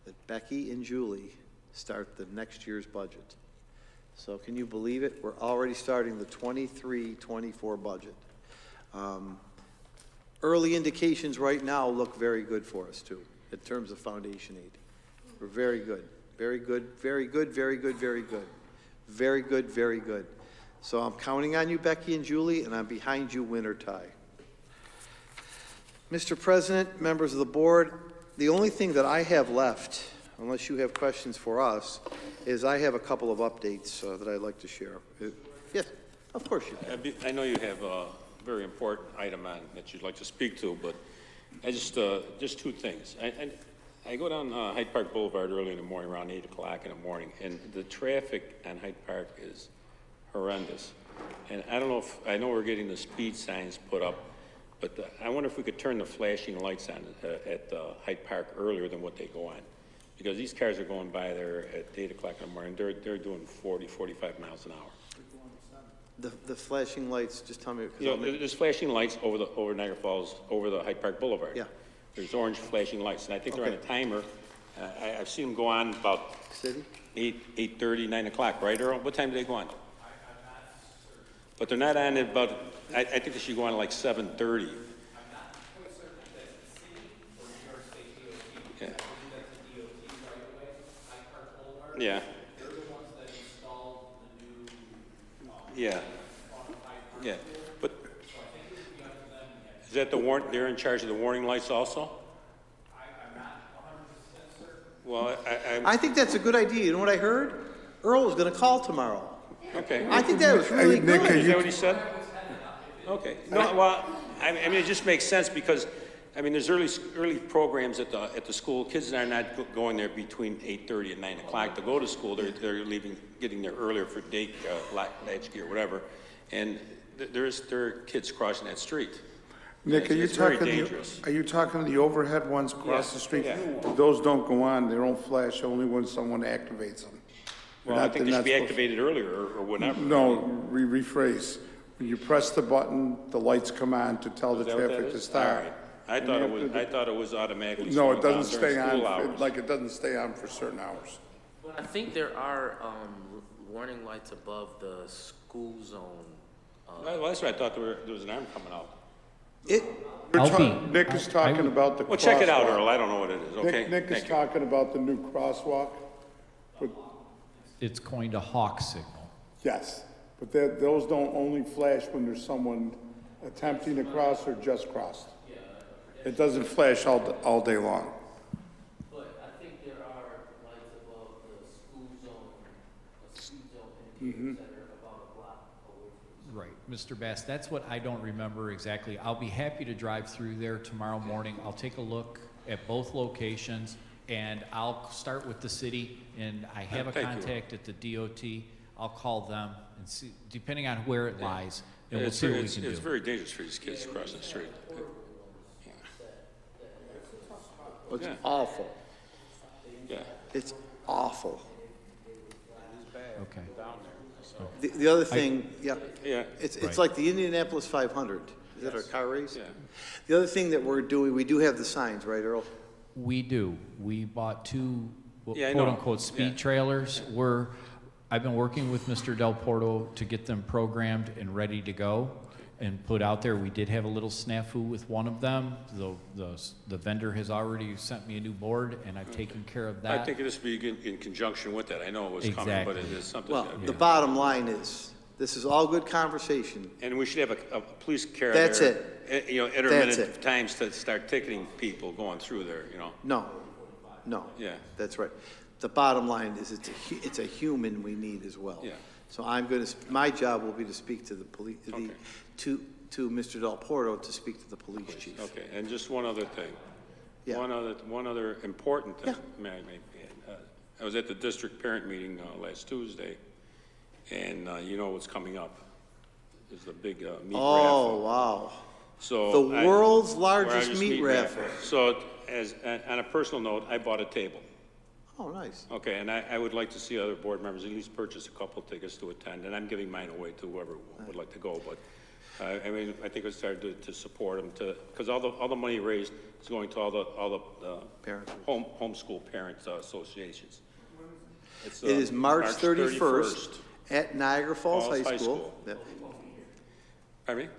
that Becky and Julie start the next year's budget. So can you believe it? We're already starting the 23-24 budget. Early indications right now look very good for us too, in terms of foundation aid. We're very good, very good, very good, very good, very good. Very good, very good. So I'm counting on you, Becky and Julie, and I'm behind you, win or tie. Mr. President, members of the board, the only thing that I have left, unless you have questions for us, is I have a couple of updates that I'd like to share. Yes, of course you can. I know you have a very important item on that you'd like to speak to, but I just two things. I go down Hyde Park Boulevard early in the morning, around 8 o'clock in the morning, and the traffic on Hyde Park is horrendous. And I don't know if, I know we're getting the speed signs put up, but I wonder if we could turn the flashing lights on at Hyde Park earlier than what they go on. Because these cars are going by there at 8 o'clock in the morning, they're doing 40, 45 miles an hour. The flashing lights, just tell me. You know, there's flashing lights over Niagara Falls, over the Hyde Park Boulevard. Yeah. There's orange flashing lights, and I think they're on a timer. I've seen them go on about 8:30, 9 o'clock, right, Earl? What time do they go on? But they're not on at about, I think they should go on at like 7:30. Yeah. Yeah. Yeah. Yeah. But is that they're in charge of the warning lights also? Well, I think that's a good idea. You know what I heard? Earl was going to call tomorrow. Okay. I think that was really good. Is that what he said? Okay. No, well, I mean, it just makes sense because, I mean, there's early programs at the school. Kids are not going there between 8:30 and 9 o'clock to go to school. They're getting there earlier for day, latch key or whatever. And there are kids crossing that street. Nick, it's very dangerous. Are you talking the overhead ones across the street? Yeah. Those don't go on, they don't flash only when someone activates them. Well, I think they should be activated earlier or whatever. No, rephrase. When you press the button, the lights come on to tell the traffic to stop. All right. I thought it was automatically. No, it slowing doesn't down during stay school on, hours. like it doesn't stay on for certain hours. I think there are warning lights above the school zone. Well, that's what I thought there was an arm coming out. Nick is talking about the crosswalk. Well, check it out, Earl. I don't know what it is. Okay. Nick is talking about the new crosswalk. It's going to hawk signal. Yes, but those don't only flash when there's someone attempting to cross or just crossed. It doesn't flash all day long. But I think there are lights above the school zone indicators that are about a block away from the school. Right, Mr. Bass, that's what I don't remember exactly. I'll be happy to drive through there tomorrow morning. I'll take a look at both locations, and I'll start with the city, and I have a contact at the DOT. I'll call them and see, depending on where it lies, and we'll see what we can do. It's very dangerous for these kids crossing the street. It's awful. Yeah. It's awful. Okay. The other thing, Yeah. it's like the Indianapolis 500. Is that our car race? Yeah. The other thing that we're doing, we do have the signs, right, Earl? We do. We bought two Yeah, I know. quote-unquote speed trailers. I've been working with Mr. Del Porto to get them programmed and ready to go and put out there. We did have a little snafu with one of them. The vendor has already sent me a new board, and I've taken care of that. I think this would be in conjunction with that. I know it was coming, but it is something. Well, the bottom line is, this is all good conversation. And we should have a police car That's there. it. You know, intermittent times to start ticketing people going through there, you know. No. Yeah. That's right. The bottom line is it's a human we need as well. Yeah. So my job will be to speak to the police, to Mr. Del Porto to speak to the police chief. Okay, and just one other thing. Yeah. One other important thing. I was at the district parent meeting last Tuesday, and you know what's coming up. There's the big meat raffle. Oh, wow. So the world's largest meat raffle. So on a personal note, I bought a table. Oh, nice. Okay, and I would like to see other board members at least purchase a couple tickets to attend, and I'm giving mine away to whoever would like to go, but I mean, I think it's started to support them because all the money raised is going to all the homeschool parents associations. It is March 31st, At Niagara Falls High School. Yeah. Pardon me?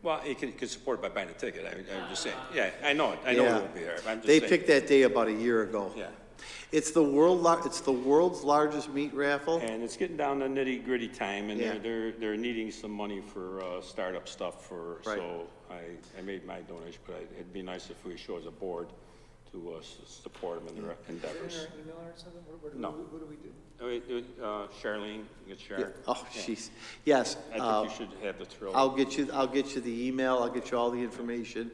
Well, you can support it by buying a ticket, I'm just saying. Yeah, I know it, it won't be there. I'm just They saying. picked that day about a year ago. Yeah. It's the world's largest meat raffle. And it's getting down to nitty gritty time, and Yeah. they're needing some money for startup stuff Right. so I made my donation, but it'd be nice if we show as a board to support them in their endeavors. Is there an email or something? No. What do we do? Charlene, you get Sharon. Oh, Yeah. jeez. Yes. I think you should have the thrill. I'll get you the email. I'll get you all the information.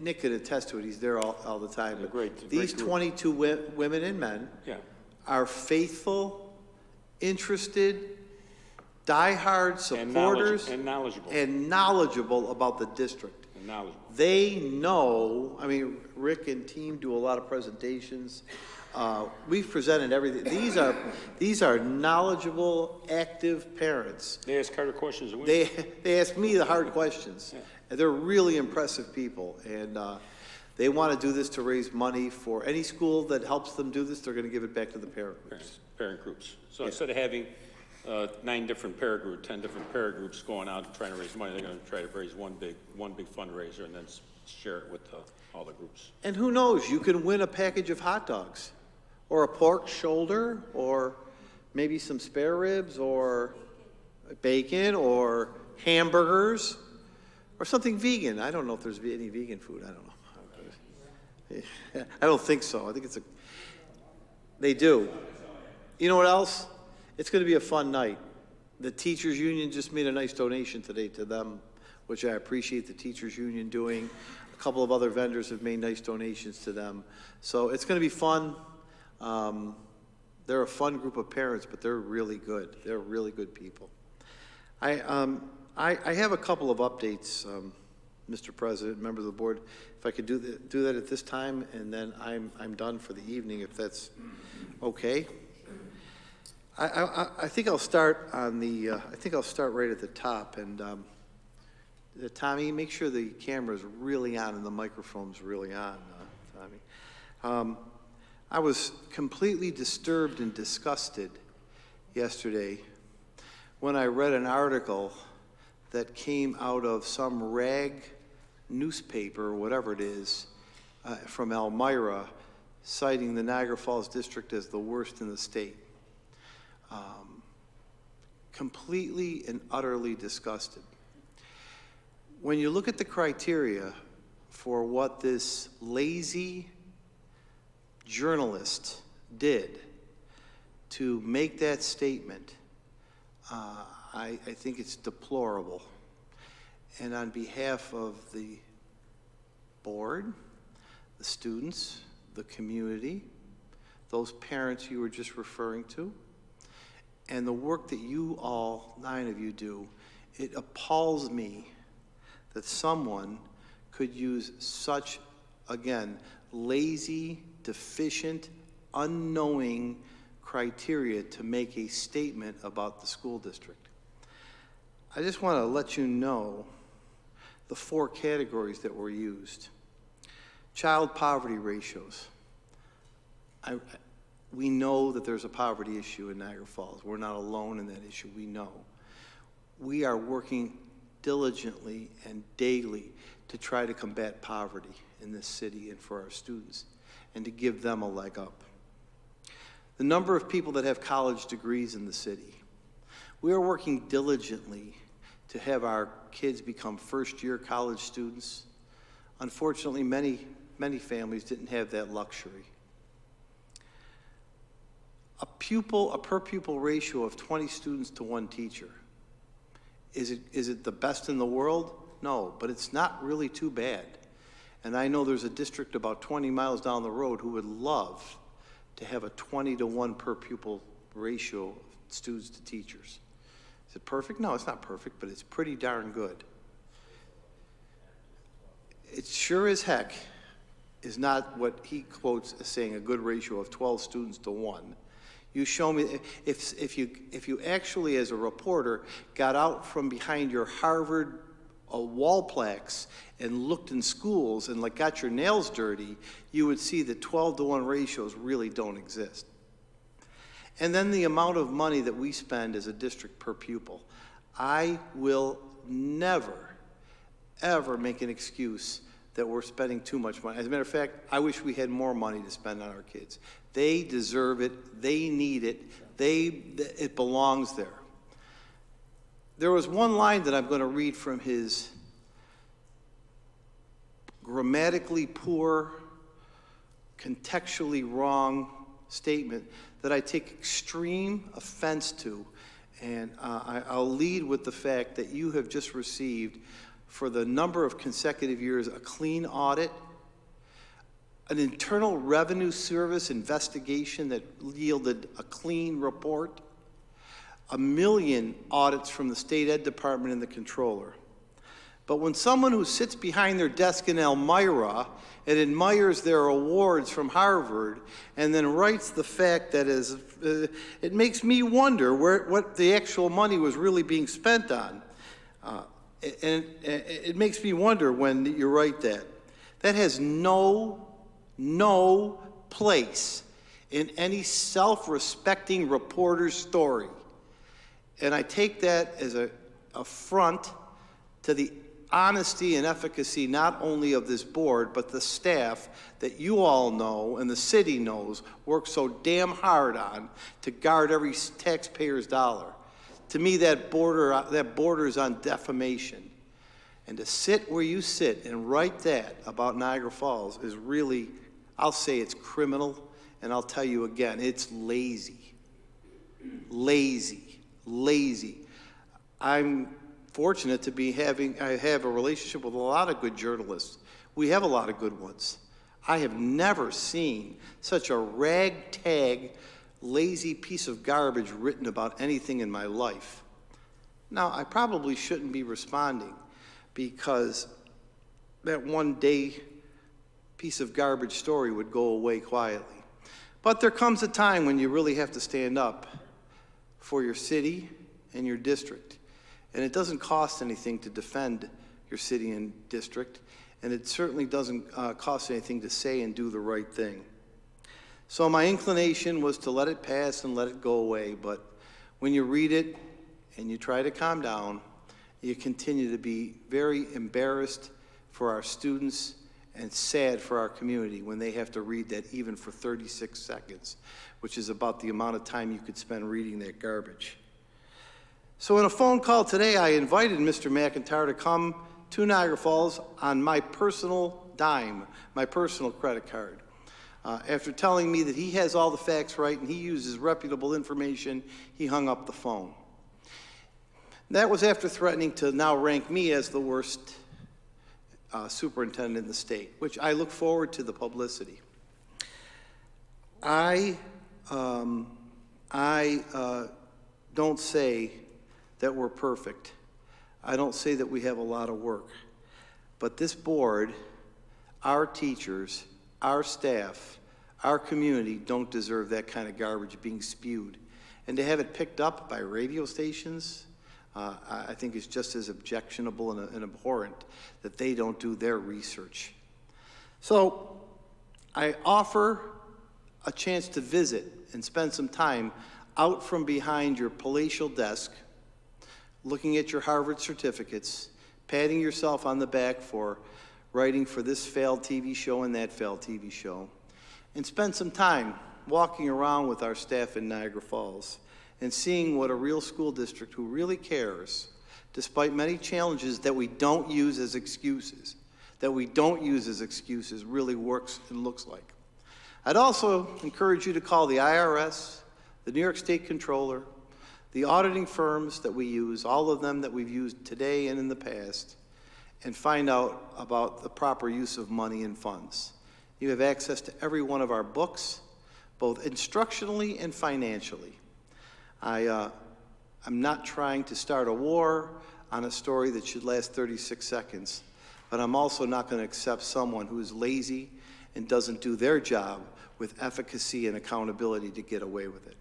Nick could attest to it. He's there all the time. But great these group. 22 women and men Yeah. are faithful, interested, diehard supporters, And knowledgeable. and knowledgeable about the district. And knowledgeable. They know, I mean, Rick and team do a lot of presentations. We've presented everything. These are knowledgeable, active parents. They ask harder questions than we They ask me the hard questions. Yeah. And they're really impressive people. And they want to do this to raise money for any school that helps them do this. They're going to give it back to the parent groups. Parent groups. So instead of having 9 different parent groups, 10 different parent groups going out and trying to raise money, they're going to try to raise one big fundraiser and then share it with all the groups. And who knows, you can win a package of hot dogs or a pork shoulder or maybe some spare ribs or bacon or hamburgers or something vegan. I don't know if there's any vegan food. I don't know. I don't think so. I think they do. You know what else? It's going to be a fun night. The teachers union just made a nice donation today to them, which I appreciate the teachers union doing. A couple of other vendors have made nice donations to them. So it's going to be fun. They're a fun group of parents, but they're really good. They're really good people. I have a couple of updates, Mr. President, members of the board. If I could do that at this time, and then I'm done for the evening, if that's okay. I think I'll start on the. I think I'll start right at the top, and Tommy, make sure the camera's really on and the microphone's really on, Tommy. I was completely disturbed and disgusted yesterday when I read an article that came out of some rag newspaper, whatever it is, from Elmira, citing the Niagara Falls district as the worst in the state. Completely and utterly disgusted. When you look at the criteria for what this lazy journalist did to make that statement, I think it's deplorable. And on behalf of the board, the students, the community, those parents you were just referring to, and the work that you all, 9 of you, do, it appalls me that someone could use such, again, lazy, deficient, unknowing criteria to make a statement about the school district. I just want to let you know the 4 categories that were used. Child poverty ratios. We know that there's a poverty issue in Niagara Falls. We're not alone in that issue, we know. We are working diligently and daily to try to combat poverty in this city and for our students and to give them a leg up. The number of people that have college degrees in the city. We are working diligently to have our kids become first-year college students. Unfortunately, many families didn't have that luxury. A per pupil ratio of 20 students to 1 teacher. Is it the best in the world? No, but it's not really too bad. And I know there's a district about 20 miles down the road who would love to have a 20-to-1 per pupil ratio of students to teachers. Is it perfect? No, it's not perfect, but it's pretty darn good. It sure as heck is not what he quotes as saying a good ratio of 12 students to 1. You show me, if you actually, as a reporter, got out from behind your Harvard wall plaques and looked in schools and got your nails dirty, you would see that 12-to-1 ratios really don't exist. and then the amount of money that we spend as a district per pupil, I will never, ever make an excuse that we're spending too much money. As a matter of fact, I wish we had more money to spend on our kids. They deserve it. They need it. It belongs there. There was one line that I'm going to read from his grammatically poor, contextually wrong statement that I take extreme offense to, and I'll lead with the fact that you have just received, for the number of consecutive years, a clean audit, an Internal Revenue Service investigation that yielded a clean report, 1 million audits from the State Ed Department and the Controller. But when someone who sits behind their desk in Elmira and admires their awards from Harvard and then writes the fact that it makes me wonder what the actual money was really being spent on. And it makes me wonder when you write that. That has no place in any self-respecting reporter's story. And I take that as an affront to the honesty and efficacy not only of this board, but the staff that you all know and the city knows works so damn hard on to guard every taxpayer's dollar. To me, that borders on defamation. And to sit where you sit and write that about Niagara Falls is really, I'll say it's criminal, and I'll tell you again, it's lazy. Lazy. I'm fortunate to be I have a relationship with a lot of good journalists. We have a lot of good ones. I have never seen such a ragtag, lazy piece of garbage written about anything in my life. Now, I probably shouldn't be responding because that one day piece of garbage story would go away quietly. But there comes a time when you really have to stand up for your city and your district. And it doesn't cost anything to defend your city and district, and it certainly doesn't cost anything to say and do the right thing. So my inclination was to let it pass and let it go away, but when you read it and you try to calm down, you continue to be very embarrassed for our students and sad for our community when they have to read that even for 36 seconds, which is about the amount of time you could spend reading that garbage. So in a phone call today, I invited Mr. McIntyre to come to Niagara Falls on my personal dime, my personal credit card. After telling me that he has all the facts right and he uses reputable information, he hung up the phone. That was after threatening to now rank me as the worst superintendent in the state, which I look forward to the publicity. I don't say that we're perfect. I don't say that we have a lot of work. But this board, our teachers, our staff, our community don't deserve that kind of garbage being spewed. And to have it picked up by radio stations, I think is just as objectionable and abhorrent that they don't do their research. So I offer a chance to visit and spend some time out from behind your palatial desk, looking at your Harvard certificates, patting yourself on the back for writing for this failed TV show and that failed TV show, and spend some time walking around with our staff in Niagara Falls and seeing what a real school district who really cares, despite many challenges that we don't use as excuses, really works and looks like. I'd also encourage you to call the IRS, the New York State Controller, the auditing firms that we use, all of them that we've used today and in the past, and find out about the proper use of money and funds. You have access to every one of our books, both instructionally and financially. I'm not trying to start a war on a story that should last 36 seconds, but I'm also not going to accept someone who is lazy and doesn't do their job with efficacy and accountability to get away with it.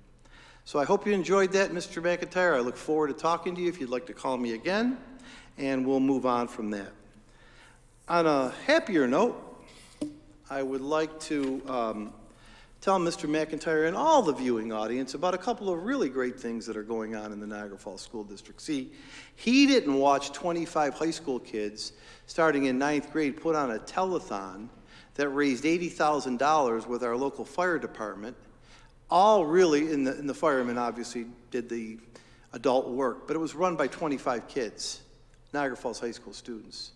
So I hope you enjoyed that, Mr. McIntyre. I look forward to talking to you if you'd like to call me again, and we'll move on from that. On a happier note, I would like to tell Mr. McIntyre and all the viewing audience about a couple of really great things that are going on in the Niagara Falls School District. See, he didn't watch 25 high school kids starting in 9th grade put on a telethon that raised $80,000 with our local fire department. All really, and the firemen obviously did the adult work, but it was run by 25 kids, Niagara Falls High School students.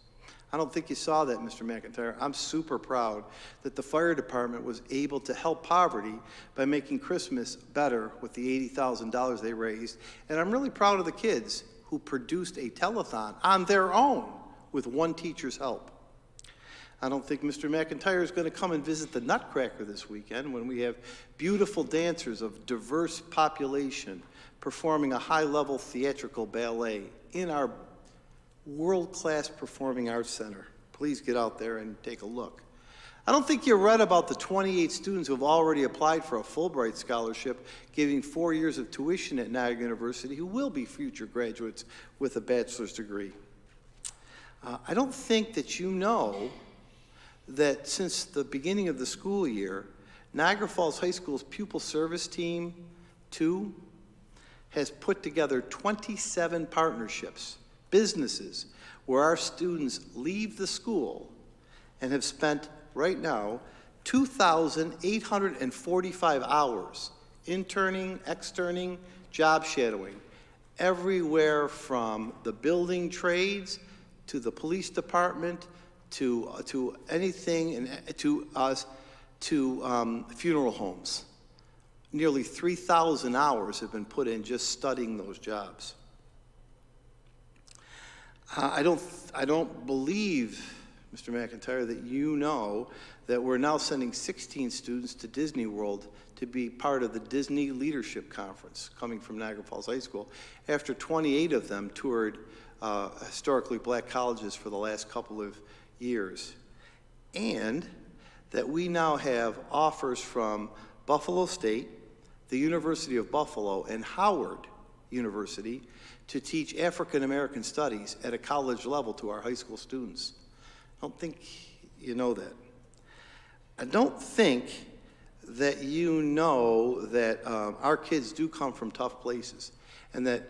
I don't think you saw that, Mr. McIntyre. I'm super proud that the fire department was able to help poverty by making Christmas better with the $80,000 they raised. And I'm really proud of the kids who produced a telethon on their own with one teacher's help. I don't think Mr. McIntyre is going to come and visit the Nutcracker this weekend when we have beautiful dancers of diverse population performing a high-level theatrical ballet in our world-class performing arts center. Please get out there and take a look. I don't think you read about the 28 students who have already applied for a Fulbright scholarship, giving 4 years of tuition at Niagara University, who will be future graduates with a bachelor's degree. I don't think that you know that since the beginning of the school year, Niagara Falls High School's Pupil Service Team 2 has put together 27 partnerships, businesses, where our students leave the school and have spent, right now, 2,845 hours interning, externing, job shadowing, everywhere from the building trades to the police department to anything, and to funeral homes. Nearly 3,000 hours have been put in just studying those jobs. I don't believe, Mr. McIntyre, that you know that we're now sending 16 students to Disney World to be part of the Disney Leadership Conference coming from Niagara Falls High School, after 28 of them toured historically black colleges for the last couple of years. And that we now have offers from Buffalo State, the University of Buffalo, and Howard University to teach African American studies at a college level to our high school students. I don't think you know that. I don't think that you know that our kids do come from tough places, and that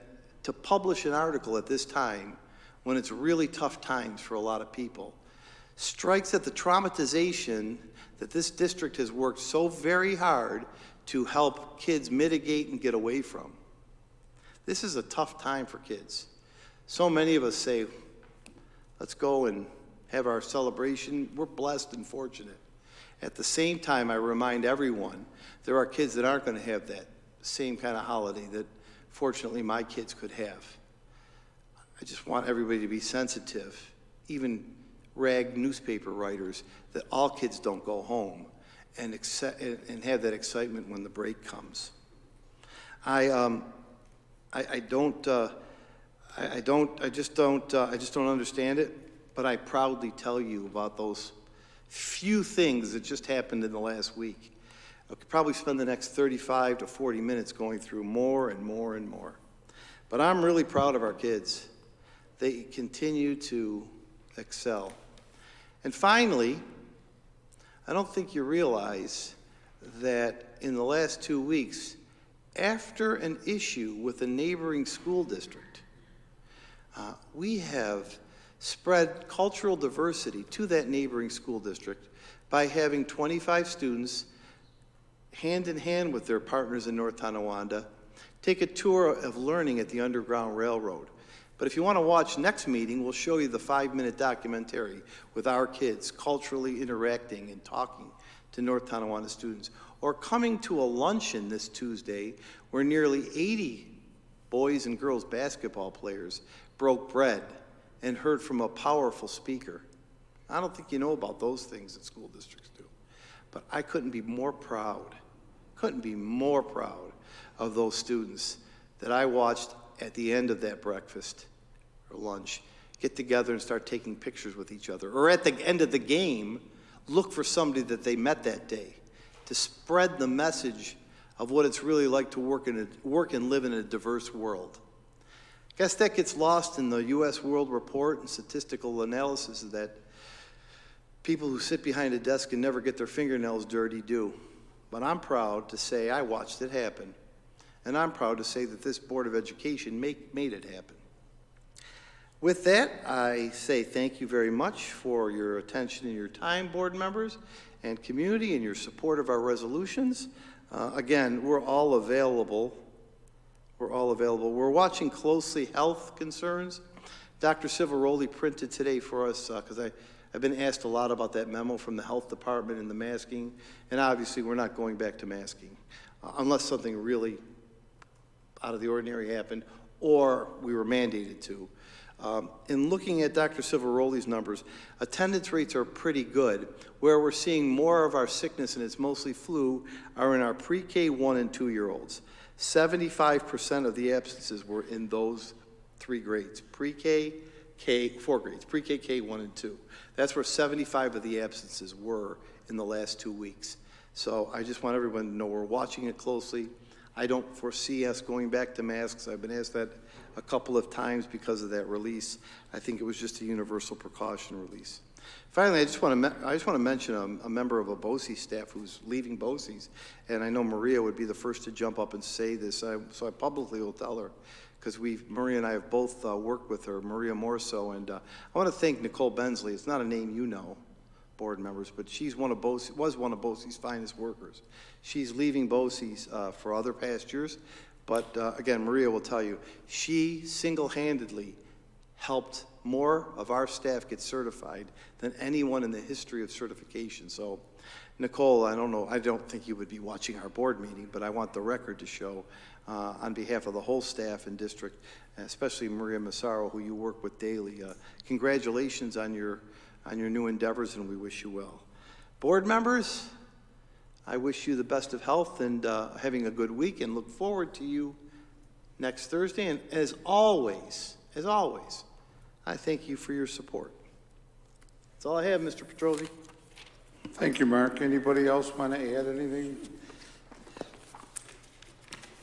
to publish an article at this time, when it's really tough times for a lot of people, strikes at the traumatization that this district has worked so very hard to help kids mitigate and get away from. This is a tough time for kids. So many of us say, let's go and have our celebration. We're blessed and fortunate. At the same time, I remind everyone, there are kids that aren't going to have that same kind of holiday that fortunately my kids could have. I just want everybody to be sensitive, even rag newspaper writers, that all kids don't go home and have that excitement when the break comes. I just don't understand it, but I proudly tell you about those few things that just happened in the last week. I could probably spend the next 35 to 40 minutes going through more and more and more. But I'm really proud of our kids. They continue to excel. And finally, I don't think you realize that in the last 2 weeks, after an issue with a neighboring school district, we have spread cultural diversity to that neighboring school district by having 25 students, hand in hand with their partners in North Tonawanda, take a tour of learning at the Underground Railroad. But if you want to watch next meeting, we'll show you the 5-minute documentary with our kids culturally interacting and talking to North Tonawanda students. Or coming to a luncheon this Tuesday where nearly 80 boys and girls basketball players broke bread and heard from a powerful speaker. I don't think you know about those things that school districts do. But I couldn't be more proud of those students that I watched at the end of that breakfast or lunch get together and start taking pictures with each other. Or at the end of the game, look for somebody that they met that day to spread the message of what it's really like to work and live in a diverse world. I guess that gets lost in the U.S. World Report and statistical analysis that people who sit behind a desk and never get their fingernails dirty do. but I'm proud to say I watched it happen. And I'm proud to say that this Board of Education made it happen. With that, I say thank you very much for your attention and your time, board members and community, and your support of our resolutions. Again, we're all available. We're watching closely health concerns. Dr. Civaroli printed today for us, because I've been asked a lot about that memo from the health department and the masking, and obviously we're not going back to masking unless something really out of the ordinary happened or we were mandated to. In looking at Dr. Civaroli's numbers, attendance rates are pretty good. Where we're seeing more of our sickness, and it's mostly flu, are in our pre-K 1 and 2-year-olds. 75% of the absences were in those 3 grades, pre-K, 4 grades, pre-K, K 1 and 2. That's where 75 of the absences were in the last 2 weeks. So I just want everyone to know we're watching it closely. I don't foresee us going back to masks. I've been asked that a couple of times because of that release. I think it was just a universal precaution release. Finally, I just want to mention a member of a BOCES staff who's leaving BOCES, and I know Maria would be the first to jump up and say this, so I publicly will tell her, because Maria and I have both worked with her, Maria more so, and I want to thank Nicole Bensley. It's not a name you know, board members, but she's was one of BOCES' finest workers. She's leaving BOCES for other pastures, but again, Maria will tell you, she single-handedly helped more of our staff get certified than anyone in the history of certification. So, Nicole, I don't think you would be watching our board meeting, but I want the record to show on behalf of the whole staff and district, especially Maria Massaro, who you work with daily. Congratulations on your new endeavors, and we wish you well. Board members, I wish you the best of health and having a good week, and look forward to you next Thursday. And as always, I thank you for your support. That's all I have, Mr. Petrosi. Thank you, Mark. Anybody else want to add anything?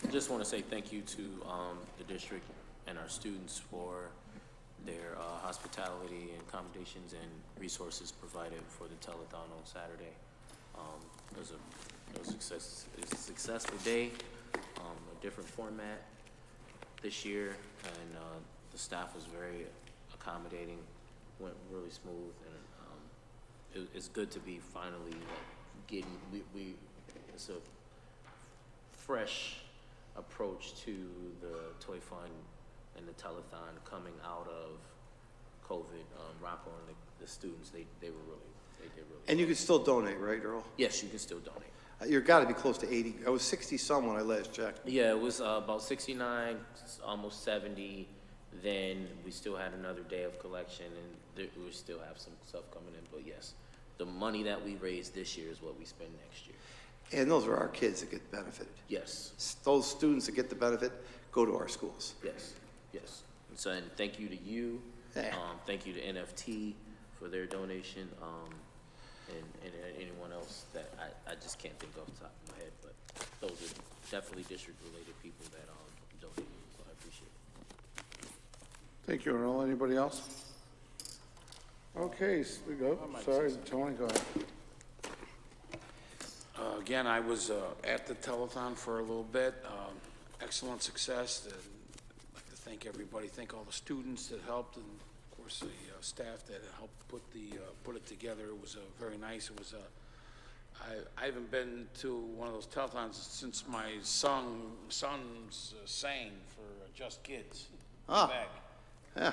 I just want to say thank you to the district and our students for their hospitality and accommodations and resources provided for the telethon on Saturday. It was a successful day, a different format this year, and the staff was very accommodating, went really smooth, and it's good to be finally getting, it's a fresh approach to the Toy Fund and the telethon coming out of COVID. Rocco and the students, they did really And you can still donate, right, Earl? Yes, you can still donate. You've got to be close to 80. I was 60-some when I last checked. Yeah, it was about 69, almost 70. Then we still had another day of collection, and we still have some stuff coming in. But yes, the money that we raised this year is what we spend next year. And those are our kids that get benefited. Yes. Those students that get the benefit go to our schools. Yes, yes. And so, and thank you to you. Thank you to NFT for their donation, and anyone else that I just can't think off the top of my head, but those are definitely district-related people that donated, so I appreciate it. Thank you, Earl. Anybody else? Okay, so we go. Sorry, Tony, go ahead. Again, I was at the telethon for a little bit. Excellent success. I'd like to thank everybody, thank all the students that helped, and of course the staff that helped put it together. It was very nice. It was I haven't been to one of those telethons since my sons sang for Just Kids. Back. Yeah.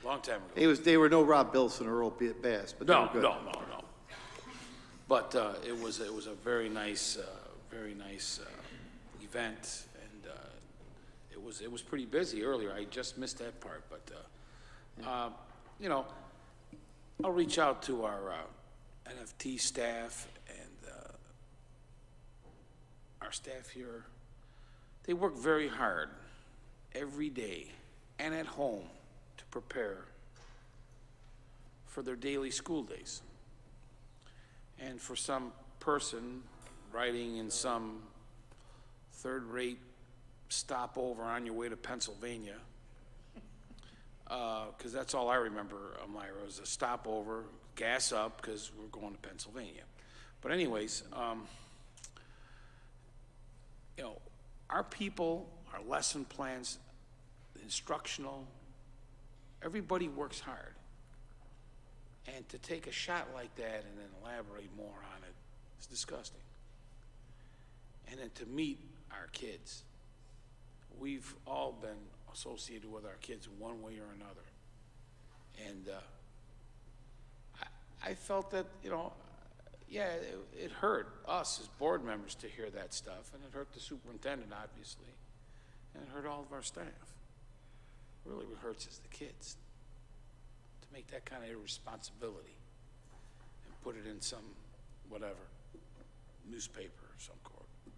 Long time ago. They were no Rob Bilson or Earl Bass, but they were good. No. But it was a very nice event, and it was pretty busy earlier. I just missed that part, but you know, I'll reach out to our NFT staff and our staff here. They work very hard every day and at home to prepare for their daily school days. And for some person riding in some third-rate stopover on your way to Pennsylvania, because that's all I remember, Myra, was a stopover, gas up, because we're going to Pennsylvania. But anyways, you know, our people, our lesson plans, the instructional, everybody works hard. And to take a shot like that and then elaborate more on it is disgusting. And then to meet our kids. We've all been associated with our kids one way or another. And I felt that, you know, yeah, it hurt us as board members to hear that stuff, and it hurt the superintendent, obviously, and it hurt all of our staff. Really what hurts is the kids, to make that kind of irresponsibility and put it in some, whatever, newspaper or some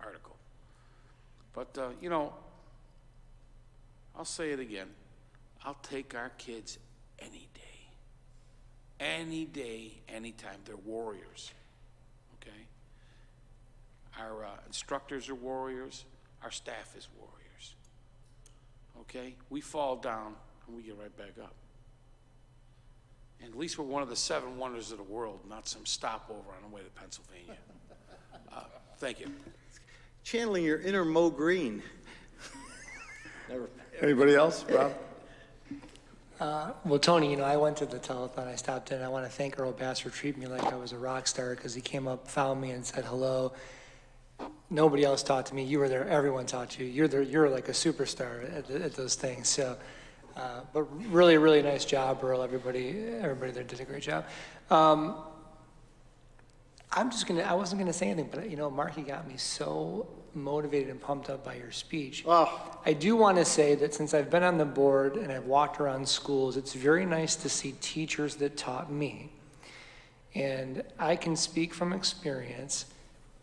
article. But, you know, I'll say it again. I'll take our kids any day. Any day, anytime. They're warriors, okay? Our instructors are warriors. Our staff is warriors, okay? We fall down and we get right back up. And at least we're one of the 7 wonders of the world, not some stopover on the way to Pennsylvania. Thank you. Channeling your inner Mo Green. Anybody else, Rob? Well, Tony, you know, I went to the telethon. I stopped in. I want to thank Earl Bass for treating me like I was a rock star because he came up, found me, and said hello. Nobody else talked to me. You were there. Everyone talked to you. You're like a superstar at those things. So, but really, really nice job, Earl. Everybody there did a great job. I wasn't gonna say anything, but you know, Mark, you got me so motivated and pumped up by your speech. Oh. I do want to say that since I've been on the board and I've walked around schools, it's very nice to see teachers that taught me. And I can speak from experience,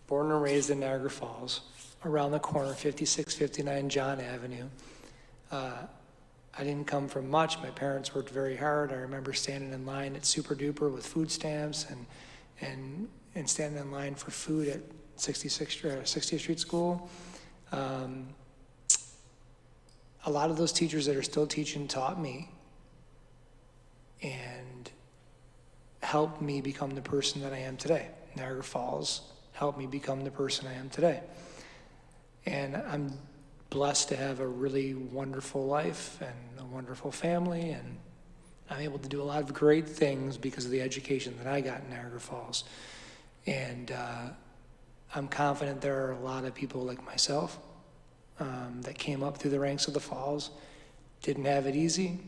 born and raised in Niagara Falls, around the corner, 5659 John Avenue. I didn't come from much. My parents worked very hard. I remember standing in line at Super Duper with food stamps and standing in line for food at 60th Street School. A lot of those teachers that are still teaching taught me and helped me become the person that I am today. Niagara Falls helped me become the person I am today. And I'm blessed to have a really wonderful life and a wonderful family, and I'm able to do a lot of great things because of the education that I got in Niagara Falls. And I'm confident there are a lot of people like myself that came up through the ranks of the Falls, didn't have it easy,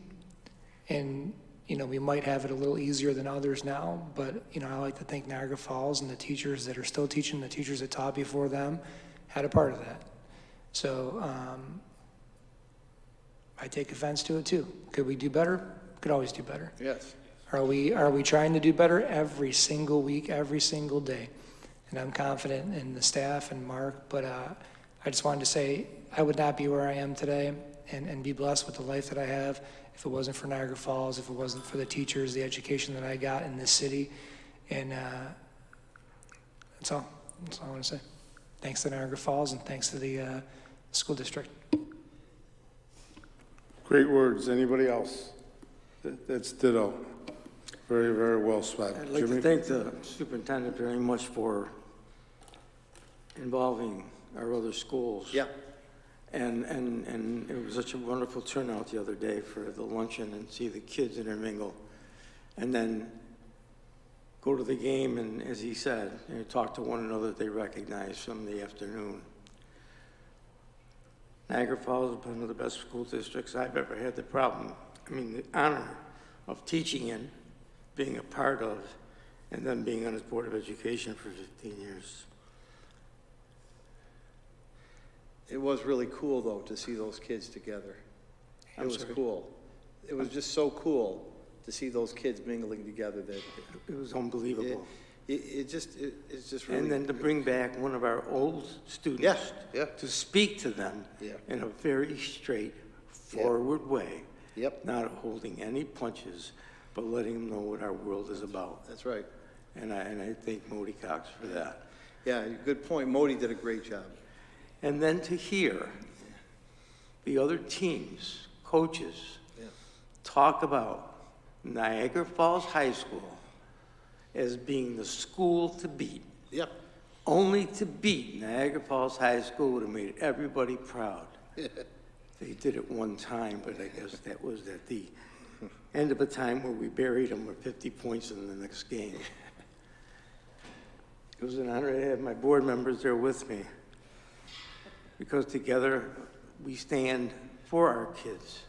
and you know, we might have it a little easier than others now, but you know, I like to think Niagara Falls and the teachers that are still teaching, the teachers that taught before them, had a part of that. So I take offense to it too. Could we do better? Could always do better. Yes. Are we trying to do better every single week, every single day? And I'm confident in the staff and Mark, but I just wanted to say I would not be where I am today and be blessed with the life that I have if it wasn't for Niagara Falls, if it wasn't for the teachers, the education that I got in this city. And that's all I want to say. Thanks to Niagara Falls and thanks to the school district. Great words. Anybody else? That's ditto. Very, very well said. I'd like to thank the superintendent very much for involving our other schools. Yeah. And it was such a wonderful turnout the other day for the luncheon and see the kids intermingle. And then go to the game and, as he said, you know, talk to one another that they recognize from the afternoon. Niagara Falls is one of the best school districts I've ever had the honor of teaching in, being a part of, and then being on his Board of Education for 15 years. It was really cool, though, to see those kids together. It was cool. It was just so cool to see those kids mingling together. That it was unbelievable. It's just really. And then to bring back one of our old students to speak to them in a very straightforward way. Yep. Not holding any punches, but letting them know what our world is about. That's right. And I thank Modi Cox for that. Yeah, good point. Modi did a great job. And then to hear the other teams, coaches, talk about Niagara Falls High School as being the school to beat. Yep. only to beat Niagara Falls High School would have made everybody proud. They did it one time, but I guess that was at the end of a time where we buried them with 50 points in the next game. It was an honor to have my board members there with me, because together we stand for our kids,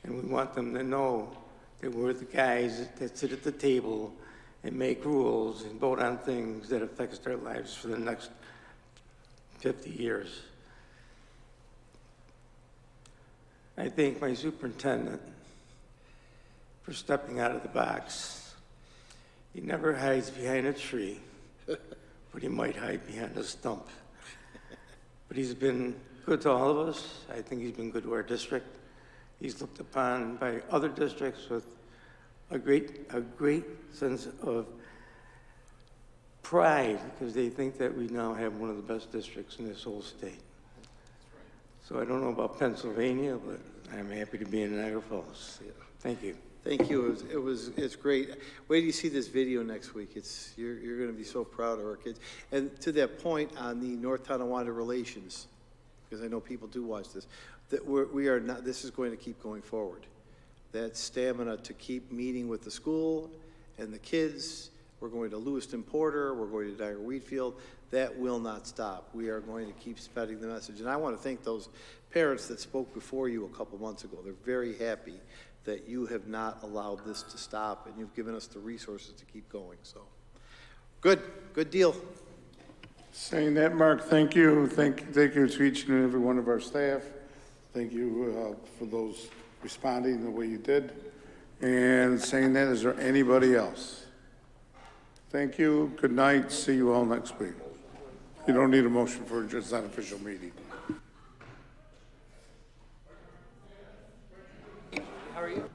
and we want them to know that we're the guys that sit at the table and make rules and vote on things that affects their lives for the next 50 years. I thank my superintendent for stepping out of the box. He never hides behind a tree, but he might hide behind a stump. But he's been good to all of us. I think he's been good to our district. He's looked upon by other districts with a great sense of pride, because they think that we now have one of the best districts in this whole state. So I don't know about Pennsylvania, but I'm happy to be in Niagara Falls. Thank you. Thank you. It's great. Wait till you see this video next week. You're going to be so proud of our kids. And to that point on the North Tonawanda relations, because I know people do watch this, that we are not. This is going to keep going forward. That stamina to keep meeting with the school and the kids. We're going to Lewiston Porter. We're going to Dyer Wheatfield. That will not stop. We are going to keep spreading the message. And I want to thank those parents that spoke before you a couple months ago. They're very happy that you have not allowed this to stop, and you've given us the resources to keep going. So, good deal. Saying that, Mark, thank you. Thank you to each and every one of our staff. Thank you for those responding the way you did. And saying that, is there anybody else? Thank you. Good night. See you all next week. You don't need a motion for just an official meeting. How are you?